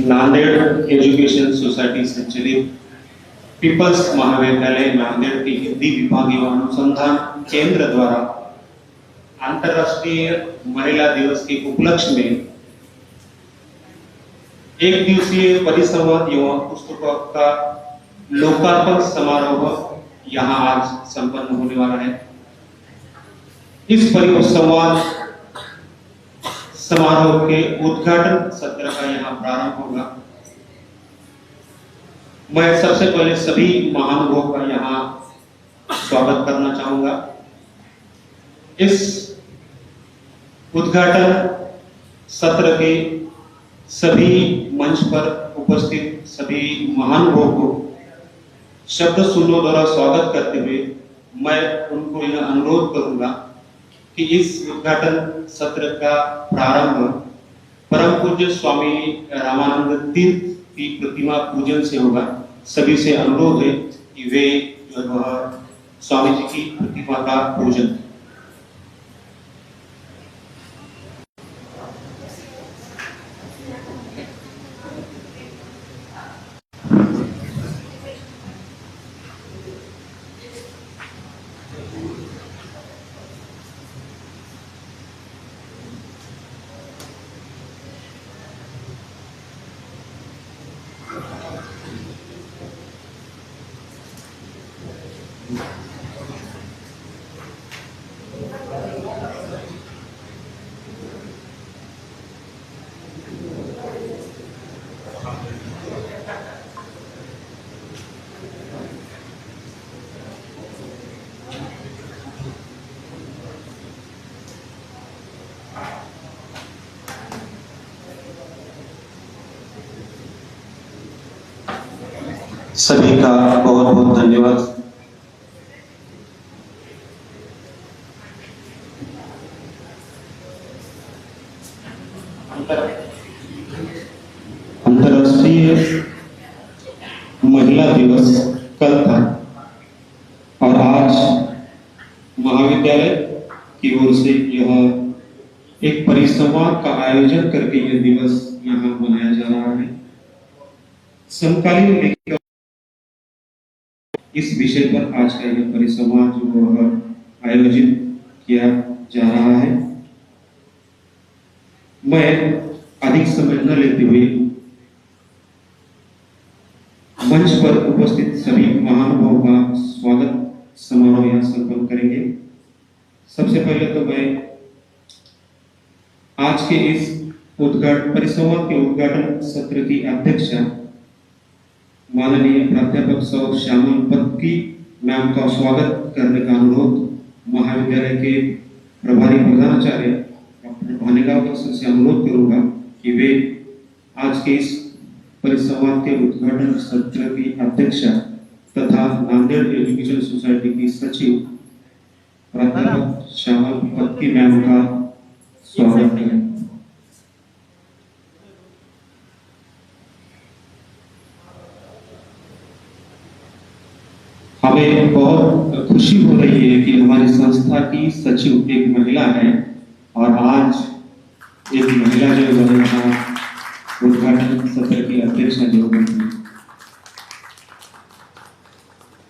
Nanded education society संचालित peoples महाविद्यालय नांदेड़ के हिंदी विभाग एवं अनुसंधान केंद्र द्वारा अंतर्राष्ट्रीय महिला दिवस के उपलक्ष्य में एक दिवसीय परिसंवाद एवं पुस्तकों का लोकार्पण समारोह यहां आज संपन्न होने वाला है। इस परिसंवाद समारोह के उद्घाटन सत्र का यहां प्रारंभ होगा। मैं सबसे पहले सभी महानुभावों का यहां स्वागत करना चाहूंगा। इस उद्घाटन सत्र के सभी मंच पर उपस्थित सभी महानुभावों को शब्द सुनो द्वारा स्वागत करते हुए मैं उनको यह अनुरोध करूंगा कि इस उद्घाटन सत्र का प्रारंभ परम पूज्य स्वामी रामानंद तीर्थ की प्रतिमा पूजन से होगा। सभी से अनुरोध है कि वे स्वामी जी की प्रतिमा का पूजन। सभी का बहुत बहुत धन्यवाद। अंतर्राष्ट्रीय महिला दिवस कल था और आज महाविद्यालय की ओर से यह एक परिसंवाद का आयोजन करके यह दिवस यहाँ मनाया जा रहा है। समकालीन लेखक इस विषय पर आज का यह परिसंवाद जो आयोजित किया जा रहा है। मैं अधिक समय न लेते हुए मंच पर उपस्थित सभी महानुभावों का स्वागत समारोह यहाँ संपन्न करेंगे। सबसे पहले तो मैं आज के इस परिसंवाद के उद्घाटन सत्र की अध्यक्षा माननीय प्राध्यापक सौ श्यामल पत्की मैम का स्वागत करने का अनुरोध महाविद्यालय के प्रभारी प्रधानाचार्य डॉक्टर भानेगांवकर सर से अनुरोध करूंगा कि वे आज के इस परिसंवाद के उद्घाटन सत्र की अध्यक्षा तथा नांदेड़ एजुकेशन सोसाइटी की सचिव प्राध्यापक श्यामल पत्की मैम का स्वागत करें। हमें बहुत खुशी हो रही है कि हमारी संस्था की सचिव एक महिला है और आज एक महिला जो है उद्घाटन सत्र की अध्यक्षा जो बनी।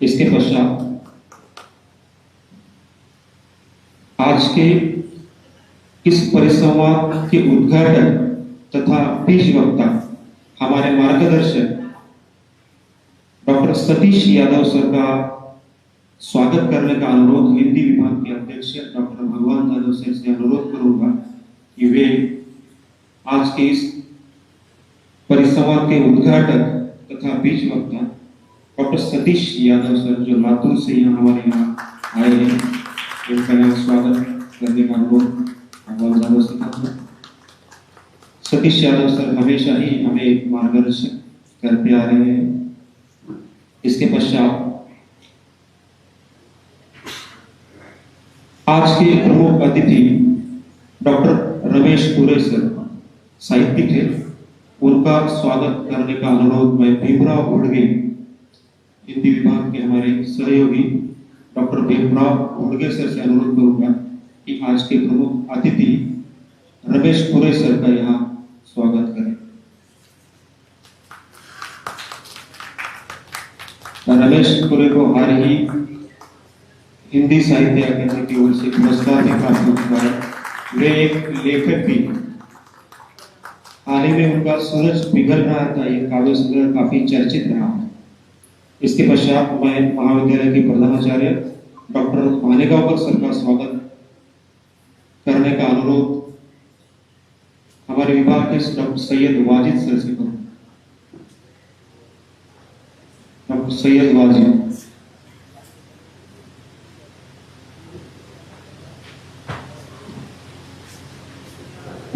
इसके पश्चात आज के इस परिसंवाद के उद्घाटन तथा बीज वक्ता हमारे मार्गदर्शक डॉक्टर सतीश यादव सर का स्वागत करने का अनुरोध हिंदी विभाग के अध्यक्ष डॉक्टर भगवान यादव सर से अनुरोध करूंगा कि वे आज के इस परिसंवाद के उद्घाटक तथा बीज वक्ता डॉक्टर सतीश यादव सर जो लातूर से यहाँ हमारे यहाँ आए हैं, उनका यहाँ स्वागत करने का अनुरोध भगवान यादव से करता। सतीश यादव सर हमेशा ही हमें मार्गदर्शन करते आ रहे हैं। इसके पश्चात आज के प्रमुख अतिथि डॉक्टर रमेश पुरे सर साहित्यिक है, उनका स्वागत करने का अनुरोध मैं भीमराव घोड़गे हिंदी विभाग के हमारे सहयोगी डॉक्टर भीमराव घोड़गे सर से अनुरोध करूंगा कि आज के प्रमुख अतिथि रमेश पुरे सर का यहाँ स्वागत करें। रमेश पुरे को हाल ही हिंदी साहित्य अकादमी की ओर से पुरस्कार भी प्राप्त हुआ है। वे एक लेखक भी हैं। हाल ही में उनका सूरज पिघल रहा था ये काव्य संग्रह काफी चर्चित रहा है। इसके पश्चात मैं महाविद्यालय के प्रधानाचार्य डॉक्टर भानेगांवकर सर का स्वागत करने का अनुरोध हमारे विभाग के डॉक्टर सैयद वाजिद सर से करूं। डॉक्टर सैयद वाजिद।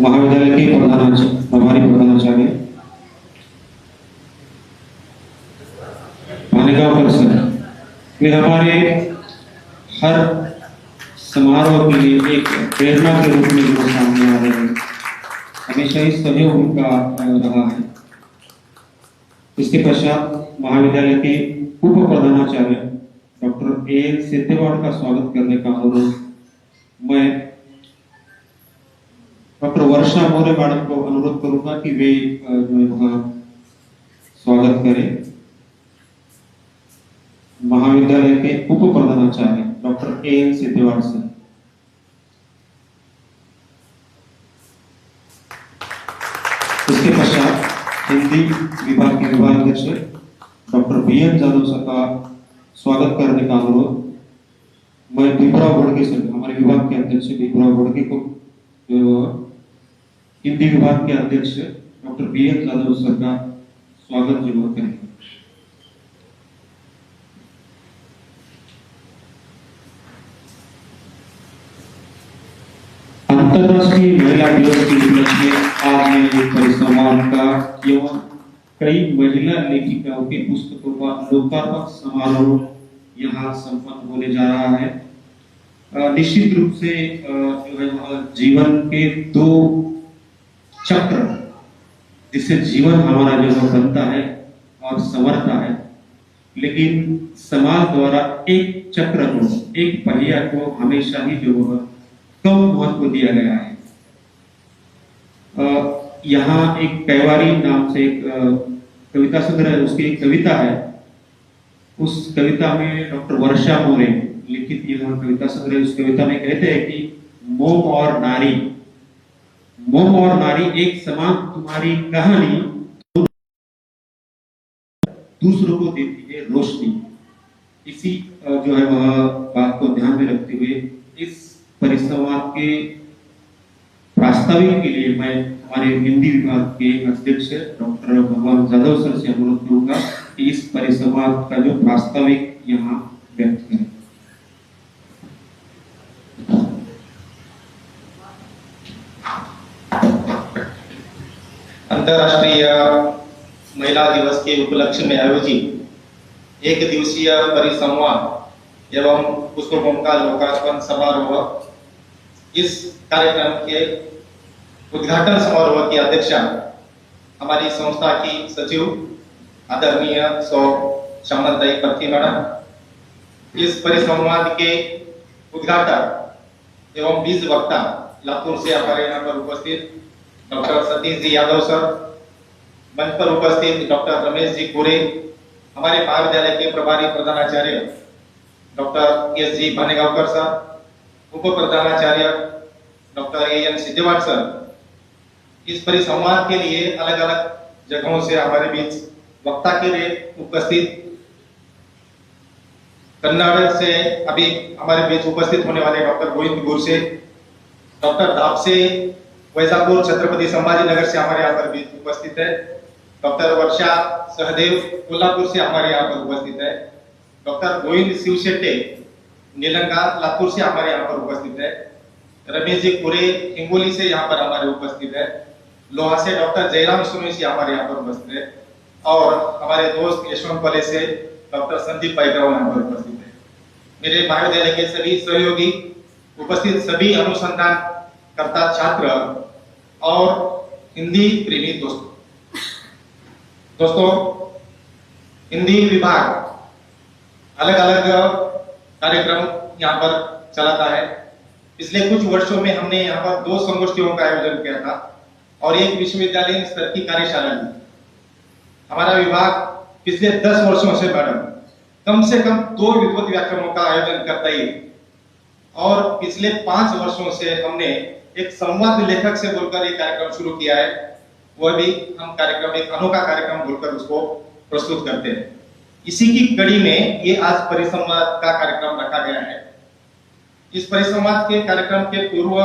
महाविद्यालय के हमारे प्रधानाचार्य भानेगांवकर सर, वे हमारे हर समारोह के लिए एक प्रेरणा के रूप में जो सामने आ रहे हैं, हमेशा ही सहयोग उनका रहा है। इसके पश्चात महाविद्यालय के उप प्रधानाचार्य डॉक्टर ए सिद्धवाड़ का स्वागत करने का अनुरोध मैं डॉक्टर वर्षा मौर्य मैडम को अनुरोध करूंगा कि वे वहां स्वागत करें। महाविद्यालय के उप प्रधानाचार्य डॉक्टर ए सिद्धवाड़ सर। इसके पश्चात हिंदी विभाग के विभागाध्यक्ष डॉक्टर बीएन जादव सर का स्वागत करने का अनुरोध मैं भीमराव घोड़गे सर, हमारे विभाग के अध्यक्ष भीमराव घोड़गे को हिंदी विभाग के अध्यक्ष डॉक्टर बीएन जादव सर का स्वागत जरूर करेंगे। अंतर्राष्ट्रीय महिला दिवस के उपलक्ष्य में आज मैं एक परिसंवाद का एवं कई महिला लेखिकाओं की पुस्तकों का लोकार्पण समारोह यहाँ संपन्न होने जा रहा है। निश्चित रूप से जो है जीवन के दो चक्र जिससे जीवन हमारा जो है बनता है और संवरता है, लेकिन समाज द्वारा एक चक्र को, एक पहिया को हमेशा ही जो है कम महत्व दिया गया है। यहाँ एक कैवारी नाम से एक कविता संग्रह, उसकी एक कविता है। उस कविता में डॉक्टर वर्षा मौर्य लिखित यह कविता संग्रह, उस कविता में कहते हैं कि मोम और नारी, मोम और नारी एक समान तुम्हारी कहानी दूसरों को देती है रोशनी। इसी जो है वह बात को ध्यान में रखते हुए इस परिसंवाद के प्रास्ताविक के लिए मैं हमारे हिंदी विभाग के अध्यक्ष डॉक्टर भगवान जादव सर से अनुरोध करूंगा कि इस परिसंवाद का जो प्रास्ताविक यहाँ व्यक्त करें। अंतर्राष्ट्रीय महिला दिवस के उपलक्ष्य में आयोजित एक दिवसीय परिसंवाद एवं पुष्पों का लोकार्पण समारोह, इस कार्यक्रम के उद्घाटन समारोह की अध्यक्षता हमारी संस्था की सचिव आदरणीय सौ श्यामलताई पत्ती मैडम। इस परिसंवाद के उद्घाटक एवं बीज वक्ता लातूर से हमारे यहाँ पर उपस्थित डॉक्टर सतीश जी यादव सर, मंच पर उपस्थित डॉक्टर रमेश जी पुरे, हमारे महाविद्यालय के प्रभारी प्रधानाचार्य डॉक्टर एस जी भानेगांवकर सर, उप प्रधानाचार्य डॉक्टर ए एन सिद्धवाड़ सर। इस परिसंवाद के लिए अलग अलग जगहों से हमारे बीच वक्ता के लिए उपस्थित, कन्नड़ से अभी हमारे बीच उपस्थित होने वाले डॉक्टर गोविंद गुर से, डॉक्टर धाप से, वैजापुर छत्रपति संभाजी नगर से हमारे यहाँ पर बीच उपस्थित है, डॉक्टर वर्षा सहदेव कोल्हापुर से हमारे यहाँ पर उपस्थित है, डॉक्टर गोविंद शिवशेट्टे नीलंगा लातूर से हमारे यहाँ पर उपस्थित है, रमेश जी पुरे हिंगोली से यहाँ पर हमारे उपस्थित है, लोहा से डॉक्टर जयराम सुनेशी हमारे यहाँ पर उपस्थित है, और हमारे दोस्त यशवंत कॉलेज से डॉक्टर संदीप पाइकराव यहाँ पर उपस्थित है। मेरे महाविद्यालय के सभी सहयोगी, उपस्थित सभी अनुसंधान करता छात्र और हिंदी प्रेमी दोस्तों, हिंदी विभाग अलग अलग कार्यक्रम यहाँ पर चलाता है। पिछले कुछ वर्षों में हमने यहाँ पर 2 संगोष्ठियों का आयोजन किया था और एक विश्वविद्यालय स्तर की कार्यशाला ली। हमारा विभाग पिछले 10 वर्षों से मैडम कम से कम 2 विद्वत व्याख्यानों का आयोजन करता ही है। और पिछले 5 वर्षों से हमने एक संवाद लेखक से बोलकर एक कार्यक्रम शुरू किया है। वह भी हम कार्यक्रम एक अनोखा कार्यक्रम बोलकर उसको प्रस्तुत करते हैं। इसी की कड़ी में ये आज परिसंवाद का कार्यक्रम रखा गया है। इस परिसंवाद के कार्यक्रम के पूर्व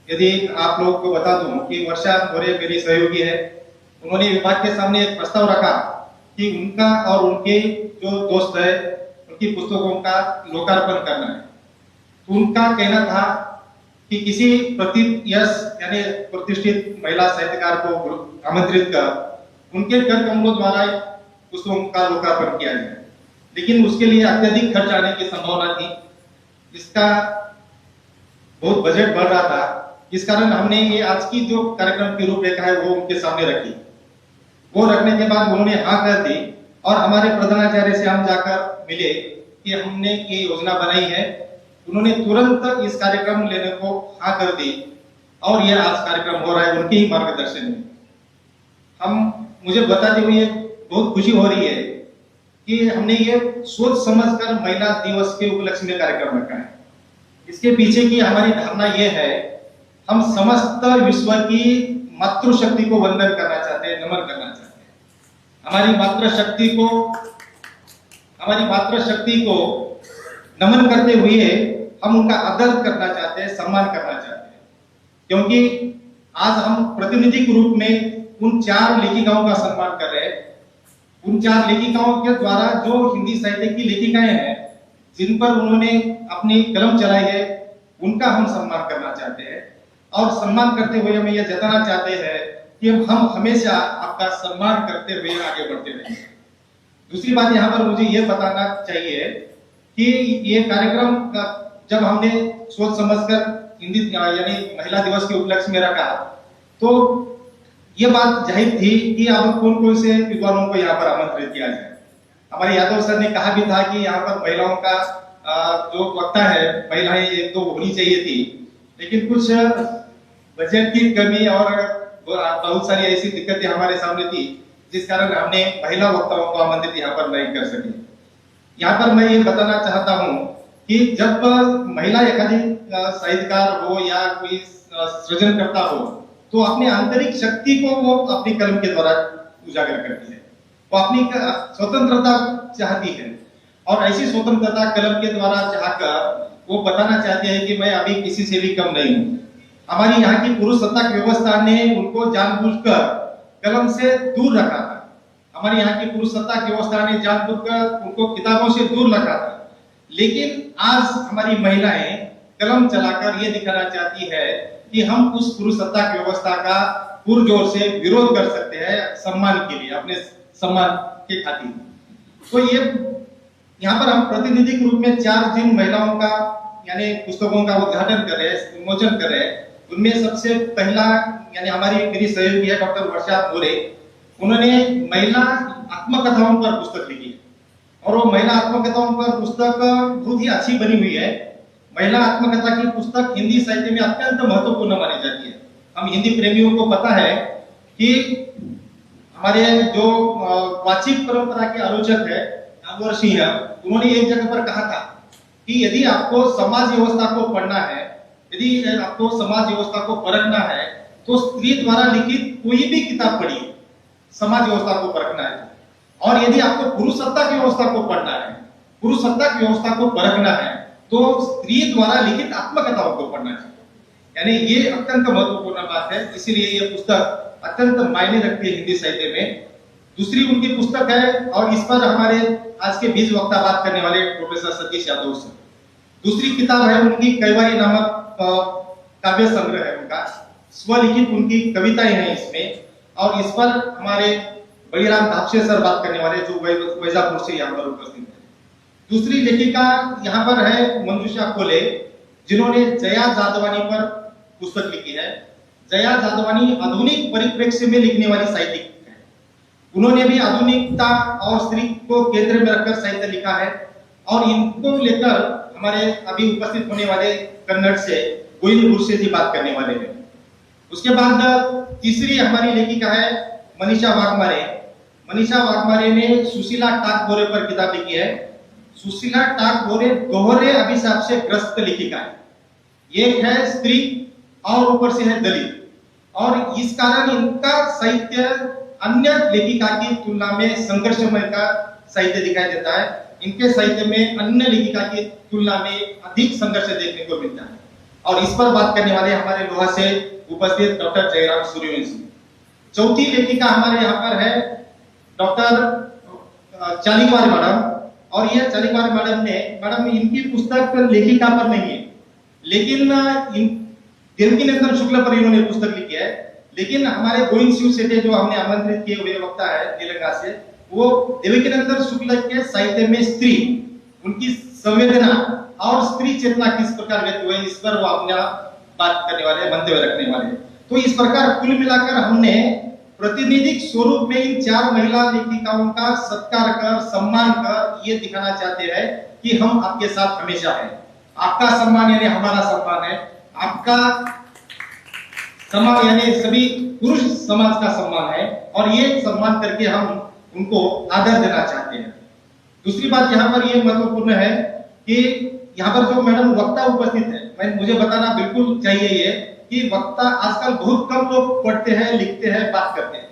यदि आप लोगों को बता दूं कि वर्षा मोरे मेरी सहयोगी है, उन्होंने विभाग के सामने एक प्रस्ताव रखा कि उनका और उनके जो दोस्त है उनकी पुस्तकों का लोकार्पण करना है। तो उनका कहना था कि किसी यानी प्रतिष्ठित महिला साहित्यकार को आमंत्रित कर उनके कर कमलों द्वारा पुस्तकों का लोकार्पण किया जाए, लेकिन उसके लिए अत्यधिक खर्च आने की संभावना थी। इसका बहुत बजट बढ़ रहा था, इस कारण हमने ये आज की जो कार्यक्रम की रूपरेखा है वो उनके सामने रखी। वो रखने के बाद उन्होंने हाँ कर दी और हमारे प्रधानाचार्य से हम जाकर मिले कि हमने ये योजना बनाई है। उन्होंने तुरंत इस कार्यक्रम लेने को हाँ कर दी और यह आज कार्यक्रम हो रहा है उनके ही मार्गदर्शन में। मुझे बताते हुए बहुत खुशी हो रही है कि हमने ये सोच समझकर महिला दिवस के उपलक्ष्य में कार्यक्रम रखा है। इसके पीछे की हमारी धारणा ये है, हम समस्त विश्व की मातृशक्ति को वंदन करना चाहते हैं, नमन करना चाहते हैं। हमारी मातृशक्ति को नमन करते हुए हम उनका आदर करना चाहते हैं, सम्मान करना चाहते हैं, क्योंकि आज हम प्रातिनिधिक रूप में उन 4 लेखिकाओं का सम्मान कर रहे हैं। उन 4 लेखिकाओं के द्वारा जो हिंदी साहित्य की लेखिकाएं हैं, जिन पर उन्होंने अपनी कलम चलाई है, उनका हम सम्मान करना चाहते हैं। और सम्मान करते हुए हम यह जताना चाहते हैं कि हम हमेशा आपका सम्मान करते हुए आगे बढ़ते रहेंगे। दूसरी बात यहाँ पर मुझे यह बताना चाहिए कि ये कार्यक्रम जब हमने सोच समझकर हिंदी यानी महिला दिवस के उपलक्ष्य में रखा, तो ये बात जाहिर थी कि अब कौन कौन से विद्वानों को यहाँ पर आमंत्रित किया जाए। हमारे यादव सर ने कहा भी था कि यहाँ पर महिलाओं का जो वक्ता है, महिलाएं 1-2 होनी चाहिए थी, लेकिन कुछ बजट की कमी और बहुत सारी ऐसी दिक्कतें हमारे सामने थी, जिस कारण हमने महिला वक्ताओं को आमंत्रित यहाँ पर नहीं कर सके। यहाँ पर मैं ये बताना चाहता हूँ कि जब महिला एखादी साहित्यकार हो या कोई सृजनकर्ता हो, तो अपनी आंतरिक शक्ति को वो अपनी कलम के द्वारा उजागर करती है। वो अपनी स्वतंत्रता चाहती है और ऐसी स्वतंत्रता कलम के द्वारा चाहकर वो बताना चाहती है कि मैं अभी किसी से भी कम नहीं हूँ। हमारी यहाँ की पुरुष सत्ताक व्यवस्था ने उनको जानबूझकर कलम से दूर रखा था। हमारे यहाँ की पुरुष सत्ताक व्यवस्था ने जानबूझकर उनको किताबों से दूर रखा था। लेकिन आज हमारी महिलाएं कलम चलाकर ये दिखाना चाहती है कि हम उस पुरुष सत्ताक व्यवस्था का पुरजोर से विरोध कर सकते हैं, सम्मान के लिए, अपने सम्मान के खातिर। तो ये यहाँ पर हम प्रातिनिधिक रूप में 4 जिन महिलाओं का यानी पुस्तकों का उद्घाटन कर रहे हैं, उन्मोचन कर रहे हैं, उनमें सबसे पहला यानी मेरी सहयोगी है डॉक्टर वर्षा मोरे। उन्होंने महिला आत्मकथाओं पर पुस्तक लिखी है और वो महिला आत्मकथाओं पर पुस्तक बहुत ही अच्छी बनी हुई है। महिला आत्मकथा की पुस्तक हिंदी साहित्य में अत्यंत महत्वपूर्ण मानी जाती है। हम हिंदी प्रेमियों को पता है कि हमारे जो वाचिक परंपरा के आलोचक है नागवर सिंह, उन्होंने एक जगह पर कहा था कि यदि आपको समाज व्यवस्था को पढ़ना है, यदि आपको समाज व्यवस्था को परखना है, तो स्त्री द्वारा लिखित कोई भी किताब पढ़िए, समाज व्यवस्था को परखना है। और यदि आपको पुरुष सत्ता की व्यवस्था को पढ़ना है, पुरुष सत्ता की व्यवस्था को परखना है, तो स्त्री द्वारा लिखित आत्मकथाओं को पढ़ना चाहिए। यानी ये अत्यंत महत्वपूर्ण बात है, इसीलिए ये पुस्तक अत्यंत मायने रखती है हिंदी साहित्य में। दूसरी उनकी पुस्तक है और इस पर हमारे आज के बीज वक्ता बात करने वाले प्रोफेसर सतीश यादव सर। दूसरी किताब है उनकी कैवारी नामक काव्य संग्रह है, उनका स्वलिखित उनकी कविताएं हैं इसमें। और इस पर हमारे बलिराम धापसे सर बात करने वाले, जो वैजापुर से यहाँ पर उपस्थित है। दूसरी लेखिका यहाँ पर है मंजुषा कोले, जिन्होंने जया जादवानी पर पुस्तक लिखी है। जया जादवानी आधुनिक परिप्रेक्ष्य में लिखने वाली साहित्यिक है। उन्होंने भी आधुनिकता और स्त्री को केंद्र में रखकर साहित्य लिखा है। और इनको लेकर हमारे अभी उपस्थित होने वाले कन्नड़ से गोविंद गुरसे जी बात करने वाले हैं। उसके बाद तीसरी हमारी लेखिका है मनीषा वाघमारे। मनीषा वाघमारे ने सुशीला टागोरे पर किताब लिखी है। सुशीला टागोरे दोहरे अभिशाप से ग्रस्त लेखिका है। एक है स्त्री और ऊपर से है दलित, और इस कारण इनका साहित्य अन्य लेखिका की तुलना में संघर्षमय का साहित्य दिखाई देता है। इनके साहित्य में अन्य लेखिका की तुलना में अधिक संघर्ष देखने को मिलता है। और इस पर बात करने वाले हमारे लोहा से उपस्थित डॉक्टर जयराम सूर्यवंशी। चौथी लेखिका हमारे यहाँ पर है डॉक्टर चालीवार मैडम। और यह चालीवार मैडम इनकी पुस्तक लेखिका पर नहीं है, लेकिन देवकीनंदन शुक्ल पर इन्होंने पुस्तक लिखी है। लेकिन हमारे गोविंद शिव सेठे जो हमने आमंत्रित किए हुए वक्ता है तेलंगाना से, वो देवकीनंदन शुक्ल के साहित्य में स्त्री, उनकी संवेदना और स्त्री चेतना किस प्रकार व्यक्त हुए, इस पर वो अपना बात करने वाले, मंतव्य रखने वाले। तो इस प्रकार कुल मिलाकर हमने प्रतिनिधिक स्वरूप में इन चार महिला लेखिकाओं का सत्कार कर, सम्मान कर ये दिखाना चाहते हैं कि हम आपके साथ हमेशा हैं। आपका सम्मान यानी हमारा सम्मान है, आपका सम्मान यानी सभी पुरुष समाज का सम्मान है, और ये सम्मान करके हम उनको आदर देना चाहते हैं। दूसरी बात यहाँ पर ये महत्वपूर्ण है कि यहाँ पर जो मैडम वक्ता उपस्थित है, मुझे बताना बिल्कुल चाहिए ये कि वक्ता आजकल बहुत कम लोग पढ़ते हैं, लिखते हैं, बात करते हैं।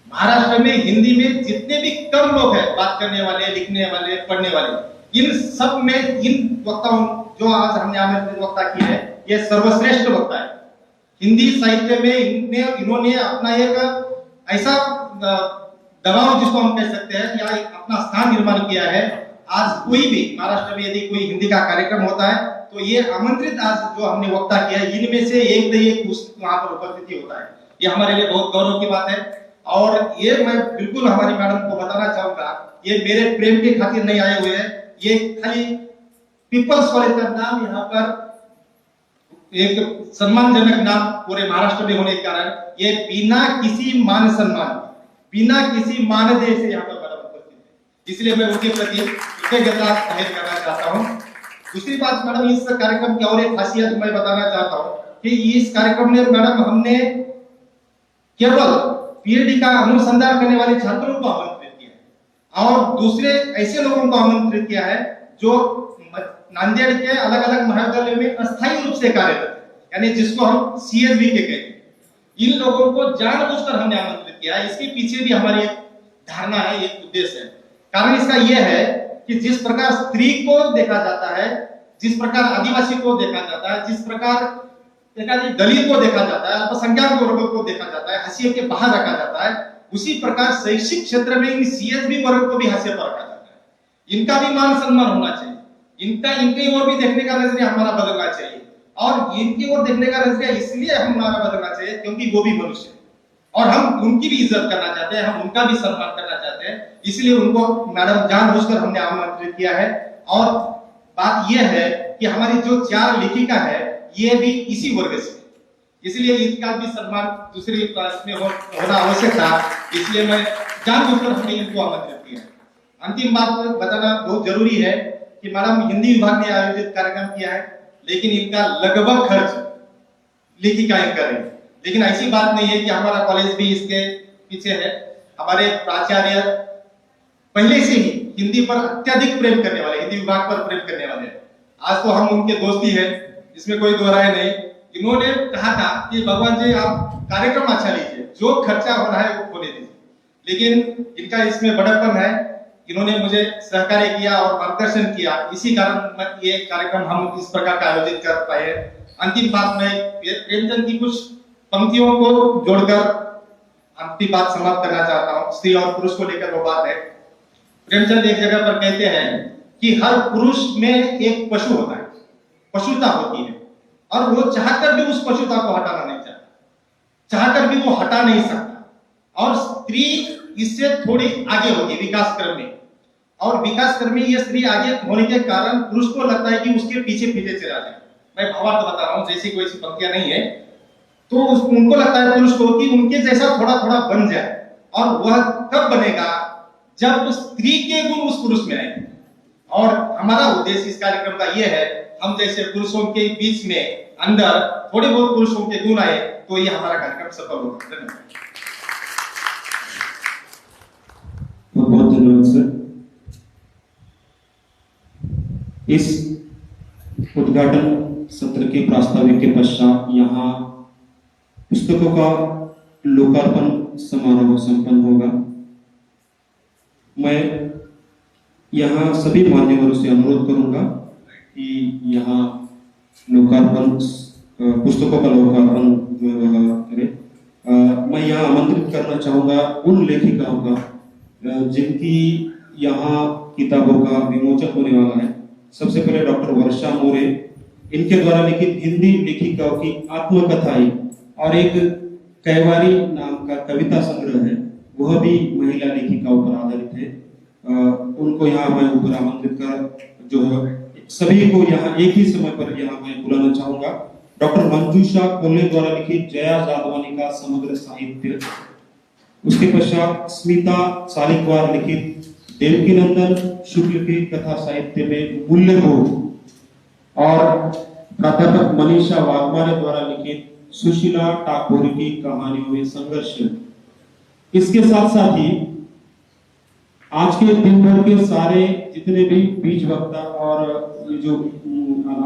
महाराष्ट्र में हिंदी में जितने भी कम लोग हैं बात करने वाले, लिखने वाले, पढ़ने वाले, इन सब में इन वक्ताओं जो आज हमने आमंत्रित वक्ता की है, ये सर्वश्रेष्ठ वक्ता है। हिंदी साहित्य में इन्होंने अपना एक ऐसा दबाव, जिसको हम कह सकते हैं, या अपना स्थान निर्माण किया है। आज कोई भी महाराष्ट्र में यदि कोई हिंदी का कार्यक्रम होता है तो ये आमंत्रित आज जो हमने वक्ता किया है, इनमें से एक न एक वहां पर उपस्थिति होता है। ये हमारे लिए बहुत गौरव की बात है। और ये मैं बिल्कुल हमारी मैडम को बताना चाहूंगा, ये मेरे प्रेम के खातिर नहीं आए हुए हैं, ये खाली पीपल्स कॉलेज का नाम यहाँ पर एक सम्मानजनक नाम पूरे महाराष्ट्र में होने के कारण ये बिना किसी मान सम्मान, बिना किसी मानदेय से यहाँ पर मैडम उपस्थित है, इसलिए मैं उनके प्रति कृतज्ञता जाहिर करना चाहता हूँ। दूसरी बात मैडम, इस कार्यक्रम की और एक खासियत मैं बताना चाहता हूँ कि इस कार्यक्रम में मैडम हमने केवल पीएचडी का अनुसंधान करने वाले छात्रों को आमंत्रित किया है, और दूसरे ऐसे लोगों को आमंत्रित किया है जो नांदेड़ के अलग अलग महाविद्यालयों में अस्थायी रूप से कार्यरत है, यानी जिसको हम सीएसबी के कहते हैं। इन लोगों को जानबूझकर हमने आमंत्रित किया है। इसके पीछे भी हमारी एक धारणा है, एक उद्देश्य है। कारण इसका यह है कि जिस प्रकार स्त्री को देखा जाता है, जिस प्रकार आदिवासी को देखा जाता है, जिस प्रकार दलित को देखा जाता है, अल्पसंख्यक वर्गों को देखा जाता है, हाशिए के बाहर रखा जाता है, उसी प्रकार शैक्षिक क्षेत्र में इन सीएसबी वर्ग को भी हाशिए पर रखा जाता है। इनका भी मान सम्मान होना चाहिए, इनकी ओर भी देखने का नजरिया हमारा बदलना चाहिए। और इनकी ओर देखने का नजरिया इसलिए हमारा बदलना चाहिए क्योंकि वो भी मनुष्य है, और हम उनकी भी इज्जत करना चाहते हैं, हम उनका भी सम्मान करना चाहते हैं। इसलिए उनको मैडम जानबूझकर हमने आमंत्रित किया है। और बात यह है कि हमारी जो चार लेखिका है ये भी इसी वर्ग से, इसलिए इनका भी सम्मान दूसरी क्लास में होना आवश्यक था, इसलिए मैं जानबूझकर हमने इनको आमंत्रित किया। अंतिम बात बताना बहुत जरूरी है कि मैडम हिंदी विभाग ने आयोजित कार्यक्रम किया है, लेकिन इनका लगभग खर्च लेखिकाएं कर रही है। लेकिन ऐसी बात नहीं है कि हमारा कॉलेज भी इसके पीछे है। हमारे प्राचार्य पहले से ही हिंदी पर अत्यधिक प्रेम करने वाले, हिंदी विभाग पर प्रेम करने वाले हैं। आज तो हम उनके दोस्ती हैं, इसमें कोई दो राय नहीं। इन्होंने कहा था कि भगवान जी आप कार्यक्रम अच्छा लीजिए, जो खर्चा हो रहा है वो होने दीजिए, लेकिन इनका इसमें बड़प्पन है। इन्होंने मुझे सहकार्य किया और मार्गदर्शन किया, इसी कारण ये कार्यक्रम हम इस प्रकार का आयोजित कर पाए। अंतिम बात में प्रेमचंद की कुछ पंक्तियों को जोड़कर अंतिम बात समाप्त करना चाहता हूँ। स्त्री और पुरुष को लेकर वो बात है। प्रेमचंद एक जगह पर कहते हैं कि हर पुरुष में एक पशु होता है, पशुता होती है, और वो चाहकर भी उस पशुता को हटाना नहीं चाहता, चाहकर भी वो हटा नहीं सकता। और स्त्री इससे थोड़ी आगे होगी विकास क्रम में, और विकास क्रम में ये स्त्री आगे होने के कारण पुरुष को लगता है कि उसके पीछे पीछे चला जाए। मैं भावार्थ बता रहा हूँ, जैसी कोई पंक्तियां नहीं है, तो उनको लगता है पुरुष को कि उनके जैसा थोड़ा थोड़ा बन जाए। और वह कब बनेगा? जब स्त्री के गुण उस पुरुष में आएंगे, और हमारा उद्देश्य इस कार्यक्रम का ये है, हम जैसे पुरुषों के बीच में अंदर थोड़े बहुत पुरुषों के गुण आए तो ये हमारा कार्यक्रम सफल होगा। धन्यवाद। बहुत धन्यवाद सर। इस उद्घाटन सत्र के प्रास्ताविक के पश्चात यहाँ पुस्तकों का लोकार्पण समारोह संपन्न होगा। मैं यहाँ सभी मान्यवरों से अनुरोध करूंगा कि यहाँ लोकार्पण पुस्तकों का लोकार्पण करें। मैं यहाँ आमंत्रित करना चाहूंगा उन लेखिकाओं का जिनकी यहाँ किताबों का विमोचन होने वाला है। सबसे पहले डॉक्टर वर्षा मोरे, इनके द्वारा लिखित हिंदी लेखिकाओं की आत्मकथाएं और एक कैवारी नाम का कविता संग्रह है, वह भी महिला लेखिकाओं पर आधारित है। उनको यहाँ मैं ऊपर आमंत्रित कर जो सभी को यहाँ एक ही समय पर यहाँ मैं बुलाना चाहूंगा। डॉक्टर मंजूषा कोल्हे द्वारा लिखित जया जादवानी का समग्र साहित्य, उसके पश्चात स्मिता सालिकवार लिखित देवकीनंदन शुक्ल के कथा साहित्य में मूल्यबोध और प्राध्यापक मनीषा वाघमारे द्वारा लिखित सुशीला टागोर की कहानियों में संघर्ष। इसके साथ साथ ही आज के दिन भर के सारे जितने भी बीज वक्ता और ये जो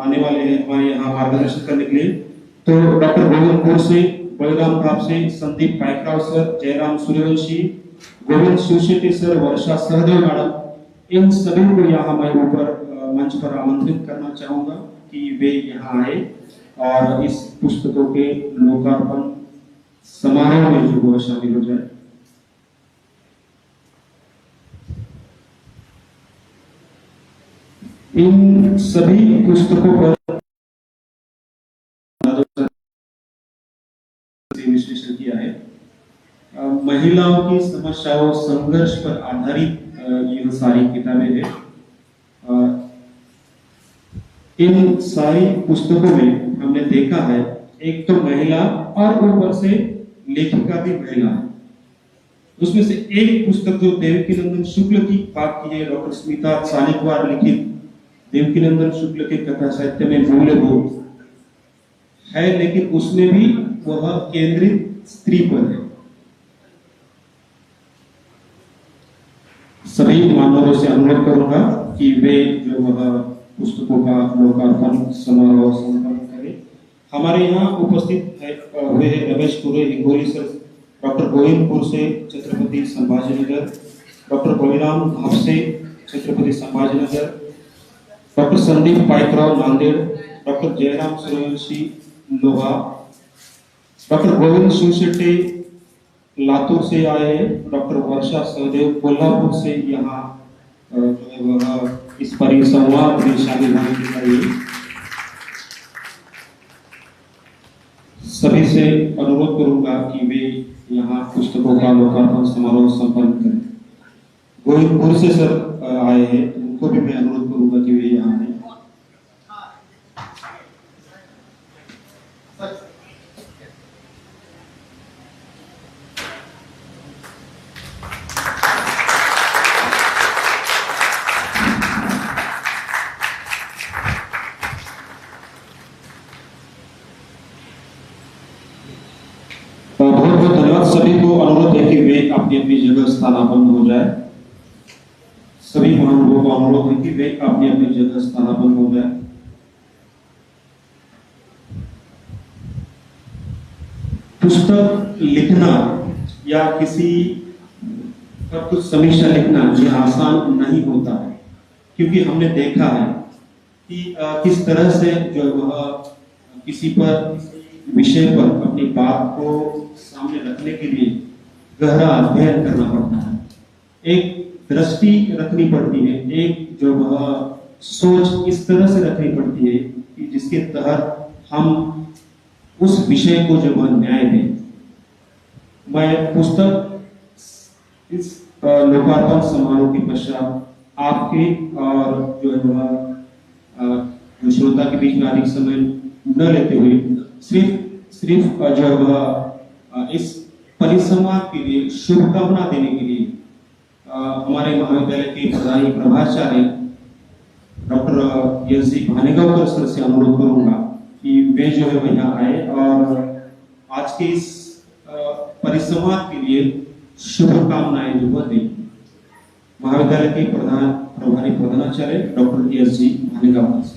आने वाले हैं हमारे यहाँ मार्गदर्शन करने के लिए, तो डॉक्टर गोविंदपुर से बलराम भाव से संदीप पाइकराव सर, जयराम सूर्यवंशी, गोविंद शिवशेट्टी सर, वर्षा सहदेव मैडम, इन सभी को यहाँ मैं ऊपर मंच पर आमंत्रित करना चाहूंगा कि वे यहाँ आए और इस पुस्तकों के लोकार्पण समारोह में जो वो शामिल हो जाए। इन सभी पुस्तकों पर विश्लेषण किया है। महिलाओं की समस्याओं संघर्ष पर आधारित यह सारी किताबें हैं। इन सारी पुस्तकों में हमने देखा है एक तो महिला और ऊपर से लेखिका भी महिला है। उसमें से एक पुस्तक जो देवकीनंदन शुक्ल की बात की है, डॉक्टर स्मिता सालिकवार लिखित देवकीनंदन शुक्ल के कथा साहित्य में मूल्यबोध है, लेकिन उसमें भी वह केंद्रित स्त्री पर है। सभी मानवों से अनुरोध करूंगा कि वे जो वह पुस्तकों का लोकार्पण समारोह संपन्न करें। हमारे यहाँ उपस्थित हुए हैं रमेश कुरे हिंगोली सर, डॉक्टर गोविंदपुर से Chhatrapati Sambhajinagar, doctor Baliram Dhapse Chhatrapati Sambhajinagar, doctor Sandeep Paikrao Nanded, doctor Jayram Suryavanshi Loha, doctor Govind शिवशेट्टी Latur से आए हैं, डॉक्टर वर्षा सहदेव कोल्हापुर से यहाँ जो है वह इस परिसंवाद में शामिल होने के लिए सभी से अनुरोध करूंगा कि वे यहाँ पुस्तकों का लोकार्पण समारोह संपन्न करें। गोविंदपुर से सर आए हैं, उनको भी मैं अनुरोध करूंगा कि वे यहाँ आए। बहुत बहुत धन्यवाद। सभी को अनुरोध है कि वे अपनी अपनी जगह स्थानापन्न हो जाए। सभी महानुभावों को अनुरोध है कि वे अपनी अपनी जगह स्थानापन्न हो जाए। पुस्तक लिखना या किसी पर कुछ समीक्षा लिखना ये आसान नहीं होता है, क्योंकि हमने देखा है कि किस तरह से जो वह किसी पर विषय पर अपनी बात को सामने रखने के लिए गहरा अध्ययन करना पड़ता है, एक दृष्टि रखनी पड़ती है, एक जो वह सोच इस तरह से रखनी पड़ती है कि जिसके तहत हम उस विषय को जो वह न्याय दें। मैं पुस्तक इस लोकार्पण समारोह के पश्चात आपके और जो है वह श्रोता के बीच में अधिक समय न लेते हुए सिर्फ जो वह इस परिसंवाद के लिए शुभकामना देने के लिए हमारे महाविद्यालय के प्रधानाचार्य डॉक्टर एस जी भानेगांवकर सर से अनुरोध करूंगा कि वे जो है वह यहाँ आए और आज के इस परिसंवाद के लिए शुभकामनाएं जो वह दें। महाविद्यालय के प्रभारी प्रधानाचार्य डॉक्टर एस जी भानेगांवकर सर।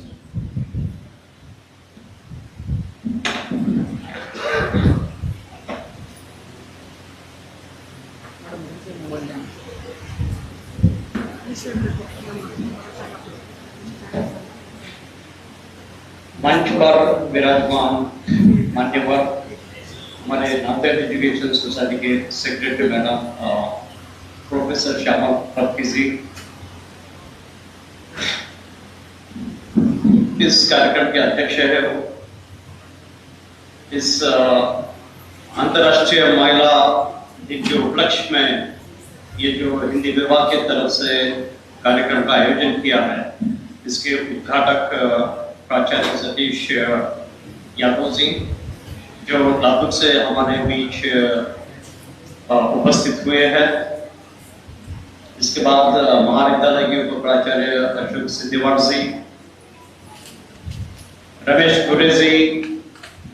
मंच पर विराजमान मान्यवर हमारे नांदेड़ एजुकेशन सोसाइटी के सेक्रेटरी मैडम प्रोफेसर श्यामा फटकी जी, इस कार्यक्रम के अध्यक्ष है वो, इस अंतर्राष्ट्रीय महिला दिन के उपलक्ष्य में ये जो हिंदी विभाग की तरफ से कार्यक्रम का आयोजन किया है, इसके उद्घाटक प्राचार्य सतीश यादव जी जो लातूर से हमारे बीच उपस्थित हुए हैं। इसके बाद महाविद्यालय के उप प्राचार्य अशोक सिद्धिवार जी, रमेश गुरे जी,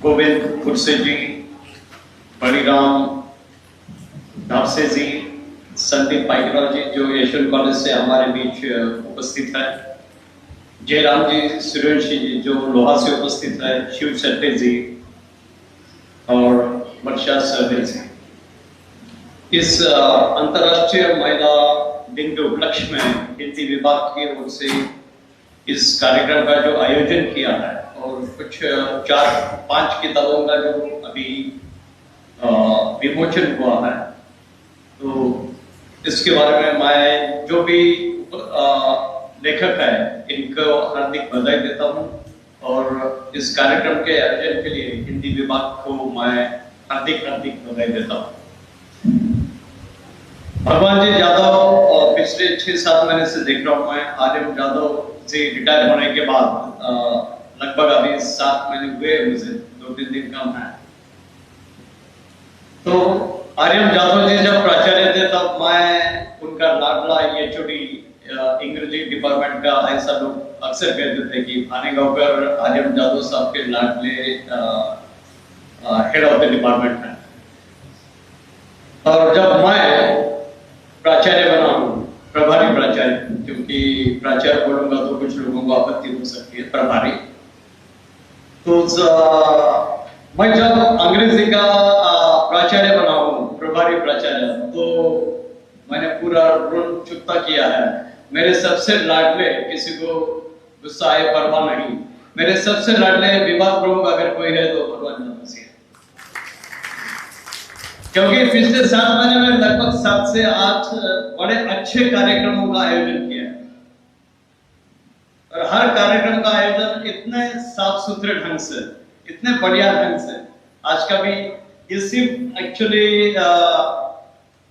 गोविंद खुरसे जी, बलिराम धापसे जी, संदीप पाइकराव जी जो यशवंत कॉलेज से हमारे बीच उपस्थित है, जयराम जी, सूर्यवंशी जी जो लोहा से उपस्थित है, शिव शेट्टी जी और वर्षा सहदेव जी। इस अंतर्राष्ट्रीय महिला दिन के उपलक्ष्य में हिंदी विभाग की ओर से इस कार्यक्रम का जो आयोजन किया है और कुछ 4-5 किताबों का जो अभी विमोचन हुआ है, तो इसके बारे में मैं जो भी लेखक है इनको हार्दिक बधाई देता हूँ और इस कार्यक्रम के आयोजन के लिए हिंदी विभाग को मैं हार्दिक बधाई देता हूँ। भगवान जी जादव पिछले 6-7 महीने से देख रहा हूँ मैं। आर्यम जादव से रिटायर होने के बाद लगभग अभी 7 महीने हुए मुझे, 2-3 दिन कम है। तो आर्यम जादव जी जब प्राचार्य थे तब मैं उनका लाडला ये छोटी इंग्रजी डिपार्टमेंट का ऐसा लोग अक्सर कहते थे कि भानेगांवकर आर्यम जादव साहब के लाडले हेड ऑफ द डिपार्टमेंट है। और जब मैं प्राचार्य बना हूँ, प्रभारी प्राचार्य, क्योंकि प्राचार्य बोलूंगा तो कुछ लोगों को आपत्ति हो सकती है, प्रभारी, तो मैं जब अंग्रेजी का प्राचार्य बना हूँ, प्रभारी प्राचार्य, तो मैंने पूरा ऋण चुकता किया है। मेरे सबसे लाडले, किसी को गुस्सा आए परवाह नहीं, मेरे सबसे लाडले विभाग प्रमुख अगर कोई है तो भगवान जादव जी है। क्योंकि पिछले 7 महीने में लगभग 7 से 8 बड़े अच्छे कार्यक्रमों का आयोजन किया है और हर कार्यक्रम का आयोजन इतने साफ सुथरे ढंग से, इतने बढ़िया ढंग से। आज का भी ये सिर्फ एक्चुअली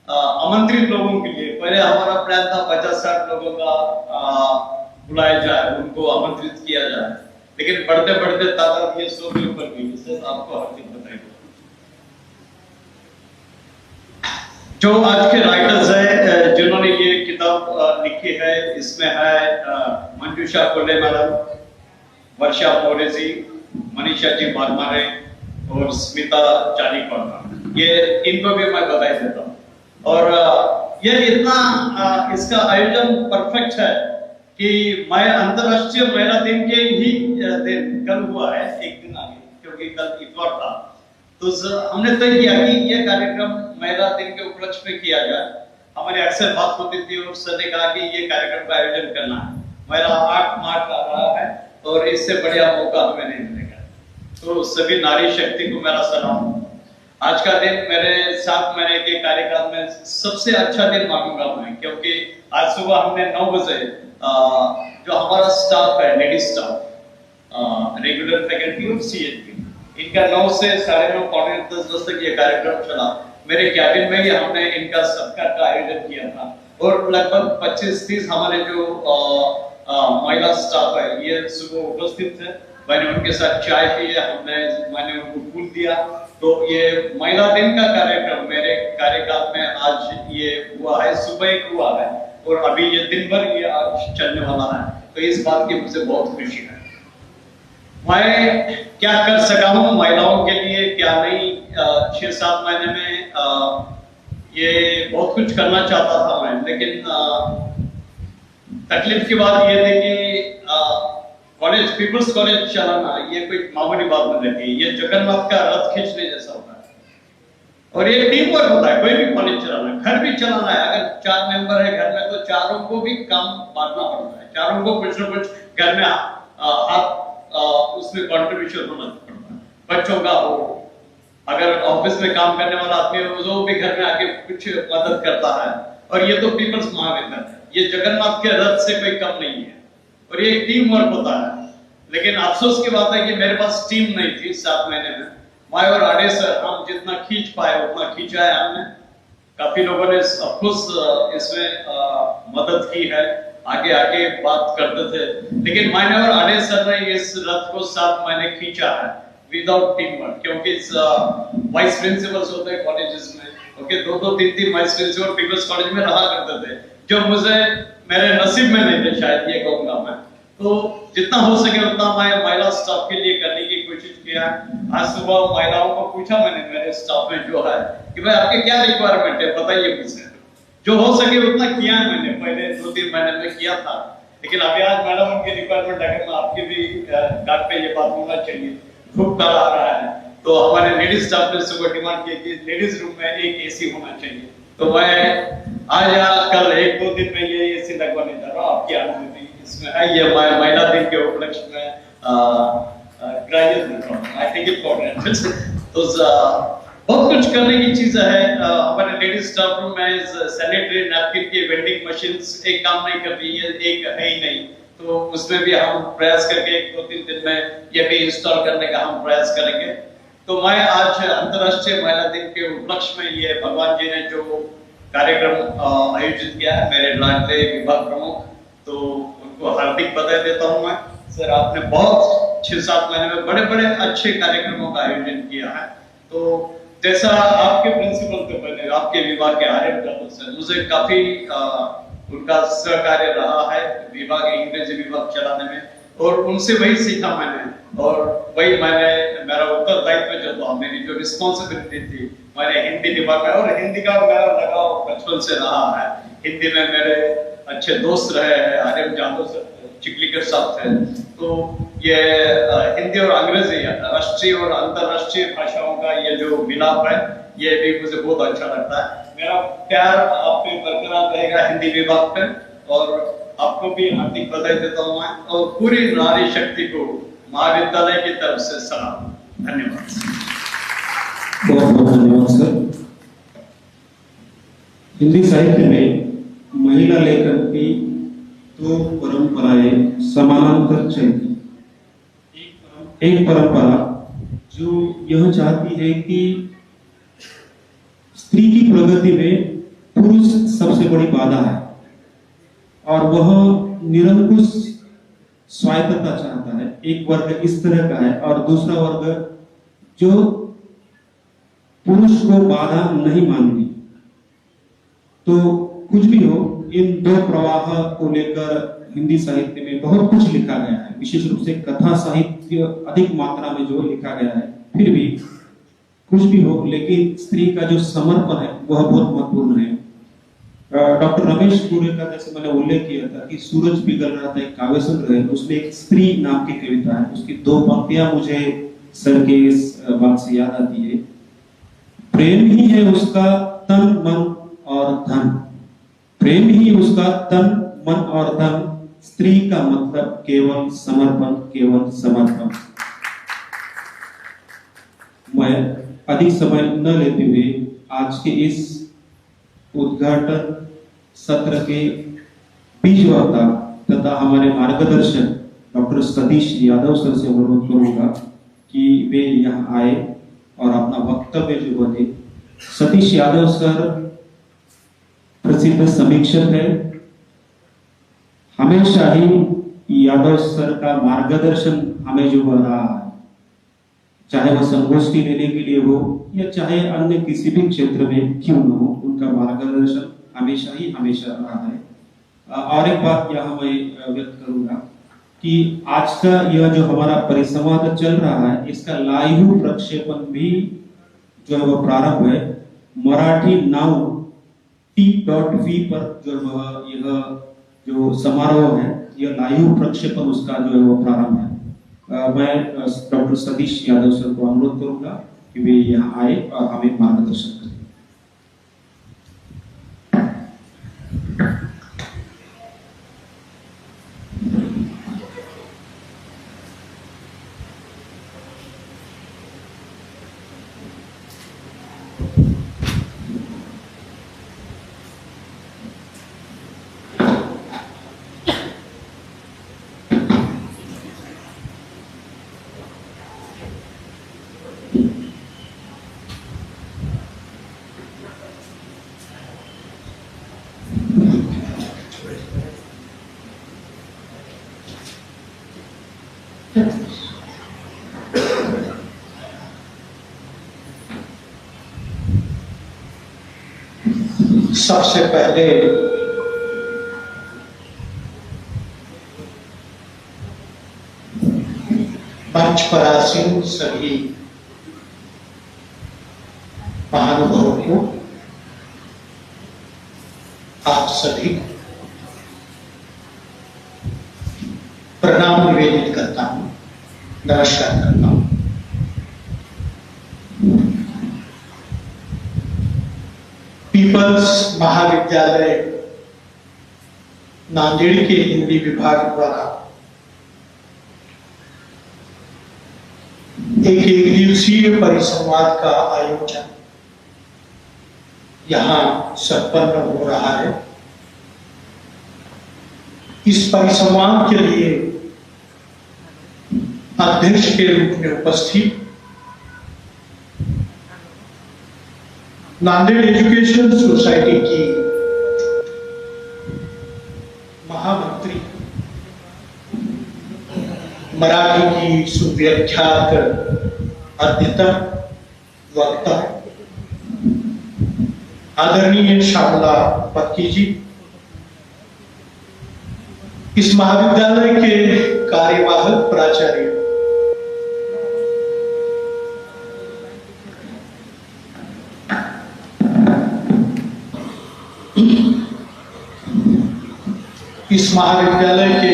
आमंत्रित लोगों के लिए, पहले हमारा प्लान था 50-60 लोगों का बुलाया जाए, उनको आमंत्रित किया जाए, लेकिन बढ़ते बढ़ते तादाद ये 100 के ऊपर गई। इससे आपको हार्दिक बधाई। जो आज के राइटर्स है जिन्होंने ये किताब लिखी है, इसमें है मंजूषा कोल्ले मैडम, वर्षा मोरे जी, मनीषा जी बागमारे और स्मिता चालीकौर। ये इनको भी मैं बधाई देता हूँ। और ये इतना इसका आयोजन परफेक्ट है कि मैं अंतर्राष्ट्रीय महिला दिन के ही दिन कल हुआ है, एक दिन आगे, क्योंकि कल इतवार था, तो हमने तय किया कि ये कार्यक्रम महिला दिन के उपलक्ष्य में किया जाए। हमारी अक्सर बात होती थी और सर ने कहा कि ये कार्यक्रम का आयोजन करना है। महिला 8 मार्च आ रहा है और इससे बढ़िया मौका हमें नहीं मिलेगा। तो सभी नारी शक्ति को मेरा सलाम। आज का दिन मेरे 7 महीने के कार्यकाल में सबसे अच्छा दिन मानूंगा मैं, क्योंकि आज सुबह हमने 9 बजे जो हमारा स्टाफ है, लेडी स्टाफ, रेगुलर फैकल्टी और सीएचपी, इनका 9 से 9:30 पौने 10 तक ये कार्यक्रम चला। मेरे कैबिन में ही हमने इनका सत्कार का आयोजन किया था और लगभग 25-30 हमारे जो महिला स्टाफ है ये सुबह उपस्थित थे। मैंने उनके साथ चाय पी, मैंने उनको फूल दिया। तो ये महिला दिन का कार्यक्रम मेरे कार्यकाल में आज ये हुआ है, सुबह ही हुआ है और अभी ये दिन भर ये आज चलने वाला है। तो इस बात की मुझे बहुत खुशी है। मैं क्या कर सका हूँ महिलाओं के लिए क्या नहीं, 6-7 महीने में ये बहुत कुछ करना चाहता था मैं, लेकिन तकलीफ की बात ये थी कि कॉलेज, पीपल्स कॉलेज चलाना ये कोई मामूली बात नहीं रहती, ये जगन्नाथ का रथ खींचने जैसा होता है और ये टीम वर्क होता है। कोई भी कॉलेज चलाना, घर भी चलाना है, अगर 4 मेंबर है घर में तो चारों को भी काम बांटना पड़ता है, चारों को कुछ न कुछ घर में हाथ उसमें कंट्रीब्यूशन होना पड़ता है। बच्चों का हो, अगर ऑफिस में काम करने वाला आदमी हो वो भी घर में आके कुछ मदद करता है, और ये तो पीपल्स महाविद्यालय है, ये जगन्नाथ के रथ से कोई कम नहीं है और ये एक टीम वर्क होता है। लेकिन अफसोस की बात है कि मेरे पास टीम नहीं थी 7 महीने में। मैं और आडे सर हम जितना खींच पाए उतना खींचा है हमने। काफी लोगों ने ऑफकोर्स इसमें मदद की है, आगे आगे बात करते थे, लेकिन मैंने और आडे सर ने इस रथ को 7 महीने खींचा है विदाउट टीम वर्क, क्योंकि वाइस प्रिंसिपल्स होते हैं कॉलेजेस में, okay, 2-2, 3-3 vice principal peoples college में रहा करते थे, जो मुझे मेरे नसीब में नहीं थे शायद, ये कहूंगा मैं। तो जितना हो सके उतना मैं महिला स्टाफ के लिए करने की कोशिश किया। आज सुबह महिलाओं को पूछा मैंने मेरे स्टाफ में जो है कि भाई आपके क्या रिक्वायरमेंट है बताइए मुझे, जो हो सके उतना किया है मैंने, पहले 2-3 महीने में किया था। लेकिन अभी आज मैडम उनकी रिक्वायरमेंट अगर मैं आपके भी डाक पे ये बात होना चाहिए, धूप काल आ रहा है तो हमारे लेडीज स्टाफ ने सुबह डिमांड की कि लेडीज रूम में एक एसी होना चाहिए, तो मैं आज या कल 1-2 दिन में ये एसी लगवाने जा रहा हूँ, आपकी अनुमति इसमें है। ये महिला दिन के उपलक्ष्य में ग्रेजुएट देता हूँ, आई थिंक इम्पोर्टेंट। तो बहुत कुछ करने की चीज है। हमारे लेडीज स्टाफ रूम में सैनिटरी नैपकिन की वेंडिंग मशीन्स एक काम नहीं करती, ये एक है ही नहीं, तो उसमें भी हम प्रयास करके 1-2-3 दिन में ये भी इंस्टॉल करने का हम प्रयास करेंगे। तो मैं आज अंतर्राष्ट्रीय महिला दिन के उपलक्ष्य में ये भगवान जी ने जो कार्यक्रम आयोजित किया है, मेरे लाडले विभाग प्रमुख, तो उनको हार्दिक बधाई देता हूं मैं। सर आपने बहुत 6-7 महीने में बड़े-बड़े अच्छे कार्यक्रमों का आयोजन किया है। तो जैसा आपके प्रिंसिपल थे पहले, आपके विभाग के आर्यन डॉक्टर सर, मुझे काफी उनका सहकार्य रहा है विभाग, अंग्रेजी विभाग चलाने में, और उनसे वही सीखा मैंने, और वही मैंने मेरा उत्तरदायित्व जो था, मेरी जो रिस्पॉन्सिबिलिटी थी, मैंने हिंदी विभाग में, और हिंदी का मेरा लगाव बचपन से रहा है। हिंदी में मेरे अच्छे दोस्त रहे हैं, आर्यन जादव सर, चिखलीकर साहब थे, तो ये हिंदी और अंग्रेजी राष्ट्रीय और अंतरराष्ट्रीय भाषाओं का ये जो मिलाप है, ये भी मुझे बहुत अच्छा लगता है। मेरा प्यार आप पे बरकरार रहेगा हिंदी विभाग पे, और आपको भी हार्दिक बधाई देता हूँ मैं, और पूरी नारी शक्ति को महाविद्यालय की तरफ से सलाम। धन्यवाद। बहुत बहुत धन्यवाद सर। हिंदी साहित्य में महिला लेखन की 2 परंपराएं समानांतर चलती। एक परंपरा जो यह चाहती है कि स्त्री की प्रगति में पुरुष सबसे बड़ी बाधा है और वह निरंकुश स्वायत्तता चाहता है। एक वर्ग इस तरह का है और दूसरा वर्ग जो पुरुष को बाधा नहीं मानती। तो कुछ भी हो, इन 2 प्रवाह को लेकर हिंदी साहित्य में बहुत कुछ लिखा गया है, विशेष रूप से कथा साहित्य अधिक मात्रा में जो लिखा गया है। फिर भी कुछ भी हो, लेकिन स्त्री का जो समर्पण है वह बहुत महत्वपूर्ण है। डॉक्टर रमेश पुरे का जैसे मैंने उल्लेख किया था कि सूरज पिघल रहा था, एक काव्य संग्रह है, उसमें एक स्त्री नाम की कविता है, उसकी 2 पंक्तियां मुझे सर के इस बात से याद आती है। प्रेम ही है उसका तन मन और धन, प्रेम ही उसका तन मन और धन, स्त्री का मतलब केवल समर्पण, केवल समर्पण। मैं अधिक समय न लेते हुए आज के इस उद्घाटन सत्र के बीज वक्ता तथा हमारे मार्गदर्शक डॉक्टर सतीश यादव सर से अनुरोध करूंगा कि वे यहाँ आए और अपना वक्तव्य जो बने। सतीश यादव सर प्रसिद्ध समीक्षक है, हमेशा ही यादव सर का मार्गदर्शन हमें जो रहा है, चाहे वह संगोष्ठी लेने के लिए हो या चाहे अन्य किसी भी क्षेत्र में क्यों न हो, उनका मार्गदर्शन हमेशा रहा है। और एक बात यहाँ मैं व्यक्त करूंगा कि आज का यह जो हमारा परिसंवाद चल रहा है, इसका लाइव प्रक्षेपण भी जो है वह प्रारंभ है मराठी नाउ t.v पर जो यह जो समारोह है, यह लाइव प्रक्षेपण उसका जो है वो प्रारंभ है। मैं डॉक्टर सतीश यादव सर को अनुरोध करूंगा कि वे यहाँ आए और हमें मार्गदर्शन करें। सबसे पहले मंच पर आसीन सभी महानुभावों को, आप सभी को प्रणाम निवेदित करता हूं, नमस्कार करता हूं। पीपल्स महाविद्यालय नांदेड़ के हिंदी विभाग द्वारा एक दिवसीय परिसंवाद का आयोजन यहां संपन्न हो रहा है। इस परिसंवाद के लिए अध्यक्ष के रूप में उपस्थित नांदेड़ एजुकेशन सोसाइटी की महामंत्री, मराठी की सुव्याख्यात अध्येता वक्ता आदरणीय श्यामला पक्की जी, इस महाविद्यालय के कार्यवाहक प्राचार्य इस महाविद्यालय के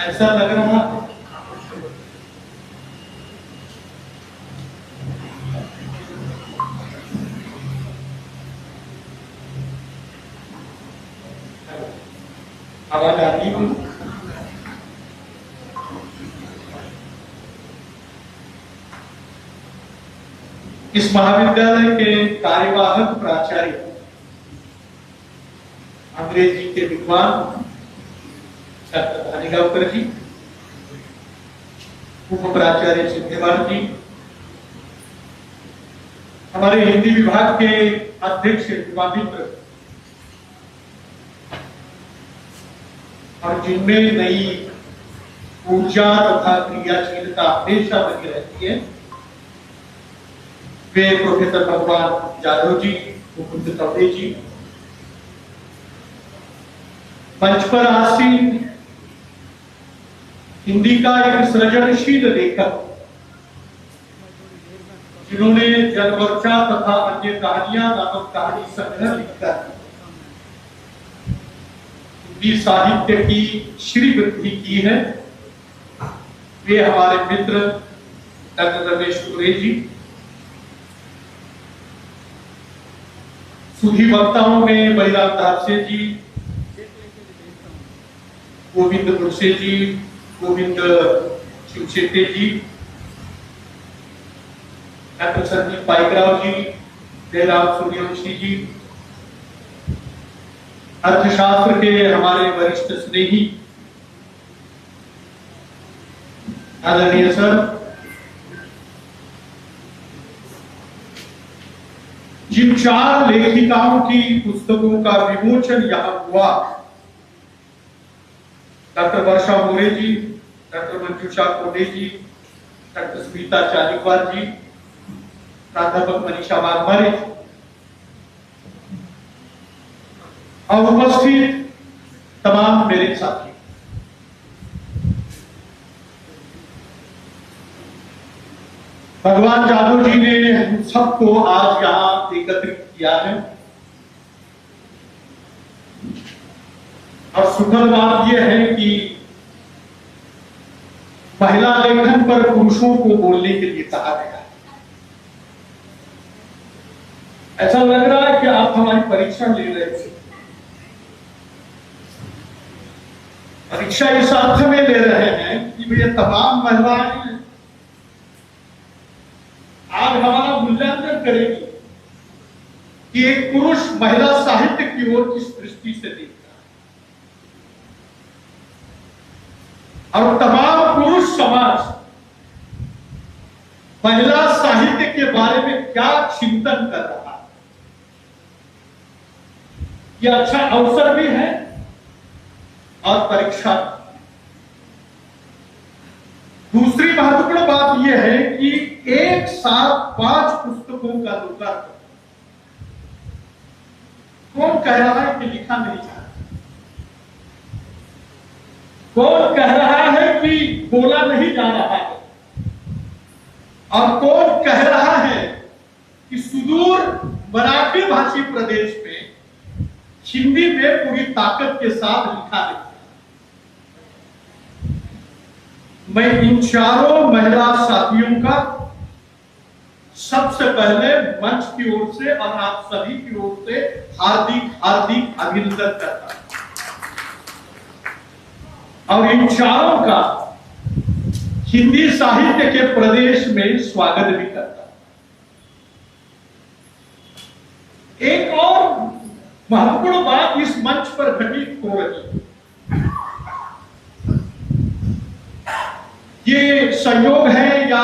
ऐसा लग रहा आवाज आती है। इस महाविद्यालय के कार्यवाहक प्राचार्य अंग्रेजी के विद्वान डॉक्टर धानीगांवकर जी, उप प्राचार्य सिद्धेवार जी, हमारे हिंदी विभाग के अध्यक्ष युवामित्र और जिनमें नई ऊर्जा तथा क्रियाशीलता हमेशा बनी रहती है, वे प्रोफेसर भगवान जाधव जी, मुकुंद तवड़े जी, मंच पर आसीन हिंदी का एक सृजनशील लेखक जिन्होंने जलवर्षा तथा अन्य कहानियां नामक कहानी संग्रह लिखकर हिंदी साहित्य की श्री वृद्धि की है, वे हमारे मित्र डॉक्टर रमेश पुरे जी। सुधी वक्ताओं में बलिराम धापसे जी, गोविंद गुरसे जी, गोविंद शिवशेट्टी जी, डॉक्टर संदीप पाइकराव जी, जयराम सूर्यवंशी जी, अर्थशास्त्र के हमारे वरिष्ठ स्नेही आदरणीय सर, जिन 4 लेखिकाओं की पुस्तकों का विमोचन यहां हुआ, डॉक्टर वर्षा मोरे जी, डॉक्टर मंजूषा कोल्हे जी, डॉक्टर स्मिता चालीवाल जी, प्राध्यापक मनीषा वाघमारे और उपस्थित तमाम मेरे साथी, भगवान जादव जी ने हम सबको आज यहां एकत्रित किया है। और सुखद बात यह है कि महिला लेखन पर पुरुषों को बोलने के लिए कहा गया है। ऐसा लग रहा है कि आप हमारी परीक्षा ले रहे थे। परीक्षा इस अर्थ में ले रहे हैं कि वे तमाम महिलाएं आज हमारा मूल्यांकन करेगी कि एक पुरुष महिला साहित्य की ओर किस दृष्टि से देखता है और तमाम पुरुष समाज महिला साहित्य के बारे में क्या चिंतन कर रहा है। यह अच्छा अवसर भी है और परीक्षा। दूसरी महत्वपूर्ण बात यह है कि एक साथ 5 पुस्तकों का लोकार्पण। कौन कह रहा है कि लिखा नहीं जा रहा? कौन कह रहा है कि बोला नहीं जा रहा है? और कौन कह रहा है कि सुदूर मराठी भाषी प्रदेश में हिंदी में पूरी ताकत के साथ लिखा नहीं? मैं इन चारों महिला साथियों का सबसे पहले मंच की ओर से और आप सभी की ओर से हार्दिक हार्दिक अभिनंदन करता हूं और इन चारों का हिंदी साहित्य के प्रदेश में स्वागत भी करता हूं। एक और महत्वपूर्ण बात इस मंच पर घटित हो रही है। ये संयोग है या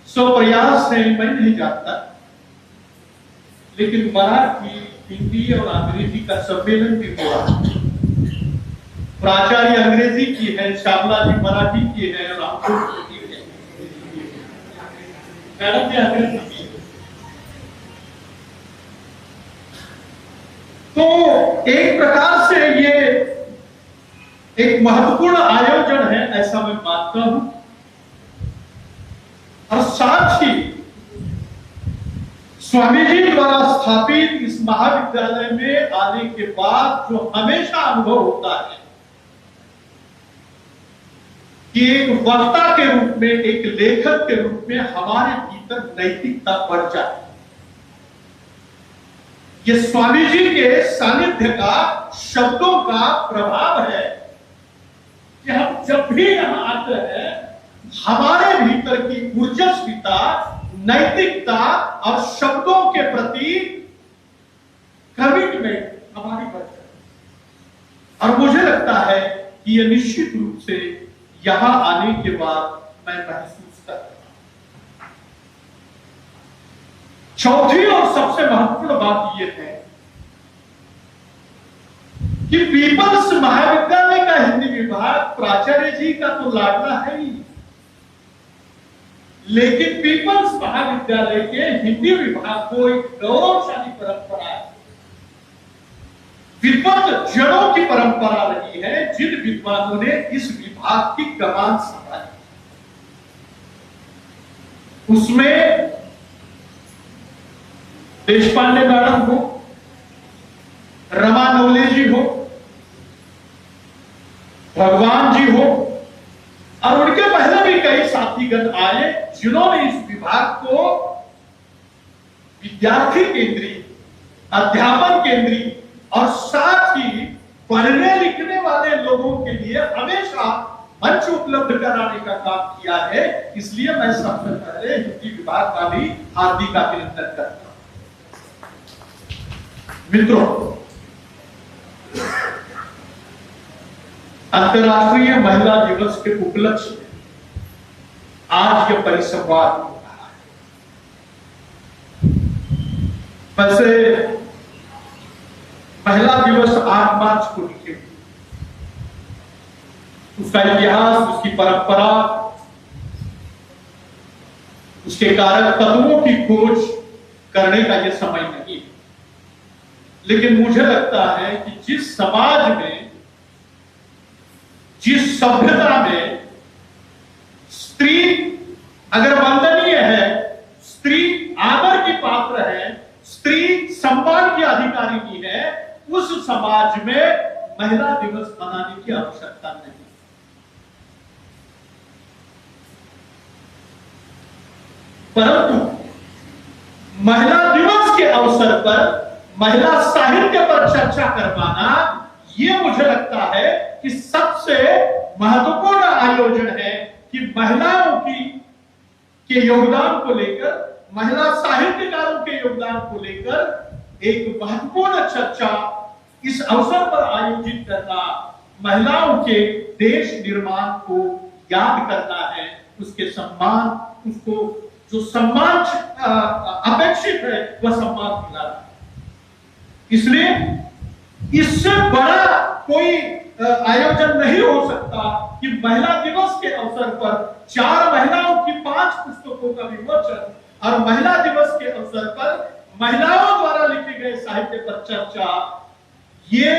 स्वप्रयास है मैं नहीं जानता, लेकिन मराठी, हिंदी और अंग्रेजी का सम्मेलन भी हुआ। प्राचार्य अंग्रेजी की है, श्यामला जी मराठी की है और रामपुर की है, मैडम जी अंग्रेजी की है। तो एक प्रकार से ये एक महत्वपूर्ण आयोजन है ऐसा मैं मानता हूं। और साथ ही स्वामी जी द्वारा स्थापित इस महाविद्यालय में आने के बाद जो हमेशा अनुभव होता है कि एक वक्ता के रूप में, एक लेखक के रूप में हमारे भीतर नैतिकता बढ़ जाए। ये स्वामी जी के सानिध्य का, शब्दों का प्रभाव है कि हम जब भी यहां आते हैं हमारे भीतर की ऊर्जस्विता, नैतिकता और शब्दों के प्रति कमिटमेंट हमारी बढ़ जाती है। और मुझे लगता है कि यह निश्चित रूप से यहां आने के बाद मैं महसूस कर रहा हूं। चौथी और सबसे महत्वपूर्ण बात यह है कि पीपल्स महाविद्यालय का हिंदी विभाग प्राचार्य जी का तो लाडला है ही, लेकिन पीपल्स महाविद्यालय के हिंदी विभाग को एक गौरवशाली परंपरा है, विद्वत जड़ों की परंपरा रही है जिन विद्वानों ने इस विभाग की कमान संभाली। उसमें देशपांडे मैडम हो, रमा नवले जी हो, भगवान जी हो और उनके पहले भी कई साथीगण आए जिन्होंने इस विभाग को विद्यार्थी केंद्रीय, अध्यापन केंद्रीय और साथ ही पढ़ने लिखने वाले लोगों के लिए हमेशा मंच उपलब्ध कराने का काम किया है। इसलिए मैं सबसे पहले हिंदी विभाग का भी हार्दिक अभिनंदन करता हूं। मित्रों, अंतर्राष्ट्रीय महिला दिवस के उपलक्ष्य में आज यह परिसंवाद हो रहा है। वैसे महिला दिवस 8 मार्च को लिखे हुए, उसका इतिहास, उसकी परंपरा, उसके कारक तत्वों की खोज करने का यह समय नहीं है। लेकिन मुझे लगता है कि जिस समाज में, जिस सभ्यता में स्त्री अगर वंदनीय है, स्त्री आदर की पात्र है, स्त्री सम्मान की अधिकारिणी है, उस समाज में महिला दिवस मनाने की आवश्यकता नहीं। परंतु महिला दिवस के अवसर पर महिला साहित्य पर चर्चा करवाना, यह मुझे लगता है कि सबसे महत्वपूर्ण आयोजन है कि महिलाओं के योगदान को लेकर, महिला साहित्यकारों के योगदान को लेकर एक महत्वपूर्ण चर्चा इस अवसर पर आयोजित करना, महिलाओं के देश निर्माण को याद करना है, उसके सम्मान, उसको जो सम्मान अपेक्षित है वह सम्मान दिलाना। इसलिए इससे बड़ा कोई आयोजन नहीं हो सकता कि महिला दिवस के अवसर पर 4 महिलाओं की 5 पुस्तकों का विमोचन और महिला दिवस के अवसर पर महिलाओं द्वारा लिखे गए साहित्य पर चर्चा, ये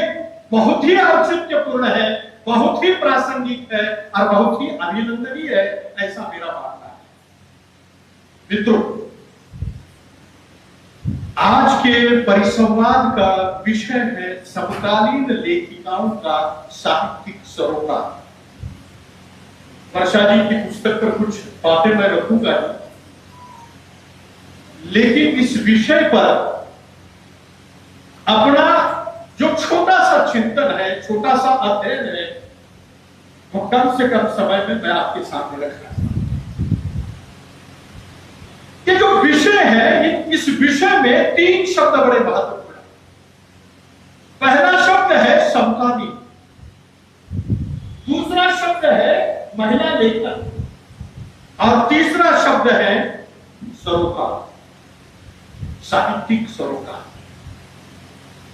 बहुत ही औचित्यपूर्ण है, बहुत ही प्रासंगिक है और बहुत ही अभिनंदनीय है, ऐसा मेरा मानना है। मित्रों, आज के परिसंवाद का विषय है समकालीन लेखिकाओं का साहित्यिक सरोकार। वर्षा जी की पुस्तक पर कुछ बातें मैं रखूंगा, लेकिन इस विषय पर अपना जो छोटा सा चिंतन है, छोटा सा अध्ययन है, वो कम से कम समय में मैं आपके सामने रखना चाहता हूं। ये जो विषय है, इस विषय में 3 शब्द बड़े महत्वपूर्ण हैं। पहला शब्द है समकालीन, दूसरा शब्द है महिला लेखक और तीसरा शब्द है सरोकार, साहित्यिक सरोकार।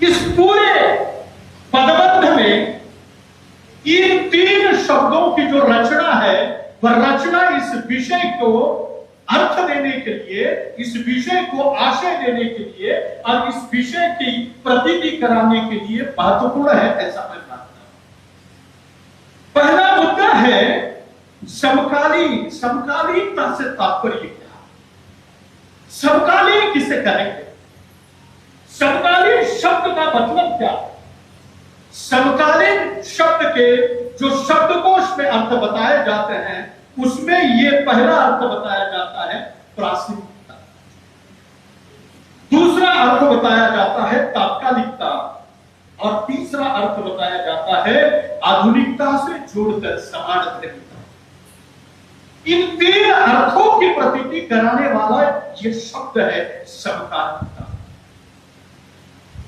इस पूरे पदबंध में इन 3 शब्दों की जो रचना है, वह रचना इस विषय को अर्थ देने के लिए, इस विषय को आशय देने के लिए और इस विषय की प्रतीति कराने के लिए महत्वपूर्ण है, ऐसा मैं मानता हूं। पहला मुद्दा है समकालीन। समकालीनता से तात्पर्य क्या? समकालीन किसे कहेंगे? समकालीन शब्द का मतलब क्या? समकालीन शब्द के जो शब्दकोश में अर्थ बताए जाते हैं, उसमें यह पहला अर्थ बताया जाता है प्रासंगिकता, दूसरा अर्थ बताया जाता है तात्कालिकता और तीसरा अर्थ बताया जाता है आधुनिकता से जोड़कर समानांतरिकता। इन 3 अर्थों की प्रतीति कराने वाला यह शब्द है समकालीनता।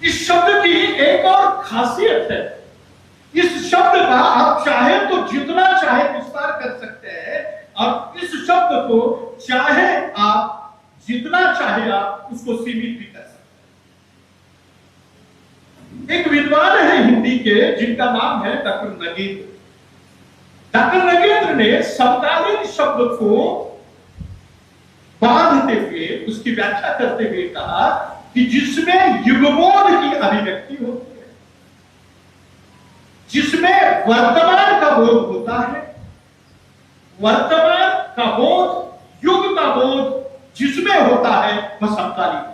इस शब्द की एक और खासियत है, इस शब्द का आप चाहे तो जितना चाहे विस्तार कर सकते हैं और इस शब्द को चाहे आप जितना चाहे आप उसको सीमित भी कर सकते हैं। एक विद्वान है हिंदी के जिनका नाम है डॉक्टर नगेंद्र। डॉक्टर नगेंद्र ने समकालीन शब्द को बांधते हुए, उसकी व्याख्या करते हुए कहा कि जिसमें युगबोध की अभिव्यक्ति होती है, जिसमें वर्तमान का बोध होता है, वर्तमान का बोध, युग का बोध जिसमें होता है, वह समकालीन।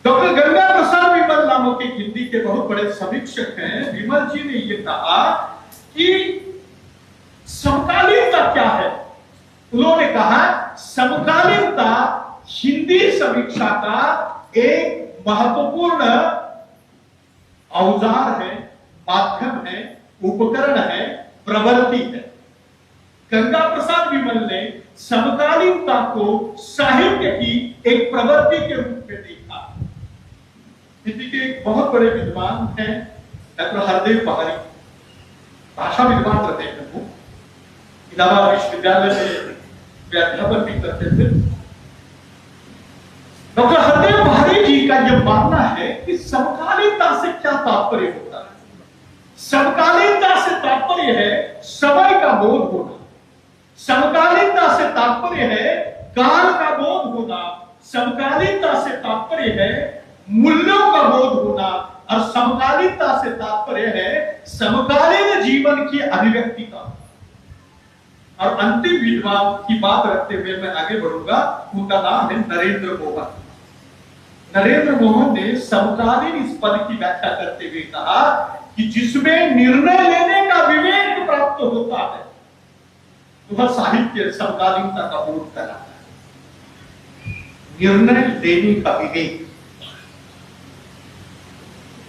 डॉक्टर गंगा प्रसाद विमल नामक एक हिंदी के बहुत बड़े समीक्षक हैं। विमल जी ने यह कहा कि समकालीनता क्या है? उन्होंने कहा समकालीनता हिंदी समीक्षा का एक महत्वपूर्ण औजार है, माध्यम है, उपकरण है, प्रवृत्ति है। गंगा प्रसाद विमल ने समकालीनता को साहित्य की एक प्रवृत्ति के रूप में देखा। हिंदी के एक बहुत बड़े विद्वान हैं डॉक्टर हरदेव पहाड़ी, भाषा विद्वान रहे हैं वो, इलाहाबाद विश्वविद्यालय में वे अध्यापन भी करते थे। डॉक्टर हरदेव भारी जी का यह मानना है कि समकालीनता से क्या तात्पर्य होता है। समकालीनता से तात्पर्य है समय का बोध होना, समकालीनता से तात्पर्य है काल का बोध होना, समकालीनता से तात्पर्य है मूल्यों का बोध होना, और समकालीनता से तात्पर्य है समकालीन जीवन की अभिव्यक्ति का। और अंतिम विद्वान की बात रखते हुए मैं आगे बढ़ूंगा, उनका नाम है नरेंद्र मोहन। नरेंद्र मोहन ने समकालीन इस पद की व्याख्या करते हुए कहा कि जिसमें निर्णय लेने का विवेक प्राप्त होता है वह साहित्य समकालीनता का बोध कराता है। निर्णय लेने का विवेक।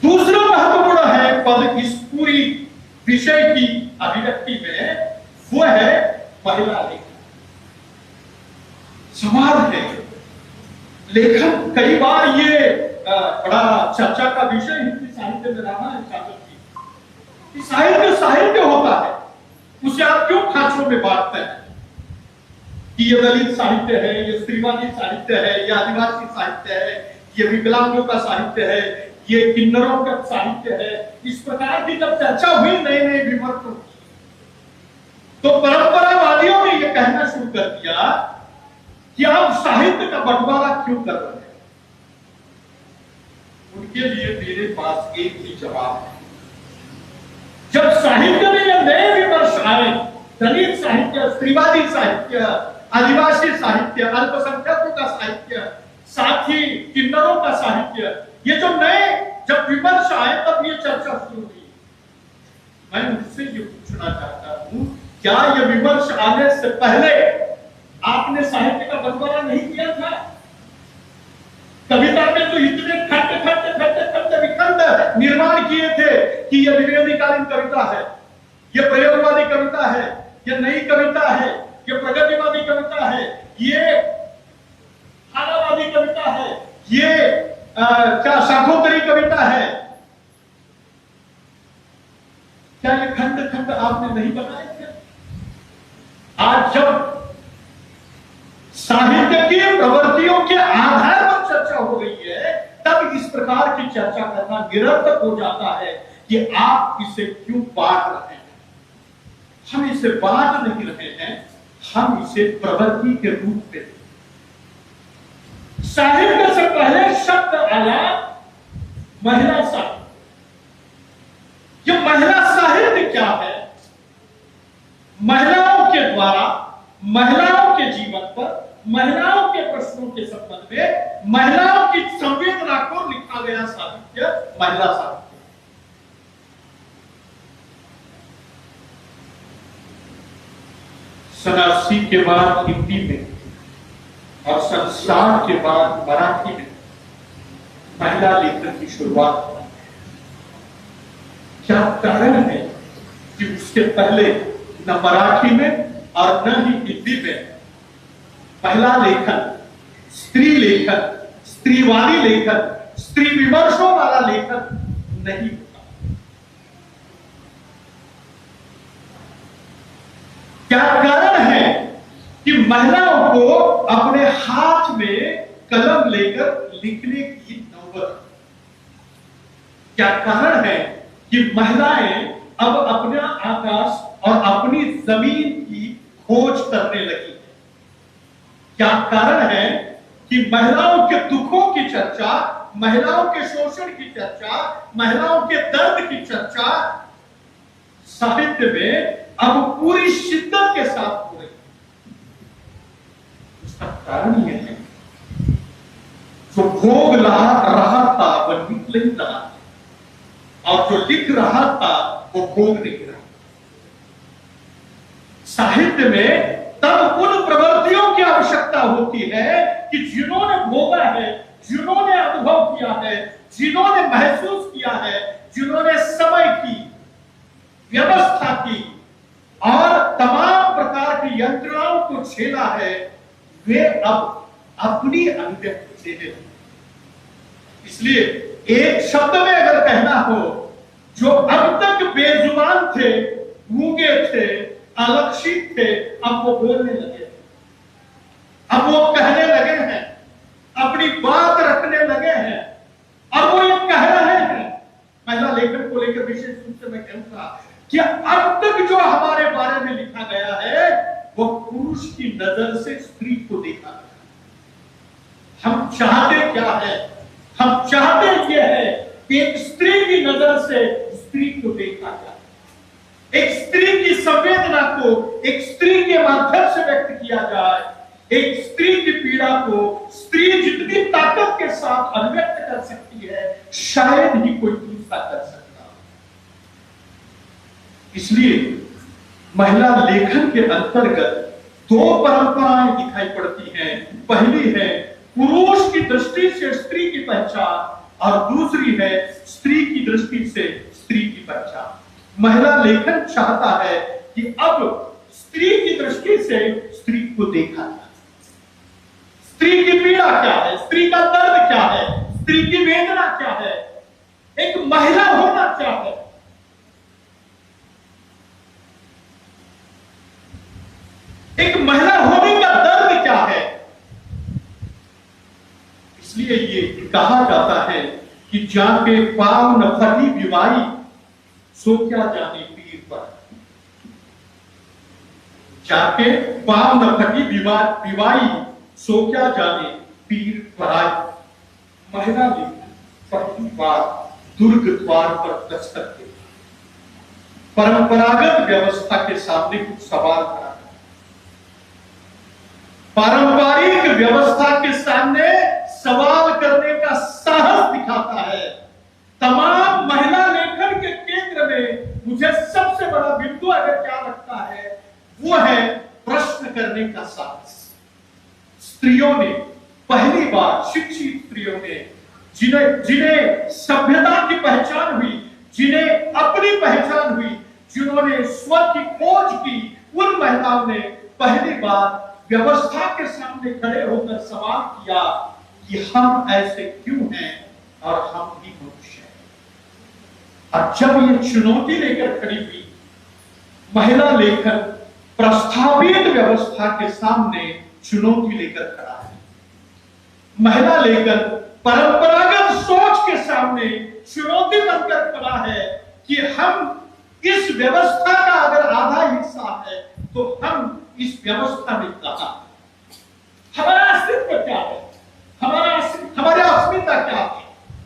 दूसरा महत्वपूर्ण है पद इस पूरी विषय की अभिव्यक्ति में, वो है महिला लेखन। सवाल है, लेखन कई बार ये बड़ा चर्चा का विषय हिंदी साहित्य में रहा है कि साहित्य साहित्य होता है, उसे आप क्यों खांचों में बांटते हैं कि ये दलित साहित्य है, ये स्त्रीवादी साहित्य है, ये आदिवासी साहित्य है, ये विकलांगों का साहित्य है, ये किन्नरों का साहित्य है। इस प्रकार की जब चर्चा हुई, नए नए विमर्श हुए, तो परंपरावादियों ने यह कहना शुरू कर दिया कि आप साहित्य का बंटवारा क्यों कर रहे हैं। उनके लिए मेरे पास एक ही जवाब है। जब साहित्य में यह नए विमर्श आए, दलित साहित्य, स्त्रीवादी साहित्य, आदिवासी साहित्य, अल्पसंख्यकों का साहित्य, साथ ही किन्नरों का साहित्य, ये जो नए जब विमर्श आए तब ये चर्चा शुरू हुई। मैं उनसे ये पूछना चाहता हूं, क्या यह विमर्श आने से पहले आपने साहित्य का बंटवारा नहीं किया था? कविता में तो इतने खंड विखंड निर्माण किए थे कि यह विवेदीकालीन कविता है, यह प्रयोगवादी कविता है, यह नई कविता है, यह प्रगतिवादी कविता है, ये हालावादी कविता है, ये क्या शाखोत्तरी कविता है। क्या ये खंड खंड आपने नहीं बनाए थे? आज जब साहित्य की प्रवृत्तियों के आधार पर चर्चा हो रही है, तब इस प्रकार की चर्चा करना निरर्थक हो जाता है कि आप इसे क्यों बांट रहे हैं। हम इसे बांट नहीं रहे हैं, हम इसे प्रवृत्ति के रूप में। साहित्य से पहले शब्द आया महिला साहित्य। यह महिला साहित्य क्या है? महिलाओं के द्वारा महिलाओं के जीवन पर, महिलाओं के प्रश्नों के संबंध में, महिलाओं की संवेदना को लिखा गया साहित्य महिला साहित्य। सन 80 के बाद हिंदी में और सन 60 के बाद मराठी में महिला लेखन की शुरुआत हुई। क्या कारण है कि उसके पहले न मराठी में और न ही हिंदी में महिला लेखन, स्त्री लेखन, स्त्रीवादी लेखन, स्त्री विमर्शों वाला लेखन नहीं होता? क्या कारण है कि महिलाओं को अपने हाथ में कलम लेकर लिखने की नौबत? क्या कारण है कि महिलाएं अब अपना आकाश और अपनी जमीन की खोज करने लगी? क्या कारण है कि महिलाओं के दुखों की चर्चा, महिलाओं के शोषण की चर्चा, महिलाओं के दर्द की चर्चा साहित्य में अब पूरी शिद्दत के साथ हो रही है? उसका कारण यह है जो भोग रहा था वह लिख नहीं रहा था, और जो लिख रहा था वो भोग नहीं रहा। साहित्य में तब उन प्रवृत्तियों की आवश्यकता होती है कि जिन्होंने भोगा है, जिन्होंने अनुभव किया है, जिन्होंने महसूस किया है, जिन्होंने समय की व्यवस्था की और तमाम प्रकार की यंत्रणाओं को झेला है, वे अब अपनी अभिव्यक्ति दे। इसलिए एक शब्द में अगर कहना हो, जो अब तक बेजुबान थे, गूंगे थे, अलक्षित थे, अब वो बोलने लगे, अब वो कहने लगे हैं, अपनी बात कि अब तक जो हमारे बारे में लिखा गया है वो पुरुष की नजर से स्त्री को देखा गया। हम चाहते क्या है? हम चाहते ये है कि एक स्त्री की नजर से स्त्री को देखा जाए, एक स्त्री की संवेदना को एक स्त्री के माध्यम से व्यक्त किया जाए, एक स्त्री की पीड़ा को स्त्री जितनी ताकत के साथ अभिव्यक्त कर सकती है शायद ही कोई दूसरा कर सकता। इसलिए महिला लेखन के अंतर्गत दो परंपराएं दिखाई पड़ती हैं। पहली है पुरुष की दृष्टि से स्त्री की पहचान और दूसरी है स्त्री की दृष्टि से स्त्री की पहचान। महिला लेखन चाहता है कि अब स्त्री की दृष्टि से स्त्री को देखा जाए। स्त्री की पीड़ा क्या है, स्त्री का दर्द क्या है, स्त्री की वेदना क्या है, एक महिला होना क्या है, एक महिला होने का दर्द क्या है। इसलिए ये कहा जाता है कि जाके पाव न फटी विवाही सो क्या जाने पीर पर। जाके पाव न फटी विवाही सो क्या जाने पीर पराई। महिला ने पहली बार दुर्ग द्वार पर दस्तक दी, परंपरागत व्यवस्था के सामने कुछ सवाल खड़ा, पारंपरिक व्यवस्था के सामने सवाल करने का साहस दिखाता है। तमाम महिला लेखन के केंद्र में मुझे सबसे बड़ा बिंदु अगर क्या लगता है वो है प्रश्न करने का साहस। स्त्रियों ने पहली बार, शिक्षित स्त्रियों ने, जिन्हें सभ्यता की पहचान हुई, जिन्हें अपनी पहचान हुई, जिन्होंने स्वर की खोज की, उन महिलाओं ने पहली बार व्यवस्था के सामने खड़े होकर सवाल किया कि हम ऐसे क्यों हैं और हम भी मनुष्य हैं। और जब ये चुनौती लेकर खड़ी हुई, महिला लेखन प्रस्तावित व्यवस्था के सामने चुनौती लेकर खड़ा है। महिला लेखन परंपरागत सोच के सामने चुनौती बनकर खड़ा है कि हम इस व्यवस्था का अगर आधा हिस्सा है तो हम इस व्यवस्था में कहा, हमारा अस्तित्व क्या है, हमारी अस्मिता क्या है,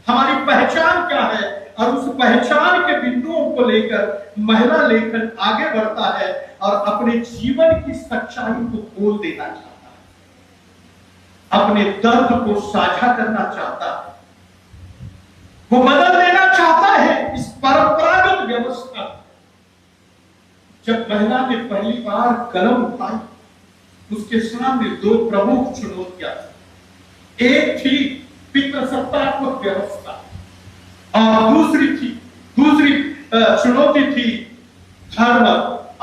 हमारी पहचान क्या है। और उस पहचान के बिंदुओं को लेकर महिला लेखन आगे बढ़ता है और अपने जीवन की सच्चाई को खोल देना चाहता है, अपने दर्द को साझा करना चाहता है, वो बदल देना चाहता है इस परंपरागत व्यवस्था। जब महिला ने पहली बार कलम उठाई, उसके सामने दो प्रमुख चुनौतियां थी। एक थी पितृसत्तात्मक व्यवस्था और दूसरी चुनौती थी धर्म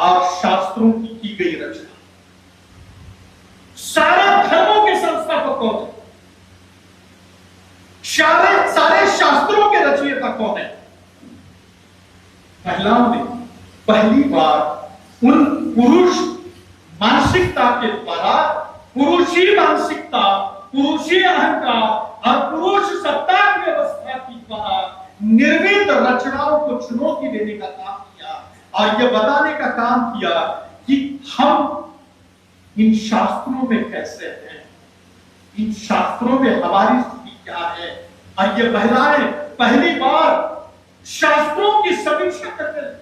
और शास्त्रों की गई रचना। सारे धर्मों के संस्थापक कौन है? सारे शास्त्रों के रचयिता कौन है? महिलाओं ने पहली बार उन पुरुष मानसिकता के द्वारा, पुरुषी मानसिकता, पुरुषी अहंकार और पुरुष सत्ता व्यवस्था की द्वारा निर्मित रचनाओं को चुनौती देने का काम किया और यह बताने का काम किया कि हम इन शास्त्रों में कैसे हैं, इन शास्त्रों में हमारी स्थिति क्या है। और ये महिलाएं पहली बार शास्त्रों की समीक्षा करने लगी,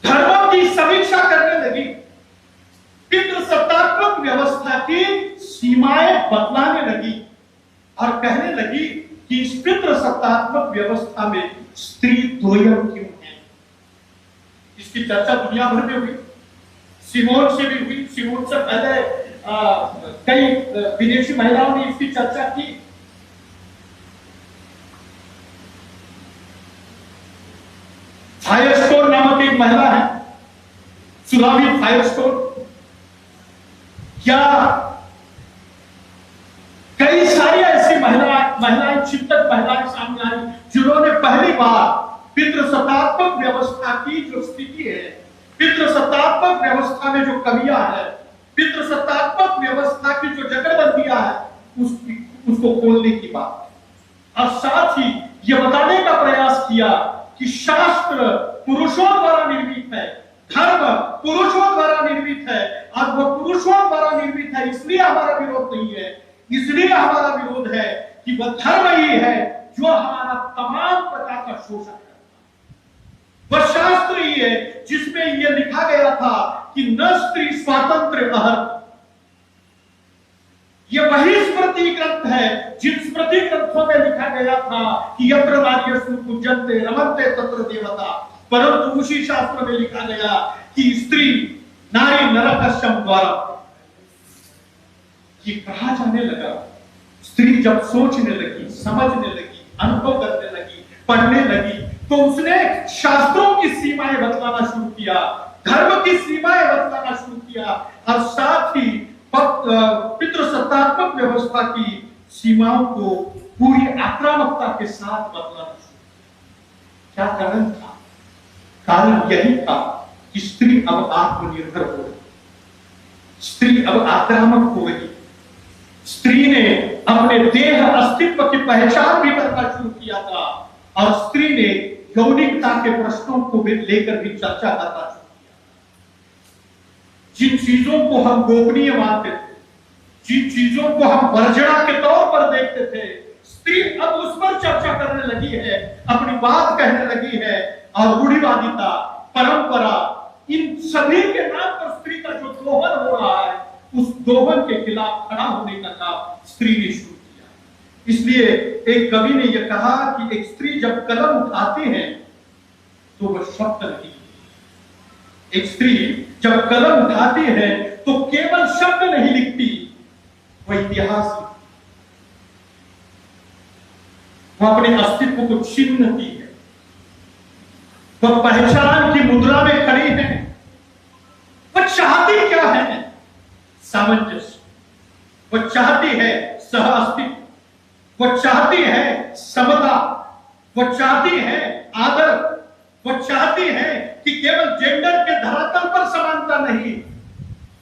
धर्मों की समीक्षा करने लगी, पितृसत्तात्मक व्यवस्था की सीमाएं बदलाने लगी और कहने लगी कि इस पितृसत्तात्मक व्यवस्था में स्त्री द्वयम क्यों है। इसकी चर्चा दुनिया भर में हुई, सिमोन से भी हुई, सिमोन से पहले कई विदेशी महिलाओं ने इसकी चर्चा की। फायरस्टोन नामक एक महिला है, सुलामी फायरस्टोन, क्या कई सारी ऐसी महिलाएं चिंतक महिलाएं सामने आई जिन्होंने पहली बार पितृसत्तात्मक व्यवस्था की जो स्थिति है, पितृसत्तात्मक व्यवस्था में जो कमियां है, पितृसत्तात्मक व्यवस्था की जो जकड़बंदियां है उसको खोलने की बात, और साथ ही यह बताने का प्रयास किया कि शास्त्र पुरुषों द्वारा निर्मित है, धर्म पुरुषों द्वारा निर्मित है, और वो पुरुषों द्वारा निर्मित है इसलिए हमारा विरोध नहीं है। इसलिए हमारा विरोध है कि वह धर्म ही है जो हमारा तमाम प्रकार का शोषण करता है। वह शास्त्र ही है जिसमें यह लिखा गया था कि न स्त्री स्वातंत्र अहर। यह वही स्मृति ग्रंथ है जिन स्मृति ग्रंथों में लिखा गया था कि यत्र नार्यस्तु पूज्यन्ते रमन्ते तत्र देवता, परंतु उसी शास्त्र में लिखा गया कि स्त्री नारी नरकश्यम द्वारा। ये कहा जाने लगा, स्त्री जब सोचने लगी, समझने लगी, अनुभव करने लगी, पढ़ने लगी, तो उसने शास्त्रों की सीमाएं बतलाना शुरू किया, धर्म की सीमाएं बतलाना शुरू किया, और साथ ही पितृसत्तात्मक व्यवस्था की सीमाओं को पूरी आक्रामकता के साथ बतलाना शुरू। क्या कारण था? कारण यही था कि स्त्री अब आत्मनिर्भर हो रही, स्त्री अब आक्रामक हो रही, स्त्री ने अपने देह अस्तित्व की पहचान भी करना शुरू किया था, और स्त्री ने यौनिकता के प्रश्नों को भी लेकर भी चर्चा करना शुरू किया। जिन चीजों को हम गोपनीय मानते थे, जिन चीजों को हम वर्जना के तौर पर देखते थे, स्त्री अब उस पर चर्चा करने लगी है, अपनी बात कहने लगी है, और रूढ़िवादिता, परंपरा, इन सभी के नाम पर स्त्री का जो दोहन हो रहा है, उस दोहन के खिलाफ खड़ा होने का काम स्त्री ने शुरू किया। इसलिए एक कवि ने यह कहा कि एक स्त्री जब कलम उठाती है तो वह शब्द नहीं, एक स्त्री जब कलम उठाती है तो केवल शब्द नहीं लिखती, वह इतिहास लिखती, वह अपने अस्तित्व को छीनती है, वह पहचान की मुद्रा में खड़ी है। वह चाहती क्या है? सामंजस्य। वह चाहती है सह अस्तित्व, वह चाहती है समता, वह चाहती है आदर, वह चाहती है कि केवल जेंडर के धरातल पर समानता नहीं,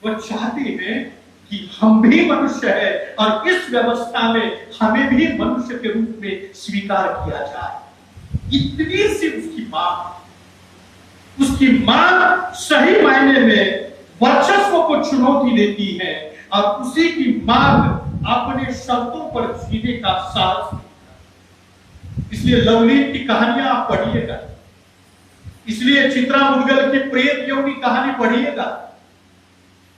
वह चाहती है कि हम भी मनुष्य है और इस व्यवस्था में हमें भी मनुष्य के रूप में स्वीकार किया जाए। इतनी सी उसकी मांग, उसकी मांग सही मायने में वर्चस्व को चुनौती देती है, और उसी की मांग अपने शब्दों पर जीने का साहस। इसलिए लवलीन की कहानियां आप पढ़िएगा, इसलिए चित्रा मुद्गल की प्रेत योगी कहानी पढ़िएगा,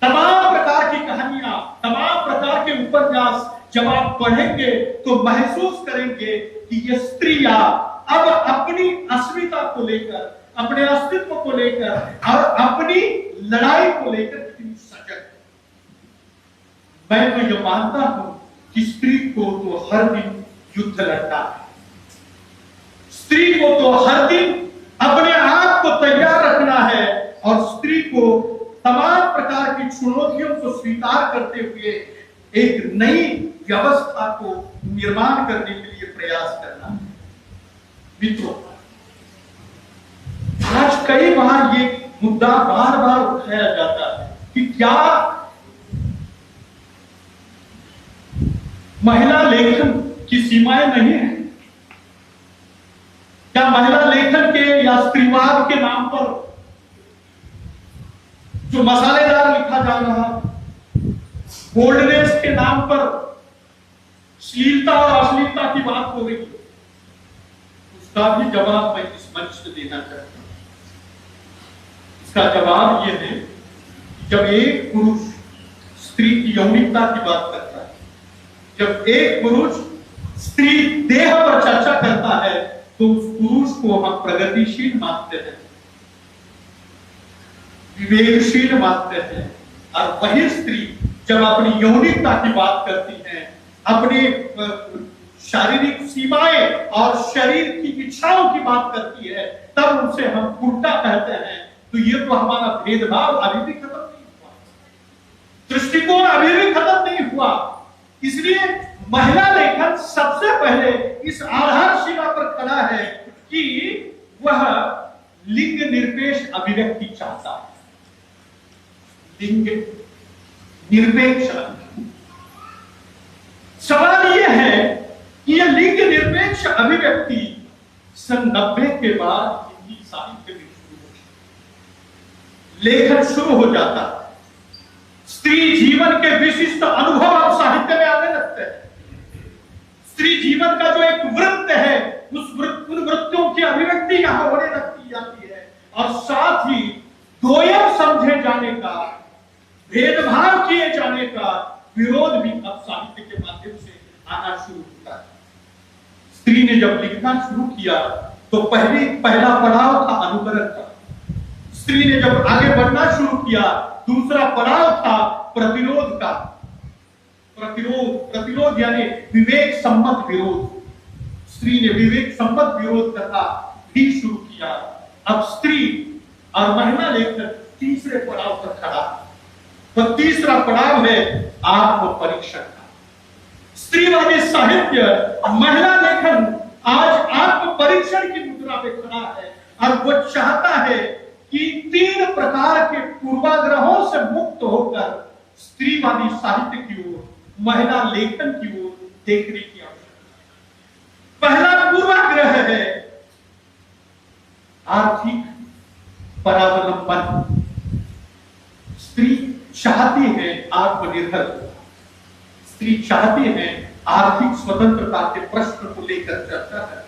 तमाम प्रकार की कहानियां, तमाम प्रकार के उपन्यास जब आप पढ़ेंगे तो महसूस करेंगे कि ये स्त्रियां अब अपनी अस्मिता को लेकर, अपने अस्तित्व को लेकर और अपनी लड़ाई को लेकर कितनी सजग है। मैं तो यह मानता हूं कि स्त्री को तो हर दिन युद्ध लड़ना है, स्त्री को तो हर दिन अपने आप को तैयार रखना है, और स्त्री को तमाम प्रकार की चुनौतियों को स्वीकार करते हुए एक नई व्यवस्था को निर्माण करने के लिए प्रयास करना है। मित्रों, आज कई बार ये मुद्दा बार बार उठाया जाता है कि क्या महिला लेखन की सीमाएं नहीं है? क्या महिला लेखन के या स्त्रीवाद के नाम पर जो मसालेदार लिखा जा रहा, बोल्डनेस के नाम पर श्लीलता और अश्लीलता की बात हो रही है, उसका भी जवाब मैं इस मंच से देना चाहता हूं। इसका जवाब यह है कि जब एक पुरुष स्त्री की यौनिकता की बात करता है, जब एक पुरुष स्त्री देह पर चर्चा करता है, तो उस पुरुष को हम प्रगतिशील मानते हैं, विवेकशील मानते हैं, और वही स्त्री जब अपनी यौनिकता की बात करती है, अपने शारीरिक सीमाएं और शरीर की इच्छाओं की बात करती है, तब उनसे हम उल्टा कहते हैं। तो ये तो हमारा भेदभाव अभी भी खत्म नहीं हुआ, दृष्टिकोण अभी भी खत्म नहीं हुआ। इसलिए महिला लेखन सबसे पहले इस आधारशिला पर खड़ा है कि वह लिंग निरपेक्ष अभिव्यक्ति चाहता है, लिंग निरपेक्ष। सवाल यह है कि यह लिंग निरपेक्ष अभिव्यक्ति सन 90 के बाद हिंदी साहित्य में लेखन शुरू हो जाता है। स्त्री जीवन के विशिष्ट अनुभव अब साहित्य में आने लगते हैं। स्त्री जीवन का जो एक वृत्त है, उन वृत्तों की अभिव्यक्ति यहां होने लगती जाती है, और साथ ही दोयम समझे जाने का, भेदभाव किए जाने का विरोध भी अब साहित्य के माध्यम से आना शुरू होता है। स्त्री ने जब लिखना शुरू किया तो पहला पड़ाव था अनुकरण का। स्त्री ने जब आगे बढ़ना शुरू किया, दूसरा पड़ाव था प्रतिरोध का। प्रतिरोध यानी विवेक सम्मत विरोध। स्त्री ने विवेक सम्मत विरोध करना भी शुरू किया। अब स्त्री और महिला लेकर तीसरे पड़ाव पर खड़ा। तो तीसरा पड़ाव है आत्म परीक्षण का। स्त्रीवादी साहित्य, महिला लेखन आज आत्म परीक्षण की मुद्रा में खड़ा है, और वो चाहता है कि 3 प्रकार के पूर्वाग्रहों से मुक्त होकर स्त्रीवादी साहित्य की ओर, महिला लेखन की ओर देखने की आवश्यकता। पहला पूर्वाग्रह है आर्थिक परावलंबन। स्त्री चाहती है आत्मनिर्भर, स्त्री चाहती है आर्थिक स्वतंत्रता के प्रश्न को लेकर चर्चा करना।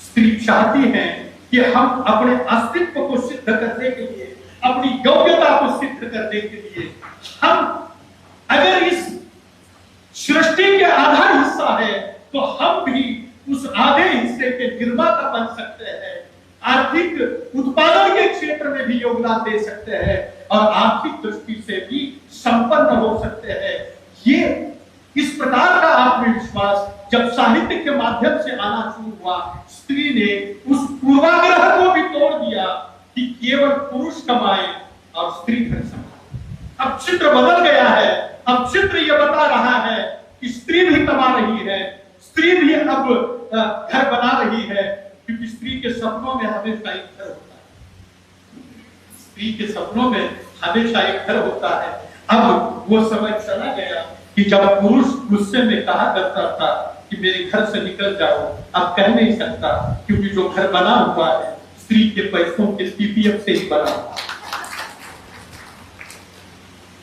स्त्री चाहती है कि हम अपने अस्तित्व को सिद्ध करने के लिए, अपनी योग्यता को सिद्ध करने के लिए, हम अगर इस सृष्टि के आधा हिस्सा है तो हम भी उस आधे हिस्से के निर्माता बन सकते हैं, आर्थिक उत्पादन के क्षेत्र में भी योगदान दे सकते हैं, और आर्थिक दृष्टि से भी संपन्न हो सकते हैं। ये इस प्रकार का आत्मविश्वास जब साहित्य के माध्यम से आना शुरू हुआ, स्त्री ने उस पूर्वाग्रह को भी तोड़ दिया कि केवल पुरुष कमाए और स्त्री घर संभाले। अब चित्र बदल गया है। अब चित्र यह बता रहा है कि स्त्री भी कमा रही है, स्त्री भी अब घर बना रही है, क्योंकि स्त्री के सपनों में हमेशा एक घर होता है। स्त्री के सपनों में हमेशा एक घर होता है। अब वो समय चला गया कि जब पुरुष गुस्से में कहा करता था कि मेरे घर से निकल जाओ, अब कह नहीं सकता, क्योंकि जो घर बना हुआ है स्त्री के पैसों के सीपीएफ से ही बना हुआ।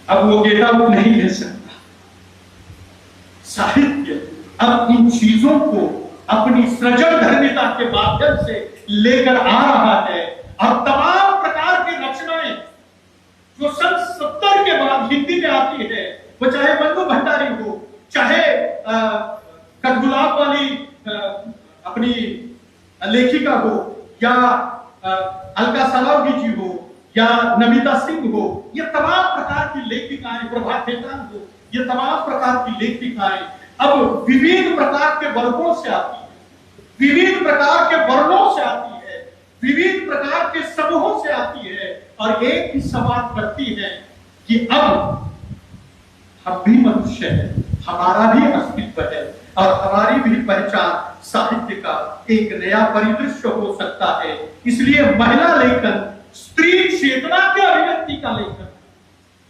अब वो गेट आउट नहीं ले सकता। साहित्य अब इन चीजों को अपनी सृजन धर्मिता के माध्यम से लेकर आ रहा है, और तमाम प्रकार की रचनाएं जो सन 70 के बाद हिंदी में आती है, वो चाहे मन्नू भंडारी हो, चाहे कटगुलाब वाली अपनी लेखिका हो, या अलका सलावगी जी हो, या नमिता सिंह हो, ये तमाम प्रकार की लेखिकाएं, प्रभा खेतान हो, ये तमाम प्रकार की लेखिकाएं अब विभिन्न प्रकार के वर्गों से आती है, विभिन्न प्रकार के वर्णों से आती है, विभिन्न प्रकार के समूहों से आती है, और एक ही सवाल करती है कि अब हम भी मनुष्य हैं, हमारा भी अस्तित्व है, और हमारी भी पहचान साहित्य का एक नया परिदृश्य हो सकता है। इसलिए महिला लेखन स्त्री चेतना के अभिव्यक्ति का लेखन,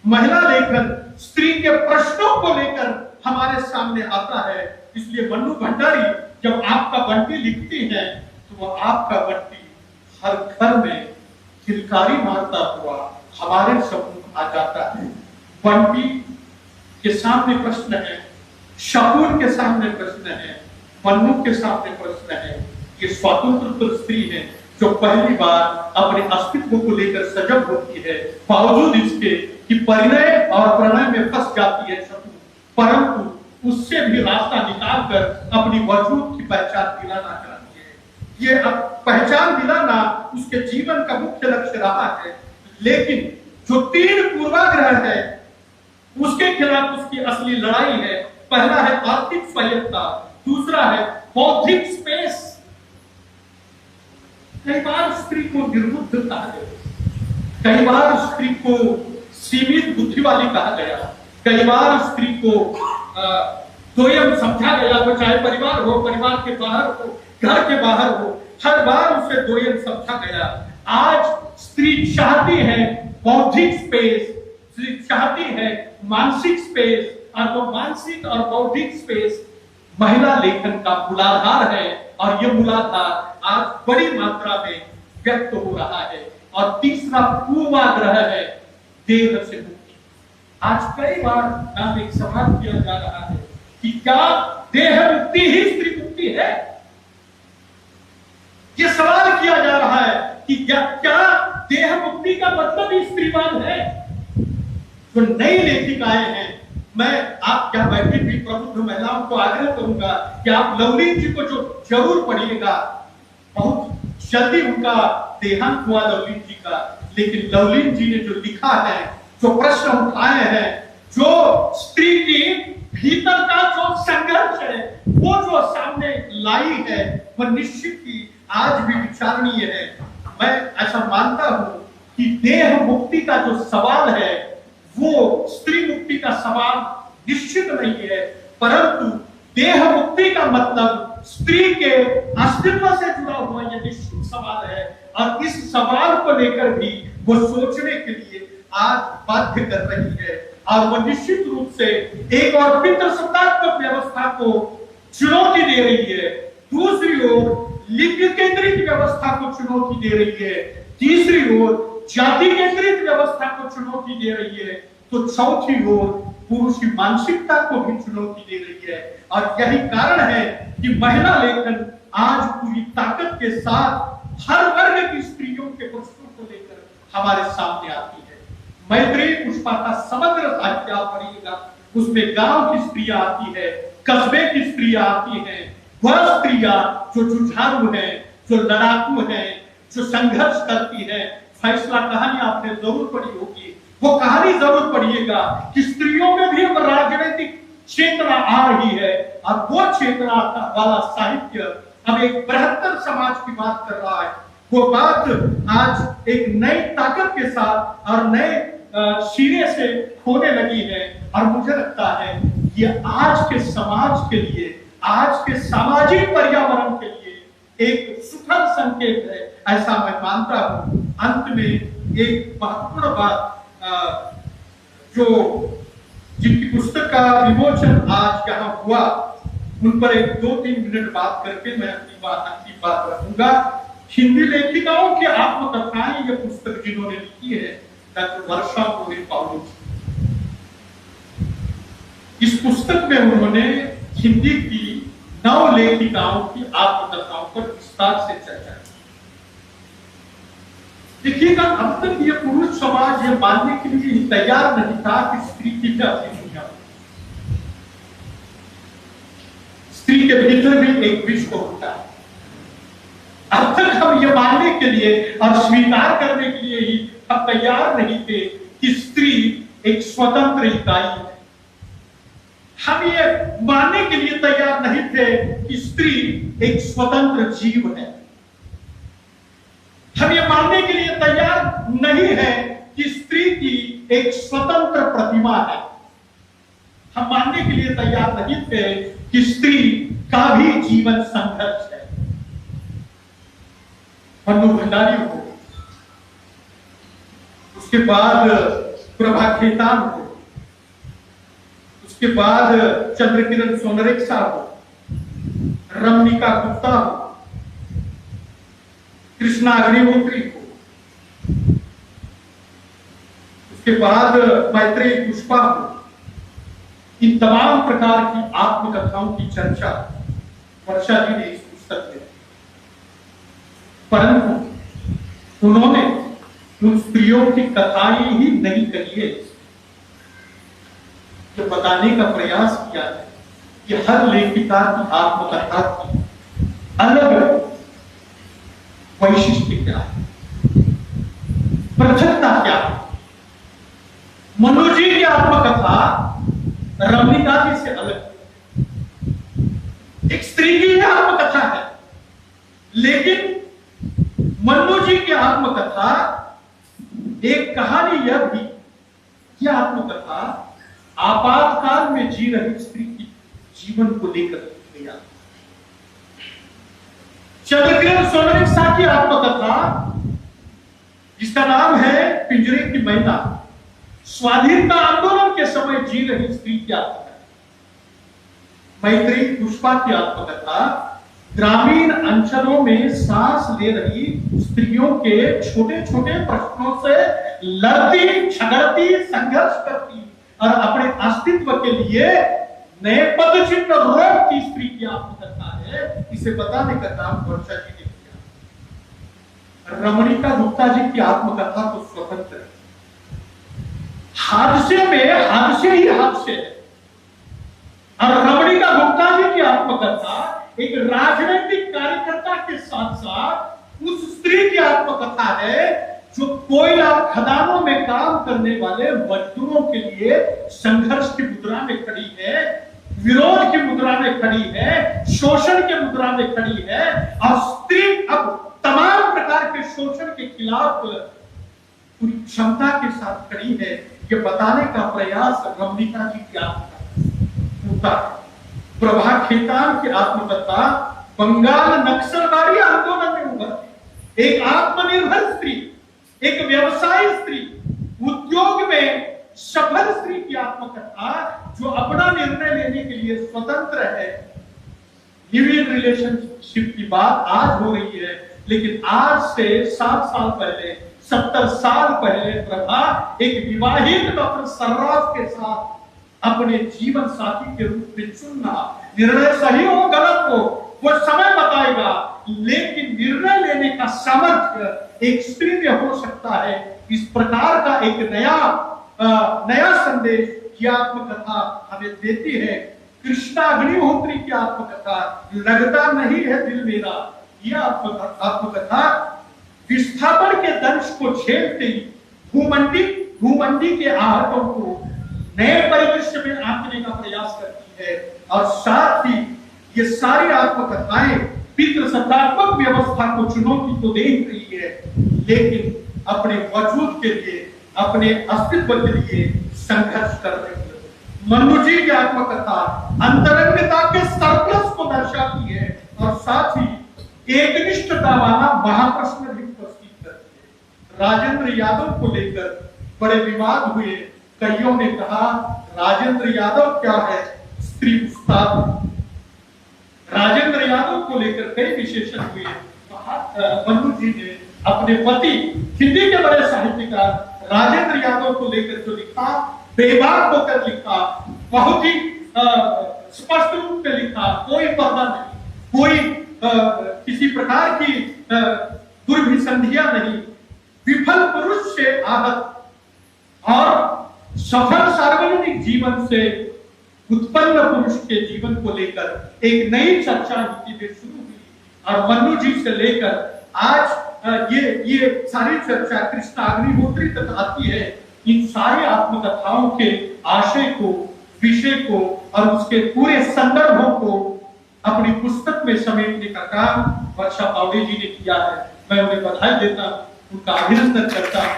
महिला लेखन स्त्री के प्रश्नों को लेकर हमारे सामने आता है। इसलिए मन्नू भंडारी जब आपका बंटी लिखती है तो वो आपका बंटी हर घर में किलकारी मारता हुआ हमारे सम्मुख आ जाता है। बंटी के सामने प्रश्न है, शकुन के सामने प्रश्न है, मन्नू के सामने प्रश्न है। ये स्वतंत्र स्त्री है जो पहली बार अपने अस्तित्व को लेकर सजग होती है, बावजूद इसके कि परिणय और प्रणय में फंस जाती है शकुन, परंतु उससे भी रास्ता निकालकर अपनी वजूद की पहचान दिलाना चाहती है। ये पहचान दिलाना उसके जीवन का मुख्य लक्ष्य रहा है। लेकिन जो 3 पूर्वाग्रह है उसके खिलाफ उसकी असली लड़ाई है। पहला है आर्थिक स्वायत्तता, दूसरा है बौद्धिक स्पेस। कई बार स्त्री को निर्बुद्ध कहा गया, कई बार स्त्री को सीमित बुद्धि वाली कहा गया, कई बार स्त्री को स्वयं समझा गया, वो चाहे परिवार हो, परिवार के बाहर हो, घर के बाहर हो, हर बार उसे द्वयम समझा गया। आज स्त्री चाहती है बौद्धिक स्पेस, स्त्री चाहती है मानसिक स्पेस, और वो मानसिक और बौद्धिक स्पेस महिला लेखन का मूलाधार है। और ये मूलाधार आज बड़ी मात्रा में व्यक्त हो रहा है। और तीसरा पूर्वाग्रह है देह से मुक्ति। आज कई बार नाम एक सवाल किया जा रहा है कि क्या देह मुक्ति ही स्त्री मुक्ति है? यह सवाल किया जा रहा है कि क्या देह मुक्ति का मतलब ही स्त्रीवाद है? जो नई लेखिकाएं हैं, मैं आप क्या बैठे भी प्रबुद्ध महिलाओं को आग्रह करूंगा कि आप लवलीन जी को जो जरूर पढ़िएगा। बहुत जल्दी उनका देहांत हुआ लवलीन जी का, लेकिन लवलीन जी ने जो लिखा है, जो प्रश्न उठाए हैं, जो स्त्री की भीतर का जो संघर्ष है, वो जो सामने लाई है, वह निश्चित ही आज भी विचारणीय है। मैं ऐसा मानता हूं कि देह मुक्ति का जो सवाल है वो स्त्री मुक्ति का सवाल निश्चित नहीं है, परंतु देह मुक्ति का मतलब स्त्री के अस्तित्व से जुड़ा हुआ यह निश्चित सवाल है। और इस सवाल को लेकर भी वो सोचने के लिए आज बाध्य कर रही है। और वो निश्चित रूप से एक और पितृसत्तात्मक व्यवस्था को चुनौती दे रही है, दूसरी ओर लिंग केंद्रित व्यवस्था को चुनौती दे रही है, तीसरी ओर जाति केंद्रित व्यवस्था को चुनौती दे रही है, तो चौथी ओर पुरुष की मानसिकता को भी चुनौती दे रही है। और यही कारण है कि महिला लेखन आज पूरी ताकत के साथ हर वर्ग की स्त्रियों के प्रश्नों को लेकर हमारे सामने आती है। मैत्रेयी पुष्पा का समग्र साहित्य आप पढ़िएगा, उसमें गांव की स्त्रियां आती है, कस्बे की स्त्रियां आती है, वह स्त्रियां जो जुझारू है, जो लड़ाकू है, जो संघर्ष करती है। फैसला कहानी आपने जरूर पढ़ी होगी, वो कहानी जरूर पढ़िएगा कि स्त्रियों में भी अब राजनीतिक चेतना आ रही है। और वो चेतना वाला साहित्य अब एक बृहत्तर समाज की बात कर रहा है। वो बात आज एक नई ताकत के साथ और नए सिरे से होने लगी है। और मुझे लगता है कि आज के समाज के लिए, आज के सामाजिक पर्यावरण के लिए एक सुखद संकेत है, ऐसा मैं मानता हूं। अंत में एक महत्वपूर्ण बात, जो जिनकी पुस्तक का विमोचन आज यहाँ हुआ, उन पर एक 2-3 मिनट बात करके मैं अपनी बात रखूंगा। हिंदी लेखिकाओं की आत्मकथाएं, ये पुस्तक जिन्होंने लिखी है, डॉक्टर वर्षा पोरे। इस पुस्तक में उन्होंने हिंदी की 9 लेखिकाओं की आत्मकथाओं पर विस्तार से चर्चा की। देखिएगा, अब तक ये पुरुष समाज ये मानने के लिए तैयार नहीं था कि स्त्री की भी अपनी दुनिया, स्त्री के भीतर भी एक विश्व होता है। अब तक हम ये मानने के लिए और स्वीकार करने के लिए ही हम तैयार नहीं थे कि स्त्री एक स्वतंत्र इकाई है। हम ये मानने के लिए तैयार नहीं थे कि स्त्री एक स्वतंत्र जीव है। हम ये मानने के लिए तैयार नहीं है कि स्त्री की एक स्वतंत्र प्रतिमा है। हम मानने के लिए तैयार नहीं थे कि स्त्री का भी जीवन संघर्ष है। मनु भंडारी हो, उसके बाद प्रभा खेतान हो, उसके बाद चंद्रकिरण सोनरेखा हो, रमनिका गुप्ता हो, कृष्णा अग्निहोत्री हो, उसके बाद मैत्रेयी पुष्पा हो, इन तमाम प्रकार की आत्मकथाओं की चर्चा वर्षा जी ने इस पुस्तक में, परंतु उन्होंने उन स्त्रियों की कथाएं ही नहीं कही है, जो बताने का प्रयास किया है कि हर लेखिका की आत्मकथा की अलग वैशिष्ट्य क्या है, पृथकता क्या है। मनु जी की आत्मकथा रमनिका जी से अलग, एक स्त्री की आत्मकथा है, लेकिन मनु जी की आत्मकथा एक कहानी यह भी, यह आत्मकथा आपातकाल में जी रही स्त्री की जीवन को लेकर गया। चंद्रकिरण सोनरेखा की आत्मकथा, जिसका नाम है पिंजरे की महिला, स्वाधीनता आंदोलन के समय जी रही स्त्री की आत्मकथा। मैत्रेयी पुष्पा की आत्मकथा ग्रामीण अंचलों में सांस ले रही स्त्रियों के छोटे छोटे प्रश्नों से लड़ती, झगड़ती, संघर्ष करती और अपने अस्तित्व के लिए नए पद चिन्ह रोकती स्त्री की आत्मकथा है। इसे बताने का काम वर्षा जी ने किया। रमणिका गुप्ता जी की आत्मकथा तो स्वतंत्र है, हादसे में हादसे ही हादसे है। और रमणिका गुप्ता जी की आत्मकथा एक राजनीतिक कार्यकर्ता के साथ साथ उस स्त्री की आत्मकथा है जो कोयला खदानों में काम करने वाले मजदूरों के लिए संघर्ष की मुद्रा में खड़ी है, विरोध की मुद्रा में खड़ी है, शोषण की मुद्रा में खड़ी है। और स्त्री अब तमाम प्रकार के शोषण के खिलाफ पूरी क्षमता के साथ खड़ी है। ये बताने का प्रयास रमणिका जी की आत्मकथा, प्रभा खेतान की आत्मकथा बंगाल नक्सलवादी आंदोलन में उभरती एक आत्मनिर्भर स्त्री, एक व्यवसायी स्त्री, उद्योग में सफल स्त्री की आत्मकथा जो अपना निर्णय लेने के लिए स्वतंत्र है। लिव इन रिलेशनशिप की बात आज हो रही है, लेकिन आज से 7 साल पहले, 70 साल पहले प्रभा एक विवाहित डॉक्टर सर्राफ के साथ अपने जीवन साथी के रूप में चुनना, निर्णय सही हो गलत हो वो समय बताएगा, लेकिन निर्णय लेने का सामर्थ्य एक स्त्री में हो सकता है। इस प्रकार का एक नया संदेश की आत्मकथा हमें देती है। कृष्णा अग्निहोत्री की आत्मकथा लगता नहीं है दिल मेरा, यह आत्मकथा विस्थापन के दंश को झेलते ही भूमंडी के आहटों को नए परिदृश्य में आंकने का प्रयास करती है। और साथ ही ये सारी आत्मकथाएं पितृसत्तात्मक व्यवस्था को चुनौती तो दे ही रही है, लेकिन अपने वजूद के लिए, अपने अस्तित्व के लिए संघर्ष कर रही है। मनु जी की आत्मकथा अंतरंगता के सरप्लस को दर्शाती है और साथ ही एकनिष्ठता वाला महाप्रश्न भी उपस्थित करती है। राजेंद्र यादव को लेकर बड़े विवाद हुए। कईयों ने कहा राजेंद्र यादव क्या है, स्त्री उस्ताद। राजेंद्र यादव को लेकर कई विशेषण हुए। मनु जी ने अपने पति, हिंदी के बड़े साहित्यकार राजेंद्र यादव को लेकर जो लिखा, बेबाक होकर लिखा, बहुत ही स्पष्ट रूप में लिखा, कोई पर्दा नहीं, कोई किसी प्रकार की दुर्भिसंधियां नहीं, विफल पुरुष से आहत और सफल सार्वजनिक जीवन से उत्पन्न पुरुष के जीवन को लेकर एक नई चर्चा हिंदी में शुरू हुई। और मनु जी से लेकर आज ये सारी चर्चा कृष्णा अग्निहोत्री तक आती है। इन सारी आत्मकथाओं के आशय को, विषय को और उसके पूरे संदर्भों को अपनी पुस्तक में समेटने का काम वर्षा पावड़े जी ने किया है। मैं उन्हें बधाई देता हूं, उनका अभिनंदन करता हूं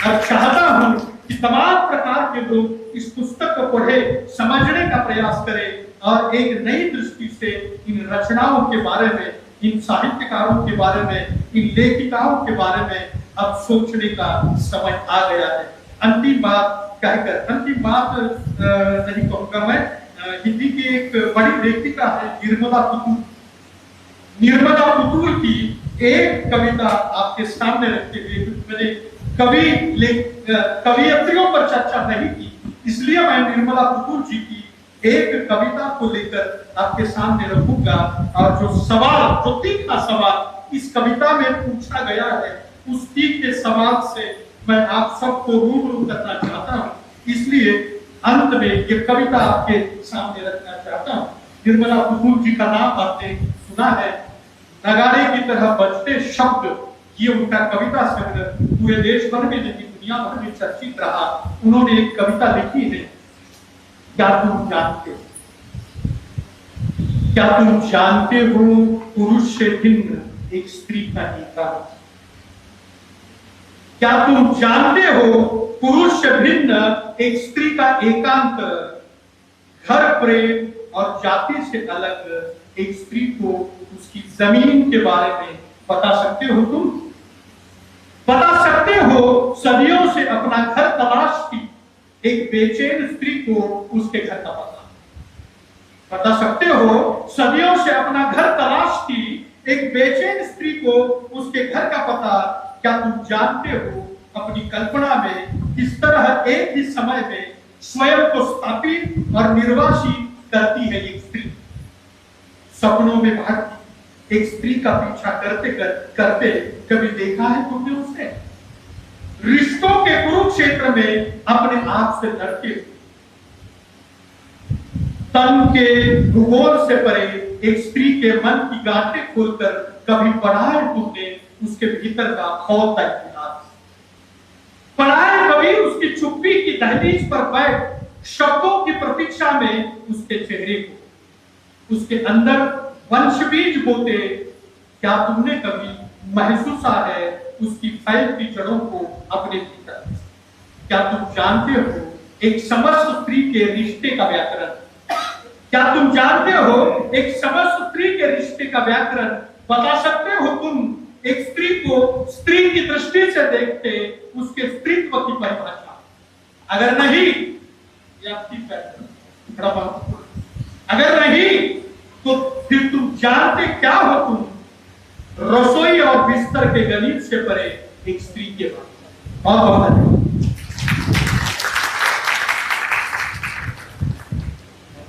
और चाहता हूं कि तमाम प्रकार के लोग इस पुस्तक को पढ़े, समझने का प्रयास करें और एक नई दृष्टि से इन रचनाओं के बारे में, इन साहित्यकारों के बारे में, इन लेखिकाओं के बारे में अब सोचने का समय आ गया है। अंतिम बात कहकर, अंतिम बात नहीं कहूंगा मैं, हिंदी की एक बड़ी लेखिका है निर्मला पुतूल। निर्मला पुतूल की एक कविता आपके सामने रखते हुए, मैंने कवियत्रियों पर चर्चा नहीं की, इसलिए मैं निर्मला पुतूल जी की एक कविता को लेकर आपके सामने रखूंगा। और जो सवाल, जो तीखा सवाल इस कविता में पूछा गया है, उस तीखे सवाल से मैं आप सबको रूबरू करना चाहता हूं, इसलिए अंत में ये कविता आपके सामने रखना चाहता हूं। निर्मला पुतूल जी का नाम आपने सुना है, नगाड़े की तरह बजते शब्द, ये उनका कविता संग्रह पूरे देश भर में नहीं दुनिया भर में चर्चित रहा। उन्होंने एक कविता लिखी है, क्या तुम जानते हो, क्या तुम जानते हो पुरुष से भिन्न एक स्त्री का एकांत। क्या तुम जानते हो पुरुष से भिन्न एक स्त्री का एकांत, घर, प्रेम और जाति से अलग एक स्त्री को उसकी जमीन के बारे में बता सकते हो तुम? बता सकते हो सदियों से अपना घर तलाशती एक बेचैन स्त्री को उसके घर का पता? बता सकते हो, सदियों से अपना घर तलाशती एक बेचैन स्त्री को उसके घर का पता क्या तुम जानते हो? अपनी कल्पना में किस तरह एक ही समय में स्वयं को स्थापित और निर्वासित करती है एक स्त्री। सपनों में भागती एक स्त्री का पीछा करते कभी देखा है तुमने उसे? रिश्तों के कुरुक्षेत्र में अपने आप से लड़ते हुए, तन के भूगोल से परे एक स्त्री के मन की गांठें खोलकर कभी पढ़ा है तुमने उसके भीतर का खौलता इतिहास? पढ़ा है कभी उसकी चुप्पी की दहलीज पर बैठ शब्दों की प्रतीक्षा में उसके चेहरे को, उसके अंदर वंश बीज बोते? क्या तुमने कभी महसूसा है उसकी फैलती जड़ों को अपने भीतर? क्या तुम जानते हो एक समस्त स्त्री के रिश्ते का व्याकरण? क्या तुम जानते हो एक समस्त स्त्री के रिश्ते का व्याकरण? बता सकते हो तुम एक स्त्री को स्त्री की दृष्टि से देखते उसके स्त्रीत्व की परिभाषा? अगर नहीं, अगर नहीं तो फिर तुम जानते क्या हो तुम? रसोई और बिस्तर के गणित से परे एक स्त्री के बारे।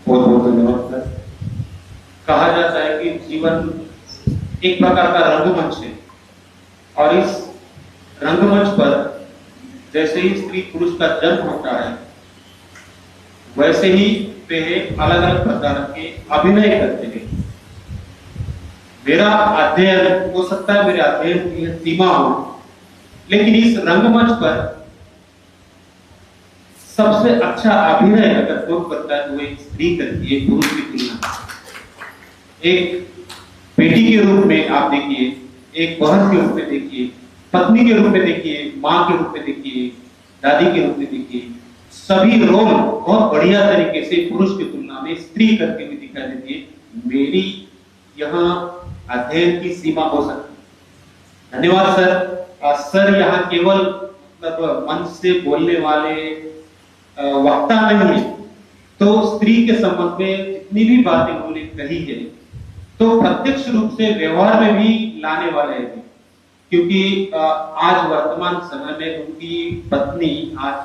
बहुत बहुत धन्यवाद सर। कहा जाता है कि जीवन एक प्रकार का रंगमंच है और इस रंगमंच पर जैसे ही स्त्री पुरुष का जन्म होता है वैसे ही वे अलग अलग प्रकार के अभिनय करते हैं। मेरा अध्ययन हो सकता है, मेरे अध्ययन की सीमा हो, लेकिन इस रंगमंच पर सबसे अच्छा अभिनय अगर कोई करता है तो वो एक स्त्री करती है पुरुष की तुलना। एक बेटी के रूप में आप देखिए, एक बहन के रूप में देखिए, पत्नी के रूप में देखिए, माँ के रूप में देखिए, दादी के रूप में देखिए, सभी रोल बहुत बढ़िया तरीके से पुरुष की तुलना में स्त्री करती हुई दिखाई देती है। मेरी यहाँ अध्ययन की सीमा हो सकती है। धन्यवाद सर। सर यहाँ केवल मतलब मंच से बोलने वाले वक्ता नहीं है, तो स्त्री के संबंध में जितनी भी बातें उन्होंने कही है तो प्रत्यक्ष रूप से व्यवहार में भी लाने वाले हैं, क्योंकि आज वर्तमान समय में उनकी पत्नी आज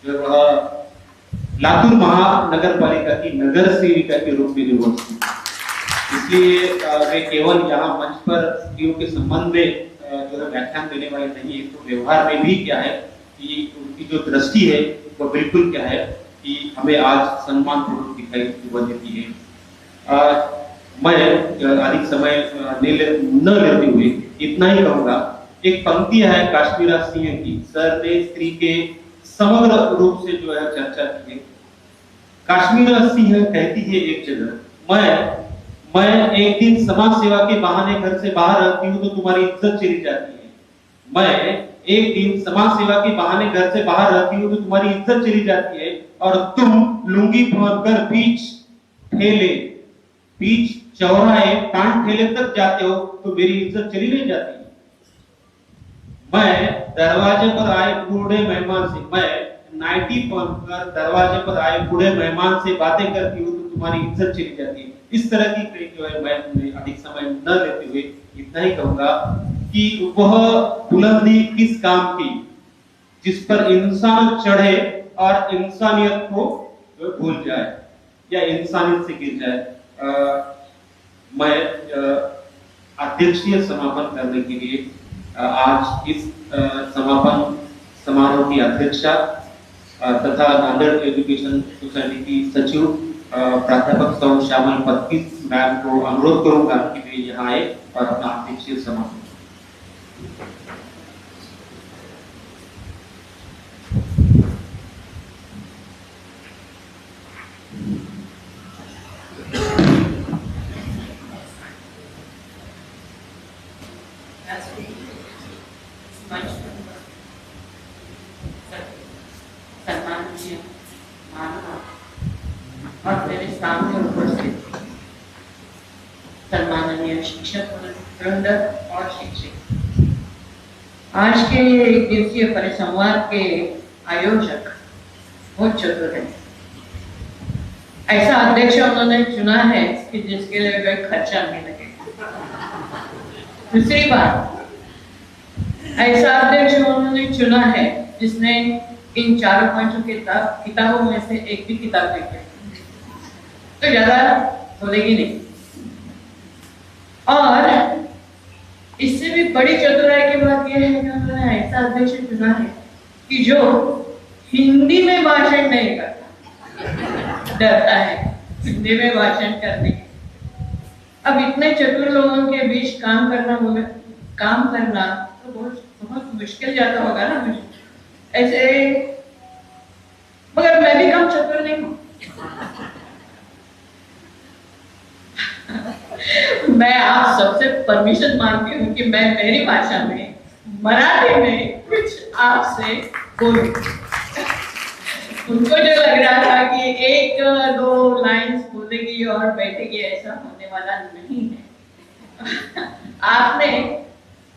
जो लातूर महानगर पालिका की नगर सेविका के रूप में जो है, इसलिए वे केवल यहाँ मंच पर स्त्रियों के संबंध में जो है व्याख्यान देने वाले नहीं है, तो व्यवहार में भी क्या है कि उनकी जो दृष्टि है वो बिल्कुल क्या है कि हमें आज सम्मान पूर्वक दिखाई देती है। मैं अधिक समय न लेते हुए इतना ही कहूंगा। एक पंक्ति है काश्मीरा सिंह की, सर ने स्त्री के समग्र रूप से जो है चर्चा की है। काश्मीरा सिंह कहती है एक जगह, मैं एक दिन समाज सेवा के बहाने घर से बाहर रहती हूँ तो तुम्हारी इज्जत चली जाती है। मैं एक दिन समाज सेवा के बहाने घर से बाहर रहती हूँ तो तुम्हारी इज्जत चली जाती है, और तुम लुंगी पहनकर बीच चौराहे पान ठेले तक जाते हो तो मेरी इज्जत चली नहीं जाती। मैं दरवाजे पर आए बूढ़े मेहमान से, मैं नाइटी पहनकर दरवाजे पर आए बूढ़े मेहमान से बातें करती हूँ तो तुम्हारी इज्जत चली जाती है। इस तरह की कई जो है मैं अधिक समय न लेते हुए इतना ही कहूंगा कि वह बुलंदी किस काम की जिस पर इंसान चढ़े और इंसानियत को भूल जाए या इंसानियत से गिर जाए। मैं अध्यक्षीय समापन करने के लिए आज इस समापन समारोह की अध्यक्षा तथा नांदेड़ एजुकेशन सोसाइटी की सचिव प्राध्यापक सौ श्यामल पत्ती मैम को अनुरोध करूंगा कि वे यहाँ आए और अपना अध्यक्षीय समापन। सम्माननीय और मेरे सामने उपस्थित सम्माननीय शिक्षक वृंद और शिक्षक, आज के एक दिवसीय परिसंवाद के आयोजक बहुत चतुर हैं। ऐसा अध्यक्ष उन्होंने चुना है कि जिसके लिए कोई खर्चा नहीं लगे। दूसरी बात, ऐसा अध्यक्ष उन्होंने चुना है जिसने इन 4 5 किताबों में से एक भी किताब लिखी तो ज्यादा बोलेगी नहीं। और इससे भी बड़ी चतुराई की बात यह है कि उन्होंने ऐसा अध्यक्ष चुना है कि जो हिंदी में भाषण नहीं करता, डरता है हिंदी में भाषण करने के। अब इतने चतुर लोगों के बीच काम करना तो बहुत मुश्किल जाता होगा ना मुझे ऐसे, मगर मैं भी कम चतुर नहीं हूं। मैं आप सबसे परमिशन मांगती हूँ कि मैं मेरी भाषा में मराठी में कुछ आपसे बोलूं। उनको जो लग रहा था कि 1-2 लाइन्स बोलेगी और बैठेगी, ऐसा होने वाला नहीं है। आपने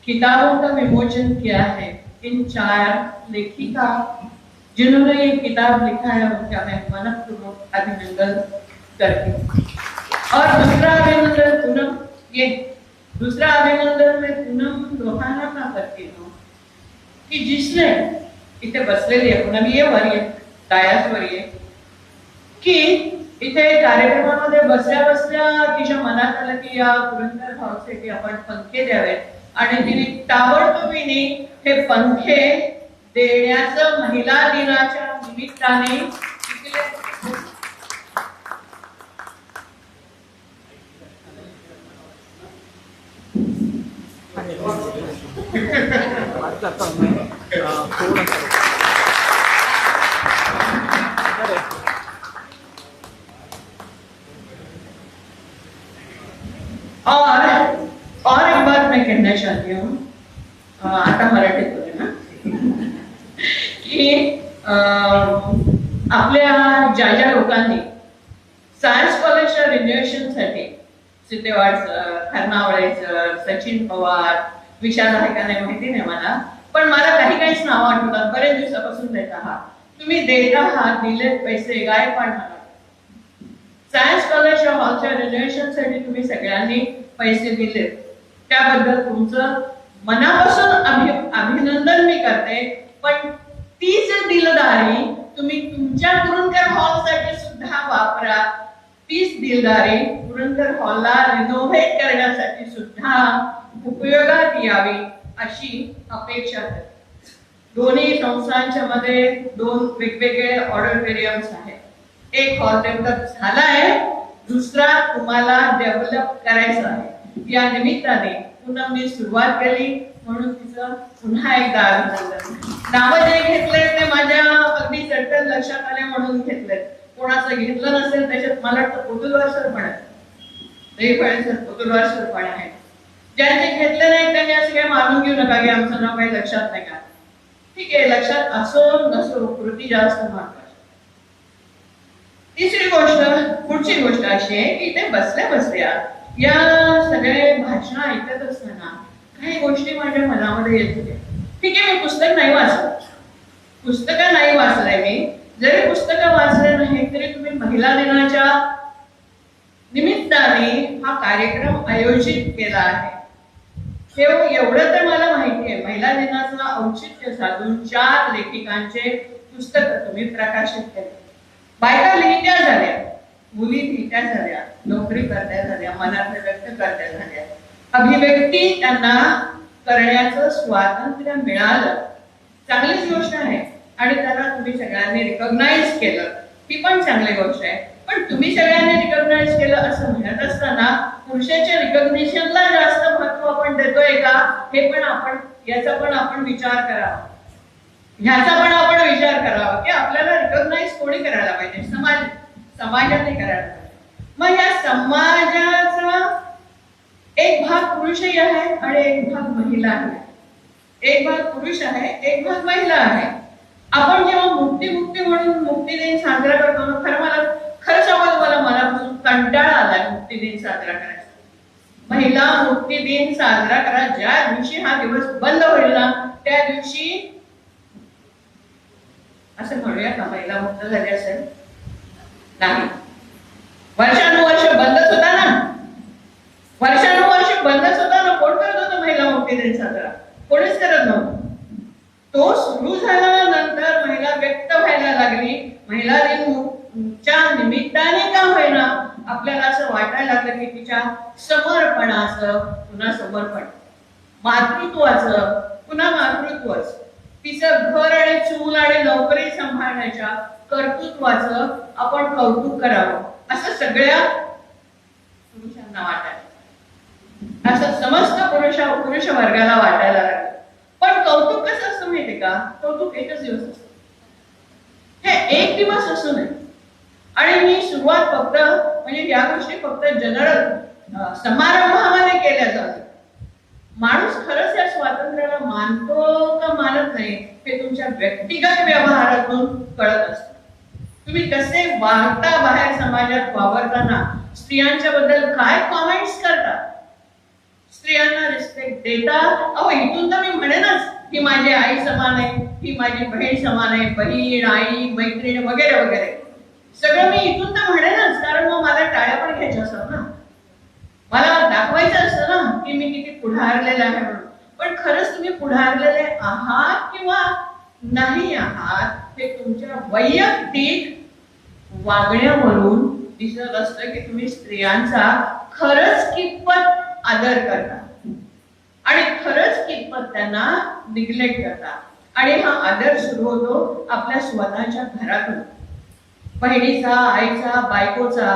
किताबों का विमोचन किया है। इन 4 लेखिका जिन्होंने ये किताब लिखा है उनका मैं मनपूर्वक अभिनंदन करती हूँ। और दूसरा अभिनंदन मैं पूनम लोहाना का करती हूँ की जिसने इथे बसलेली आहे, पूनम ये वर ये डायसवर ये की इथे कार्यक्रमामध्ये बसल्या तिच्या मनात आलं की या पुरंदर हाऊससाठी आपण पंखे द्यावेत आणि तिने ताबडतोबीने हे पंखे देण्याचं महिला दिनाच्या निमित्ताने और एक बात मैं कहना चाहती हूँ, आता मराठीत बोले ना की आपल्या ज्या लोकांनी सायन्स कॉलेजच्या रिन्युएशन साठी सिद्धेवाड सर, खरनावळे सर, सचिन पवार, विशाल आहे का नाही माहिती नाही मला, पण मला काहीच नाव आठवतात, बरेच दिवसापासून देत आहात तुम्ही, देत आहात, दिले पैसे गायपाड म्हणा सायन्स कॉलेजच्या हॉलच्या रिन्युएशन साठी तुम्ही सगळ्यांनी पैसे दिले, त्याबद्दल तुमचं मनापासून अभिनंदन मी करते। पण तीच दिलदारी तुम्ही तुमच्या पुरंदर हॉल साठी सुद्धा वापरा, तीच दिलदारी पुरंदर हॉलला रिनोव्हेट करण्यासाठी सुद्धा उपयोगात यावी अशी अपेक्षा करते। दोन्ही संस्थांच्या मध्ये 2 वेगवेगळे ऑडिटोरियम्स आहेत, एक हॉल डेव्हलप झाला आहे, दुसरा तुम्हाला डेव्हलप करायचा आहे। या निमित्ताने पूनमने सुरुवात केली म्हणून तिचं पुन्हा एकदा अभिनंदन। नाव जे घेतले ते माझ्या अगदी चटकन लक्षात आले म्हणून घेतले, कोणाचं घेतलं नसेल त्याच्यात मला वाटतं पोतुलवार सर पण आहे, पोतुलवार सर पण आहे। ज्यांचे घेतले नाही त्यांनी असं काही मानून घेऊ नका की आमचं नाव काही लक्षात नाही का, ठीक आहे, लक्षात असो नसो कृती जास्त महत्वाची। पुढची गोष्ट अशी आहे की ते बसल्या या सगळे भाषण ऐकत असताना काही गोष्टी माझ्या मनामध्ये येत होत्या। ठीक आहे, मी पुस्तकं नाही वाचलंय मी, जरी पुस्तकं वाचले नाही तरी तुम्ही महिला दिनाच्या निमित्ताने हा कार्यक्रम आयोजित केला आहे, एवढं तर मला माहिती आहे। महिला दिनाचं औचित्य साधून 4 लेखिकांचे पुस्तक तुम्ही प्रकाशित केले, बायका लिहित्या झाल्या, मुली लिहित्या झाल्या, नोकरी करत्या झाल्या, मनातलं व्यक्त करत्या झाल्या, अभिव्यक्ती त्यांना करण्याचं स्वातंत्र्य मिळालं, चांगलीच गोष्ट आहे आणि त्याला तुम्ही सगळ्यांनी रिकॉग्नाइज केलं, ती पण चांगली गोष्ट आहे। पण तुम्ही सगळ्यांनी रिकॉग्नाइज केलं असं म्हणत असताना पुरुषाच्या रिकॉग्निशनला जास्त महत्व आपण देतोय का, हे पण याचा पण आपण विचार करावा, की आपल्याला रिकॉग्नाइज कोणी करायला पाहिजे, समाजाने करायला पाहिजे। मग या समाजाचा एक भाग पुरुषही आहे आणि एक भाग महिला आहे, एक भाग पुरुष आहे, एक भाग महिला आहे। आपण जेव्हा मुक्ती म्हणून मुक्ती दिन साजरा करतो ना, खरं सांगायला मला मनापासून कंटाळा आलाय मुक्ती दिन साजरा करायचा। महिला मुक्ती दिन साजरा करा, ज्या दिवशी हा दिवस बंद होईल ना त्या दिवशी असं म्हणूया का महिला मुक्त झाली असेल, नाही, वर्षानुवर्ष बंदच होता ना, वर्षानुवर्ष बंदच होता ना. कोण करत होतं महिला मुक्ती दिन साजरा? कोणीच करत नव्हतं. तो सुरू झाल्यानंतर महिला व्यक्त व्हायला लागली. महिला दिनच्या निमित्ताने का होईना आपल्याला असं वाटायला लागलं की तिच्या समर्पणाचं पुन्हा समर्पण, मातृत्वाचं पुन्हा मातृत्वच, तिचं घर आणि चूल आणि नोकरी सांभाळण्याच्या कर्तृत्वाचं आपण कौतुक करावं असं सगळ्या पुरुषांना वाटायला, असं समस्त पुरुष वर्गाला वाटायला लागलं. पण कौतुक कसं असतं माहितीये का? कौतुक एकच दिवस असतं, हे एक दिवस असू नये. आणि मी सुरुवात फक्त म्हणजे या गोष्टी फक्त जनरल समारंभामध्ये केल्या जातात. माणूस खरंच या स्वातंत्र्याला मानतो का मानत नाही हे तुमच्या व्यक्तिगत व्यवहारातून कळत असतं. तुम्ही कसे वागता, बाहेर समाजात वावरताना स्त्रियांच्या बद्दल काय कॉमेंट्स करता, स्त्रियांना रिस्पेक्ट देता. अहो इथून तर मी म्हणेनच ही माझी आई समान आहे, ही माझी बहीण समान आहे, बहीण, आई, मैत्रीण वगैरे वगैरे सगळं मी इथून तर म्हणेनच. कारण मग मला टाळ्या पण घ्यायच्या असतात ना, मला दाखवायचं असतं ना की मी किती पुढारलेला आहे म्हणून. पण खरंच तुम्ही पुढारलेले आहात किंवा नाही आहात हे तुमच्या वैयक्तिक वागण्यावरून दिसत असतं की तुम्ही स्त्रियांचा खरंच कितपत आदर करता आणि खरंच कितपत त्यांना निग्लेक्ट करता. आणि हा आदर सुरू होतो आपल्या स्वतःच्या घरातून, बहिणीचा, आईचा, बायकोचा,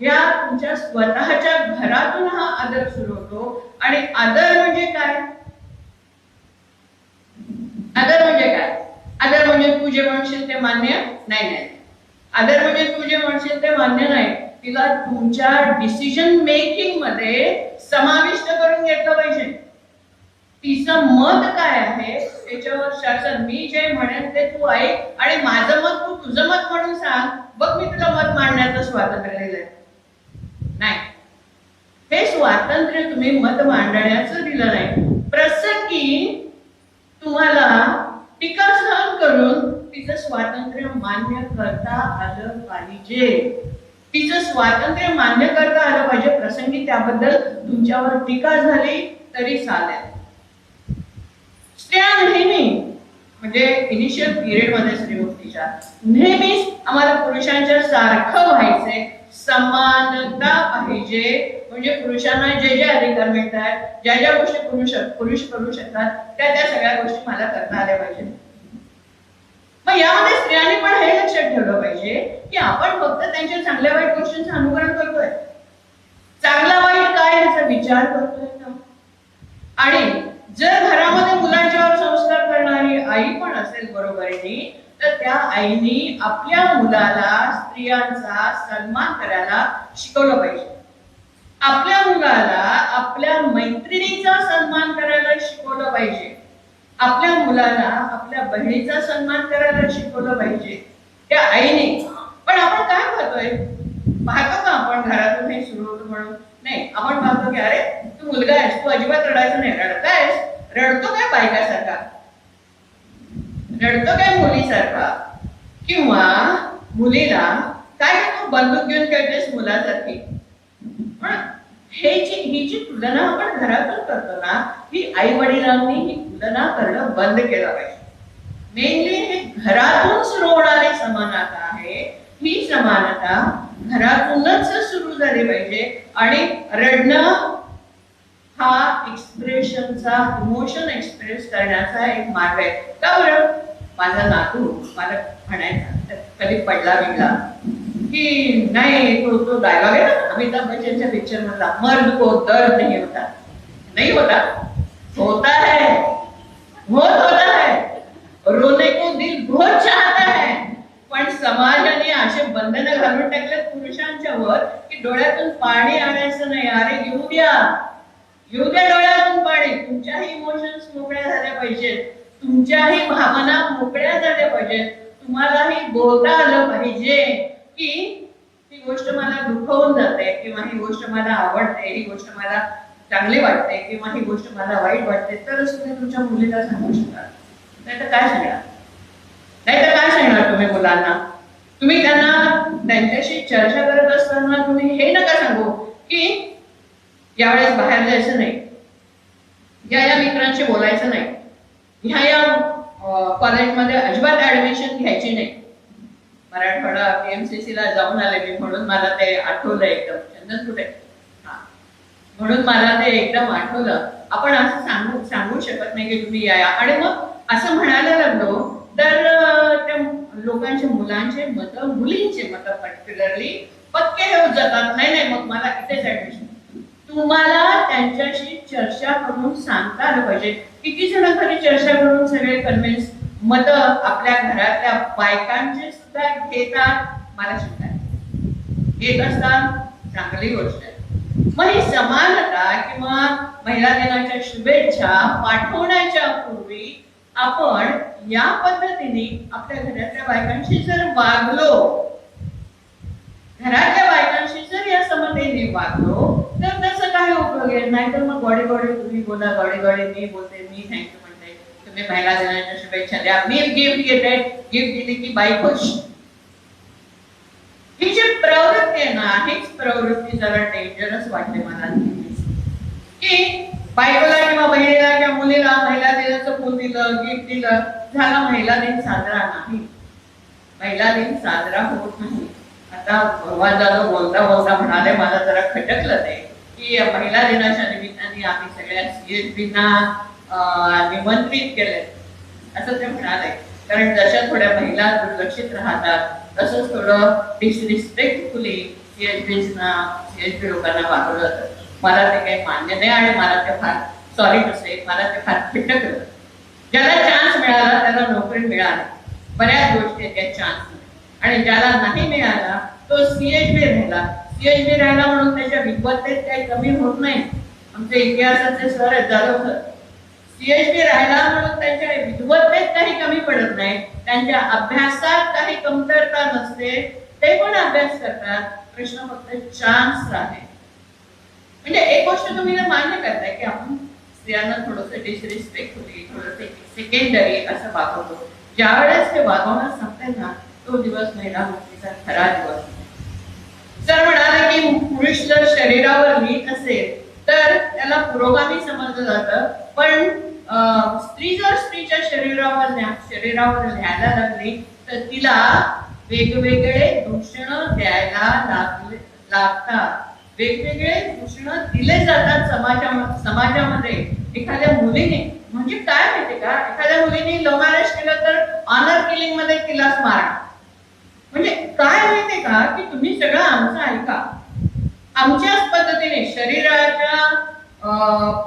या तुमच्या स्वतःच्या घरातून हा आदर सुरू होतो. आणि आदर म्हणजे काय? आदर म्हणजे काय? आदर म्हणजे तू जे म्हणशील ते मान्य नाही. आदर म्हणजे तू जे म्हणशील ते मान्य नाही, तिला तुमच्या डिसिजन मेकिंग मध्ये समाविष्ट करून घेतलं पाहिजे. तिचं मत काय आहे त्याच्यावर शासन, मी जे म्हणेन ते तू ऐक आणि माझं मत तू तुझं मत म्हणून सांग, बघ मी तुला मत मांडण्याचं स्वातंत्र्य दिलंय. नाही, हे स्वातंत्र्य तुम्ही मत मांडण्याचं दिलं नाही. प्रसंगी तुम्हाला टीका सहन करून तिचं स्वातंत्र्य मान्य करता आलं पाहिजे. तिचं स्वातंत्र्य मान्य करता आलं पाहिजे. प्रसंगी त्याबद्दल तुमच्यावर टीका झाली तरी चालेल. स्त्रिया नेहमी म्हणजे इनिशियल पिरियड मध्ये स्त्रीमुक्तीच्या नेहमीच आम्हाला पुरुषांच्या सारखं व्हायचंय, समानता पाहिजे. म्हणजे पुरुषांना जे जे अधिकार मिळतात, ज्या ज्या गोष्टी पुरुष करू शकतात त्या त्या सगळ्या गोष्टी मला करता आल्या पाहिजे. मग यामध्ये स्त्रियांनी पण हे लक्षात ठेवलं पाहिजे की आपण फक्त त्यांच्या चांगल्या वाईट गोष्टींचं अनुकरण करतोय, चांगला वाईट काय याचा विचार करतोय का? आणि जर घरामध्ये मुलांच्यावर संस्कार करणारी आई पण असेल बरोबरीने, तर त्या आईनी आपल्या मुलाला स्त्रियांचा सन्मान करायला शिकवलं पाहिजे. आपल्या मुलाला आपल्या मैत्रिणीचा सन्मान करायला शिकवलं पाहिजे. आपल्या मुलाला आपल्या बहिणीचा सन्मान करायला शिकवलं पाहिजे त्या आईने. पण आपण काय पाहतो का आपण घरातून हे सुरू होतं म्हणून नाही, आपण पाहतो की अरे तू मुलगा आहेस, तू अजिबात रडायचं नाही, रडतायस, रडतो काय बायकासारखा, रडतो काय मुलीसारखा, किंवा मुलीला काय तू बंदूक घेऊन खेळतेस मुलासारखी. पण ही जी तुलना आपण घरातून करतो ना, ही आई वडिलांनी ही तुलना करणं बंद केलं पाहिजे. मेनली हे घरातून सुरू होणारी समानता आहे. ही समानता घरातूनच सुरू झाली पाहिजे. आणि रडणं हा एक्सप्रेशनचा, इमोशन एक्सप्रेस करण्याचा एक मार्ग आहे. का बरं? माझा नातू मला म्हणायचा कधी पडला बिडला की नाही, तो डायलॉग आहे ना अमिताभ बच्चनच्या पिक्चर मधला, मर्द को दर्द नहीं होता. नहीं होता, होता है, बहुत होता है, रोने को दिल बहुत चाहता है. पण समाजाने असे बंधन घालून टाकलेत पुरुषांच्या वर की डोळ्यातून पाणी आणायचं नाही. अरे येऊ द्या डोळ्यातून पाणी. तुमच्याही इमोशन्स मोकळ्या झाल्या पाहिजेत, तुमच्याही भावना मोकळ्या झाल्या पाहिजेत. तुम्हालाही बोलता आलं पाहिजे की ही गोष्ट मला दुखवून जाते, किंवा ही गोष्ट मला आवडते, ही गोष्ट मला चांगली वाटते, किंवा ही गोष्ट मला वाईट वाटते. तरच तुम्ही तुमच्या मुलीला सांगू शकाल. नाहीतर काय सांगणार तुम्ही मुलांना? तुम्ही त्यांना त्यांच्याशी चर्चा करत असताना तुम्ही हे नका सांगू की यावेळेस बाहेर जायचं नाही, या मित्रांशी बोलायचं नाही, ह्या कॉलेजमध्ये अजिबात ऍडमिशन घ्यायची नाही. मराठवाडा PMCC ला जाऊन आले मी, म्हणून मला ते आठवलं एकदम. चंदन कुठे? म्हणून मला ते एकदम आठवलं. आपण असं सांगू शकत नाही की तुम्ही या. आणि मग असं म्हणायला लागलो तर त्या लोकांचे, मुलांचे मत, मुलींचे मत पर्टिक्युलरली पक्के होत जातात. नाही मग मला इथेच ऍडमिशन. तुम्हाला त्यांच्याशी चर्चा करून सांगता आलं पाहिजे. किती जण तरी चर्चा करून सगळे कन्व्हिन्स मत आपल्या घरातल्या बायकांचे सुद्धा घेतात. मला शिकायला घेत असतात, चांगली गोष्ट आहे. मग ही समानता किंवा महिला दिनाच्या शुभेच्छा पाठवण्याच्या पूर्वी आपण या पद्धतीने आपल्या घरातल्या बायकांशी जर वागलो, घरातल्या बायकांशी जर या समतेने वागलो तर त्याचा काय उपयोग आहे? नाहीतर मग गॉडी तुम्ही बोला, गॉडी मी बोलते, मी थँक्यू म्हणते, तुम्ही महिला दिनाच्या शुभेच्छा द्या, मी गिफ्ट घेते, गिफ्ट दिली की बाई खुश. ही जी प्रवृत्ती आहे ना, हीच प्रवृत्ती जरा डेंजरस वाटते मला की बायकोला किंवा बहिणीला किंवा मुलीला महिला दिनाचं फूल दिलं, गिफ्ट दिलं, झाला महिला दिन साजरा नाही. महिला दिन साजरा होत नाही. आता भगवान जाधव बोलता म्हणाले, मला जरा खटकलं ते की महिला दिनाच्या निमित्ताने आम्ही सगळ्या CSB ना निमंत्रित केले असं ते म्हणाले. कारण जशा थोड्या महिला दुर्लक्षित राहतात तसंच थोडं डिसरिस्पेक्टफुली CSB लोकांना वागवलं जातं. मला ते काही मान्य नाही आणि मला ते फार सॉरी टू से, मला ते फार खटकलं. ज्याला चान्स मिळाला त्याला नोकरी मिळाली, बऱ्याच गोष्टी त्या चान्स, आणि ज्याला नाही मिळाला तो CSB राहिला म्हणून त्याच्या विद्वत्तेत काही कमी होत नाही. आमच्या इतिहासाचे सर जाधव सर, CSB राहिला म्हणून त्यांच्या विद्वत्तेत काही कमी पडत नाही, त्यांच्या अभ्यासात काही कमतरता नसते, ते पण अभ्यास करतात. प्रश्न फक्त चान्स आहे. म्हणजे एक गोष्ट तुम्ही मान्य करताय की आपण स्त्रियांना थोडंसं डिसरिस्पेक्टफुली, थोडंसं सेकंडरी असं वागवतो. ज्यावेळेस ते वागवणं संपते ना, तो दिवस महिला मुक्तीचा खरा दिवस. जर म्हणाले की पुरुष जर शरीरावर नीट असेल तर त्याला पुरोगामी समजलं जातं, पण स्त्री जर स्त्रीच्या शरीरावर न्यायला लागली तर तिला वेगवेगळे दूषण द्यायला लागतात. वेगवेगळे दूषण दिले जातात समाजामध्ये. एखाद्या मुलीने, म्हणजे काय माहितीये का, एखाद्या मुलीने लव्ह मॅरेज केलं तर ऑनर किलिंग मध्ये तिलाच मारा. म्हणजे काय माहितीये का की तुम्ही सगळं आमचं ऐका, आमच्याच पद्धतीने शरीराच्या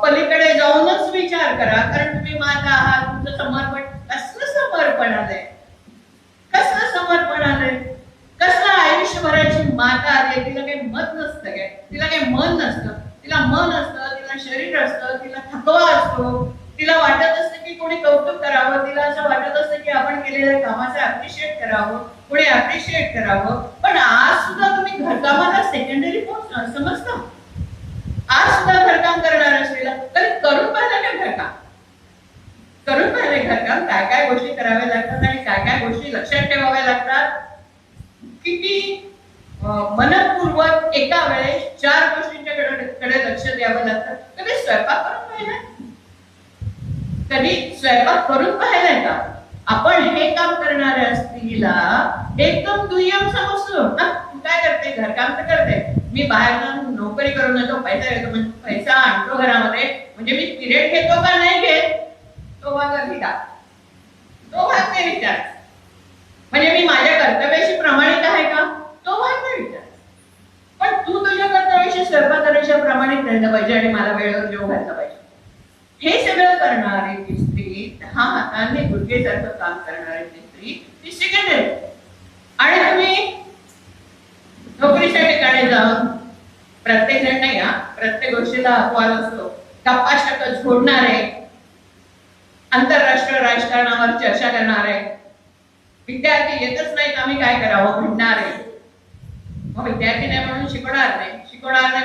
पलीकडे जाऊनच विचार करा. कारण तुम्ही माता आहात, तुमचं समर्पण, कसलं समर्पण आलंय, कसलं समर्पण आलंय, कसलं आयुष्यभराची माता आली. तिला काही मत नसतं काय, तिला काही मन नसतं, तिला मन असतं, तिला शरीर असतं, तिला थकवा असतो, तिला वाटत असतं की कोणी कौतुक करावं, तिला असं वाटत असतं की आपण केलेल्या कामाचं अप्रिशिएट करावं, कोणी अप्रिशिएट करावं. पण आज सुद्धा तुम्ही घरकामाला सेकंडरी समजता. आज सुद्धा घरकाम करणार असलेला तरी करून पाहिलं का घरकाम, करून पाहिले घरकाम, काय काय गोष्टी कराव्या लागतात आणि काय काय गोष्टी लक्षात ठेवाव्या लागतात. किती मनपूर्वक एका वेळेस 4 गोष्टींच्याकडे लक्ष द्यावं लागतं. कधी स्वयंपाक करून पाहिलाय, कधी स्वयंपाक करून पाहिलाय का? आपण हे काम करणाऱ्या स्त्रीला एकदम दुय्यम समजतो. तू काय करते, घरकाम तर करते, मी बाहेर जाऊन नोकरी करून येतो, पैसा येतो, म्हणजे पैसा आणतो घरामध्ये, म्हणजे मी पिरियड घेतो का नाही घेत तो भाग विचार, तो भाग नाही विचार. म्हणजे मी माझ्या कर्तव्याशी प्रमाणित आहे का, तो भाग नाही विचार. पण तू तुझ्या कर्तव्याशी स्वयंपाकाच्या प्रमाणित राहिलं पाहिजे आणि मला वेळेवर जेव घातलं पाहिजे. हे सगळं करणारी ती स्त्री, 10 हातांनी गुडघेसारखं काम करणारी ती स्त्री, ती सेकंडरी. आणि तुम्ही नोकरीच्या ठिकाणी जाऊन, प्रत्येक जण नाही हा, प्रत्येक गोष्टीला अपवाद असतो, गप्पा झोडणारे, आंतरराष्ट्रीय राजकारणावर चर्चा करणारे, विद्यार्थी येतच नाहीत आम्ही काय करावं म्हणणारे, मग विद्यार्थी नाही म्हणून शिकवणार नाही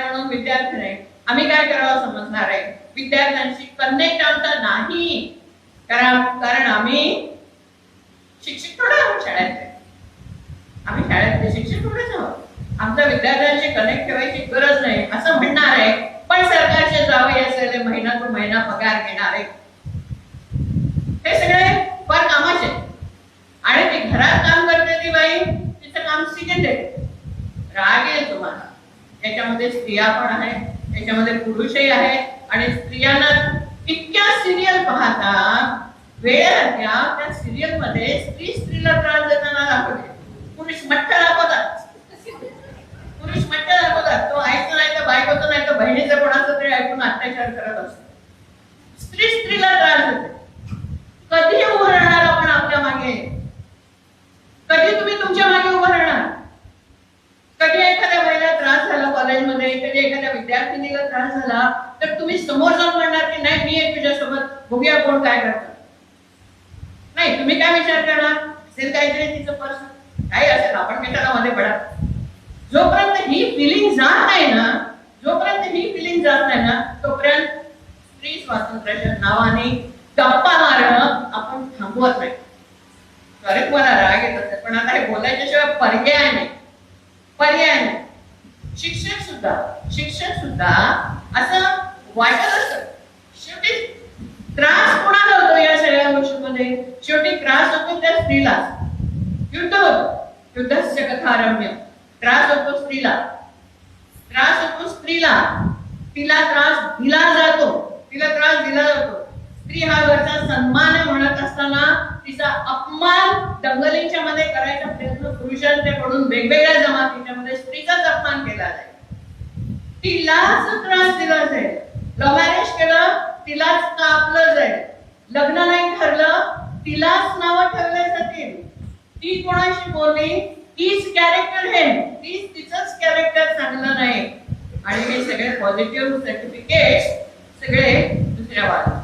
म्हणून विद्यार्थी नाही, आम्ही काय करावं समजणार आहे. विद्यार्थ्यांशी कनेक्ट आमचा नाही, कारण आम्ही शिक्षक थोडा आहोत शाळेतले. आम्ही शाळेतले शिक्षक थोडेच आहोत, आमच्या विद्यार्थ्यांशी कनेक्ट ठेवायची गरज नाही असं म्हणणार आहे, पण सरकारचे जावई असेल महिना तो महिना पगार घेणार आहे, हे सगळे फार कामाचे. आणि ती घरात काम करते ती बाई, तिचं काम सिकेंड आहे. राग येईल तुम्हाला, याच्यामध्ये स्त्रिया पण आहेत, याच्यामध्ये पुरुषही आहेत, आणि स्त्रियांना इतक्या सिरियल पाहतात, वेळ त्या सिरियल मध्ये स्त्री स्त्रीला त्रास देताना दाखवते, पुरुष मठ्ठ दाखवतात, पुरुष मठ्ठ दाखवतात, तो ऐकतो नाही तर बायकोचं नाही तर बहिणीचं कोणाचं तरी ऐकून अत्याचार करत असतो, स्त्री स्त्रीला त्रास देते. कधी उभं राहणार आपण आपल्या मागे? कधी तुम्ही तुमच्या मागे उभं राहणार? कधी एखाद्या बाईला त्रास झाला कॉलेजमध्ये, कधी एखाद्या विद्यार्थिनीला त्रास झाला तर तुम्ही समोर जाऊन म्हणणार की नाही मी आहे तुझ्यासोबत, बघूया कोण काय करतं? नाही, तुम्ही काय विचार करणार? असेल काहीतरी तिचं पर्सन, काही असेल, आपण कशाला मध्ये पडा. जोपर्यंत ही फिलिंग जात नाही ना, जोपर्यंत ही फिलिंग जात नाही ना, तोपर्यंत स्त्री स्वातंत्र्याच्या नावाने गप्पा मारणं आपण थांबवत नाही. अरे मला राग येत असेल, पण आता हे बोलायच्याशिवाय पर्याय नाही, पर्याय नाही. शिक्षक सुद्धा असं वाटत असत, शेवटी त्रास कोणाला होतो या सगळ्या गोष्टींमध्ये? शेवटी त्रास होतो त्या स्त्रीला. युद्ध होतं, युद्धस्य कथारम्य, त्रास होतो स्त्रीला, त्रास होतो स्त्रीला, तिला त्रास दिला जातो, तिला त्रास दिला जातो. स्त्री हा घरचा सन्मान आहे म्हणत असताना तिचा अपमान दंगलीच्या मध्ये करायचा प्रयत्न पुरुषांच्याकडून वेगवेगळ्या जमातीच्या मध्ये स्त्रीचाच अपमान केला जाईल, तिलाच त्रास दिला जाईल. लव्ह मॅरेज केलं तिलाच कापलं जाईल, लग्न नाही ठरलं तिलाच नावं ठेवले जातील, ती कोणाशी बोलली तीच कॅरेक्टर आहे, तीच तिचंच कॅरेक्टर चांगलं नाही. आणि हे सगळे पॉझिटिव्ह सर्टिफिकेट सगळे दुसऱ्या वाद.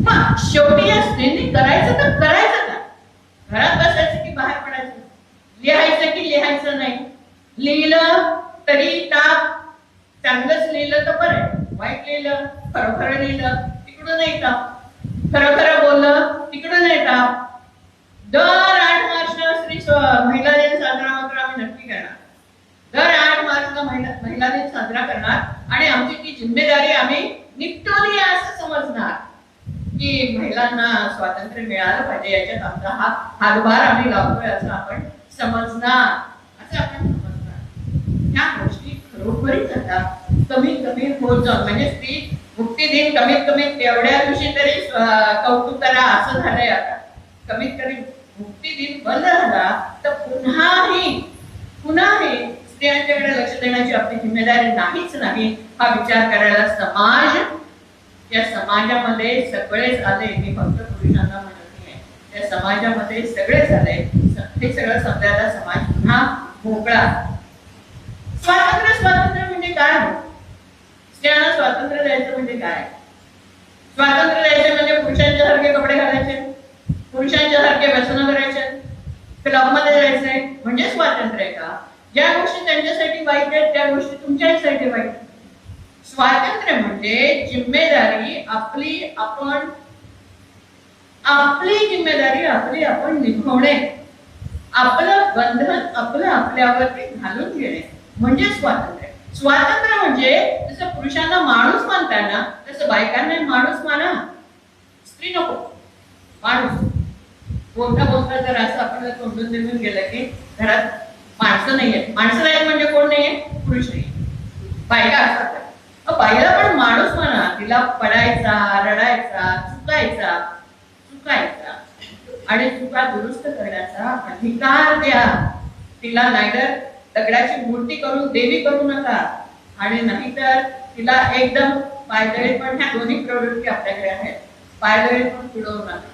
मग शेवटी या स्त्रीने करायचं तर करायचं का? घरात बसायचं की बाहेर पडायचं? लिहायचं की लिहायचं नाही? लिहिलं तरी ताप, चांगलंच लिहिलं तर बरं, वाईट लिहिलं, खरं लिहिलं तिकडून नाही ताप, खरं बोललं तिकडून नाही ताप. दर 8 मार्चला महिला दिन साजरा मात्र आम्ही नक्की करणार, दर 8 मार्चला महिला दिन साजरा करणार, आणि आमची ती जिम्मेदारी आम्ही निपटवली असं समजणार की महिलांना स्वातंत्र्य मिळालं पाहिजे, याच्यात आमचा हा हातभार आम्ही लावतोय असं आपण समजणार, असं आपण समजणार. ह्या गोष्टी खरोखरीच आता कमी होत जाऊन, म्हणजे स्त्री मुक्ती दिन कमीत तेवढ्या दिवशी तरी कौतुक करा असं झालंय. आता कमीत कमी मुक्ती दिन बंद झाला तर पुन्हाही स्त्रियांच्याकडे लक्ष देण्याची आपली जिम्मेदारी नाहीच नाही, हा विचार करायला समाज, या समाजामध्ये सगळेच आले. मी फक्त पुरुषांना म्हणत नाही, त्या समाजामध्ये सगळेच आले, हे सगळं समजायला समाज पुन्हा मोकळा. स्वातंत्र्य म्हणजे काय? स्त्रियांना स्वातंत्र्य द्यायचं म्हणजे काय? स्वातंत्र्य द्यायचे म्हणजे पुरुषांच्या सारखे कपडे घालायचे, पुरुषांच्या सारखे व्यसन करायचे, क्लब मध्ये जायचंय म्हणजे स्वातंत्र्य आहे का? ज्या गोष्टी त्यांच्यासाठी वाईट आहेत त्या गोष्टी तुमच्यासाठी वाईट आहेत. स्वातंत्र्य म्हणजे जिम्मेदारी आपली जिम्मेदारी आपण निभवणे, आपलं बंधन आपल्यावरती घालून घेणे म्हणजे स्वातंत्र्य. स्वातंत्र्य म्हणजे जसं पुरुषांना माणूस मानताय ना, तसं बायकांना माणूस माना, स्त्री नको, माणूस. बोलता जर असं आपण तोंडून निघून गेलं की घरात माणसं नाहीये, माणसं नाहीत म्हणजे कोण नाहीये? पुरुष नाही, बायका असतात. बाईला पण माणूस म्हणा, तिला पडायचा, रडायचा, चुकायचा आणि चुका दुरुस्त करण्याचा अधिकार द्या. तिला नाहीतर दगडाची मूर्ती करून देवी करू नका, आणि नाहीतर तिला एकदम पायदळी, पण ह्या दोन्ही प्रवृत्ती आपल्याकडे आहेत, पायदळी पण पुढवू नका.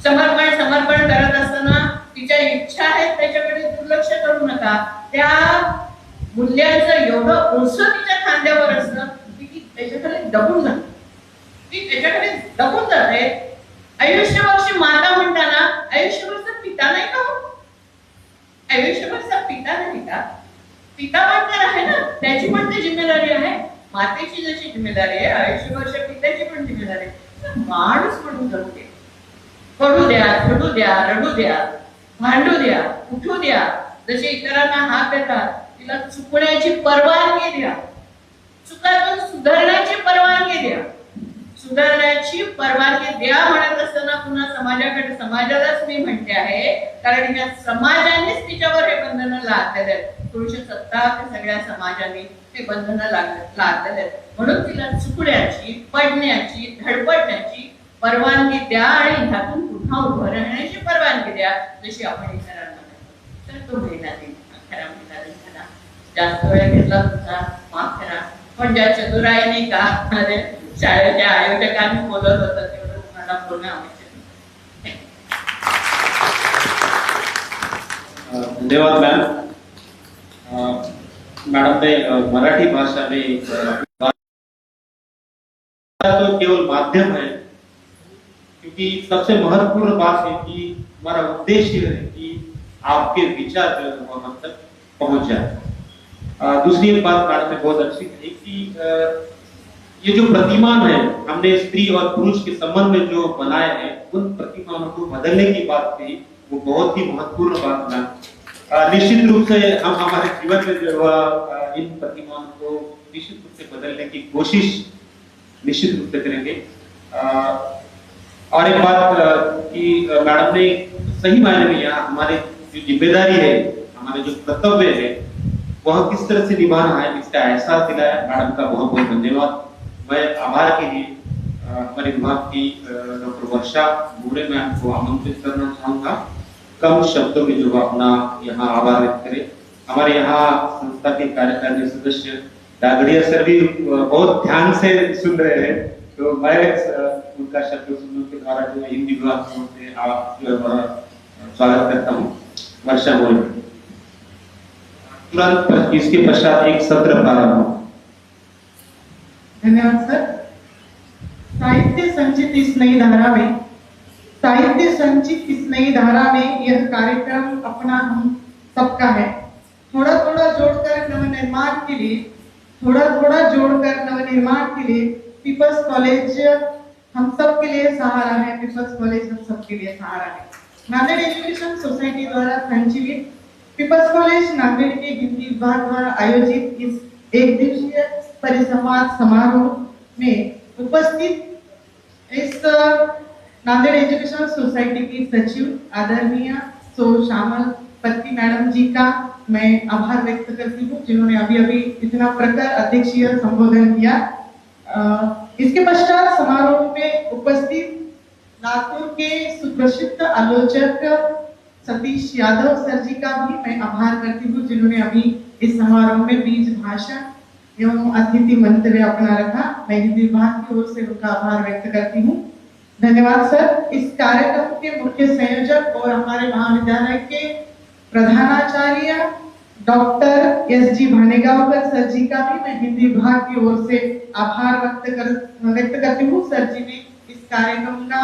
समर्पण करत असताना तिच्या इच्छा आहेत त्याच्याकडे दुर्लक्ष करू नका. त्या मूल्यांचं एवढं ओझं तिच्या खांद्यावर असतं की त्याच्याकडे दबून जाते, ती त्याच्याकडे दबून जाते. आयुष्यभरची माता म्हणताना आयुष्यभरचा पिता नाही का? आयुष्यभरचा पिता नाही का? पिता म्हणणार आहे ना, त्याची पण ती जिम्मेदारी आहे. मातेची जशी जिम्मेदारी आहे, आयुष्यभरच्या पित्याची पण जिम्मेदारी आहे. माणूस म्हणून जगू दे, पडू द्या, झडू द्या, रडू द्या, भांडू द्या, उठू द्या, जसे इतरांना हात देतात तिला चुकण्याची परवानगी द्या, चुकातून सुधारण्याची परवानगी द्या. सुधारण्याची परवानगी द्या म्हणत असताना पुन्हा समाजालाच मी म्हणते आहे, कारण या समाजानेच तिच्यावर हे बंधनं लादलेले आहेत. पुरुष सत्ता सगळ्या समाजाने ते बंधनं लादलेले आहेत. म्हणून तिला चुकण्याची, पडण्याची, धडपडण्याची परवानगी द्या आणि ह्यातून पुन्हा उभं राहण्याची परवानगी द्या, जशी आपण इतरांना देतो. तर तो महिना दिन, खरा महिना दिन झाला. जास्त वेळ घेतला तुमचा माफ करा, पण ज्या चतुराईने का शाळेच्या आयोजकांनी बोलत होतं तेवढं तुम्हाला बोलणं आवश्यक. धन्यवाद मैम. मैडम ने मराठी भाषा में तो केवल माध्यम है, क्योंकि सबसे महत्वपूर्ण बात है कि हमारा उद्देश्य है कि आपके विचार जो है हम तक पहुंच जाए. दूसरी एक बात मैडम ने बहुत अच्छी कही कि ये जो प्रतिमान है हमने स्त्री और पुरुष के संबंध में जो बनाए हैं, उन प्रतिमानों को बदलने की बात थी, वो बहुत ही महत्वपूर्ण बात है. निश्चित रूप से हम हमारे जीवन में जो इन प्रतिमानों को निश्चित रूप से बदलने की कोशिश निश्चित रूप से करेंगे. और एक बात कि मैडम ने सही मायने में यहाँ हमारी जो जिम्मेदारी है, हमारे जो कर्तव्य है, वह किस तरह से निभाना है, इसका एहसास दिलाया. मैडम का बहुत बहुत धन्यवाद. मैं आभार के लिए हमारे विभाग की डॉक्टर वर्षा मोरे मैम को आमंत्रित करना चाहूंगा. कम शब्दों में जो अपना यहाँ आभार व्यक्त करें. हमारे यहाँ संस्था के कार्यकारिणी सदस्य डागड़िया सर भी बहुत ध्यान से सुन रहे हैं, तो मैं उनका शब्द सुनने के द्वारा जो हिंदी विभाग से आप जो स्वागत करता हूँ. वर्षा मोरे. तुरंत इसके पश्चात एक सत्र प्रारंभ हो. धन्यवाद सर. साहित्य संचित इस नई धारा में, साहित्य संचित इस नई धारा में यह कार्यक्रम अपना हम सबका है. थोड़ा थोड़ा जोड़कर नवनिर्माण के लिए, थोड़ा थोड़ा जोड़कर नवनिर्माण के लिए पीपल्स कॉलेज हम सब के लिए सहारा है. पीपल्स कॉलेज हम सब के लिए सहारा है. नांदेड़ एजुकेशन सोसाइटी द्वारा संचालित पीपल्स कॉलेज नांदेड़ के हिंदी विभाग द्वारा आयोजित इस एक दिवसीय परिसंवाद समारोह में उपस्थित इस नांदेड़ एजुकेशन सोसाइटी की सचिव आदरणीय सो श्यामल पत्ती मैडम जी का मैं आभार व्यक्त करती हूँ, जिन्होंने अभी अभी इतना प्रखर अध्यक्षीय संबोधन किया. इसके पश्चात समारोह में उपस्थित लातूर के सुप्रसिद्ध आलोचक सतीश यादव सर जी का भी मैं आभार करती हूँ, जिन्होंने अभी इस समारोह में बीज भाषण एवं अतिथि मंतव्य अपना रखा. मैं हिंदी विभाग की ओर से उनका आभार व्यक्त करती हूँ. धन्यवाद सर. इस कार्यक्रम के मुख्य संयोजक और हमारे महाविद्यालय के प्रधानाचार्य डॉक्टर एस.जी. भानेगांवकर सर जी का भी मैं हिंदी विभाग की ओर से आभार व्यक्त करती हूँ. सर जी ने इस कार्यक्रम का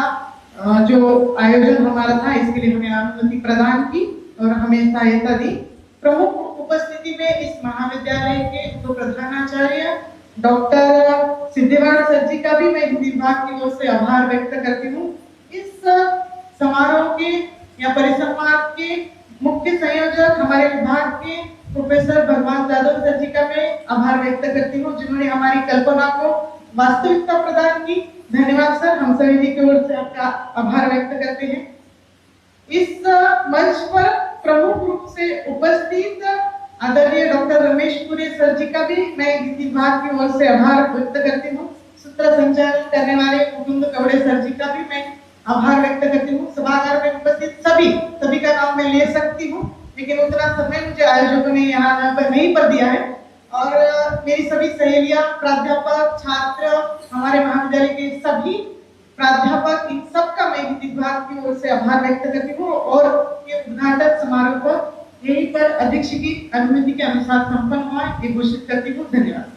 जो आयोजन हमारा था, इसके लिए हमें अनुमति प्रदान की और हमें सहायता दी. प्रमुख उपस्थिति में इस महाविद्यालय के उप प्रधानाचार्य डॉक्टर सिद्धेवाड़ सर जी का भी मैं हिंदी विभाग की ओर से आभार व्यक्त करती हूँ. इस समारोह के या परिसंवाद के मुख्य संयोजक हमारे विभाग के प्रोफेसर भगवान जादव सर जी का मैं आभार व्यक्त करती हूँ, जिन्होंने हमारी कल्पना को वास्तविकता प्रदान की. धन्यवाद सर. हम सभी जी की ओर से आपका आभार व्यक्त करते हैं. इस मंच पर प्रमुख रूप से उपस्थित आदरणीय डॉक्टर रमेश पुरी सर जी का भी मैं हिंदी विभाग की ओर से आभार व्यक्त करती हूँ. सूत्र संचालन करने वाले मुकुंद कवड़े सर जी का भी मैं आभार व्यक्त करती हूँ. सभागार में उपस्थित सभी का नाम मैं ले सकती हूँ, लेकिन उतना समय मुझे आयोजकों ने यहाँ पर नहीं पर दिया है. और मेरी सभी सहेलियां, प्राध्यापक, छात्र, हमारे महाविद्यालय के सभी प्राध्यापक, इन सबका मैं हिंदी विभाग की ओर से आभार व्यक्त करती हूँ. और ये उद्घाटन समारोह पर यहीं पर अध्यक्ष की अनुमति के अनुसार संपन्न हुआ, ये घोषित करती हूँ. धन्यवाद.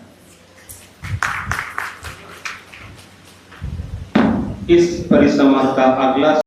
इस परिसंवाद का अगला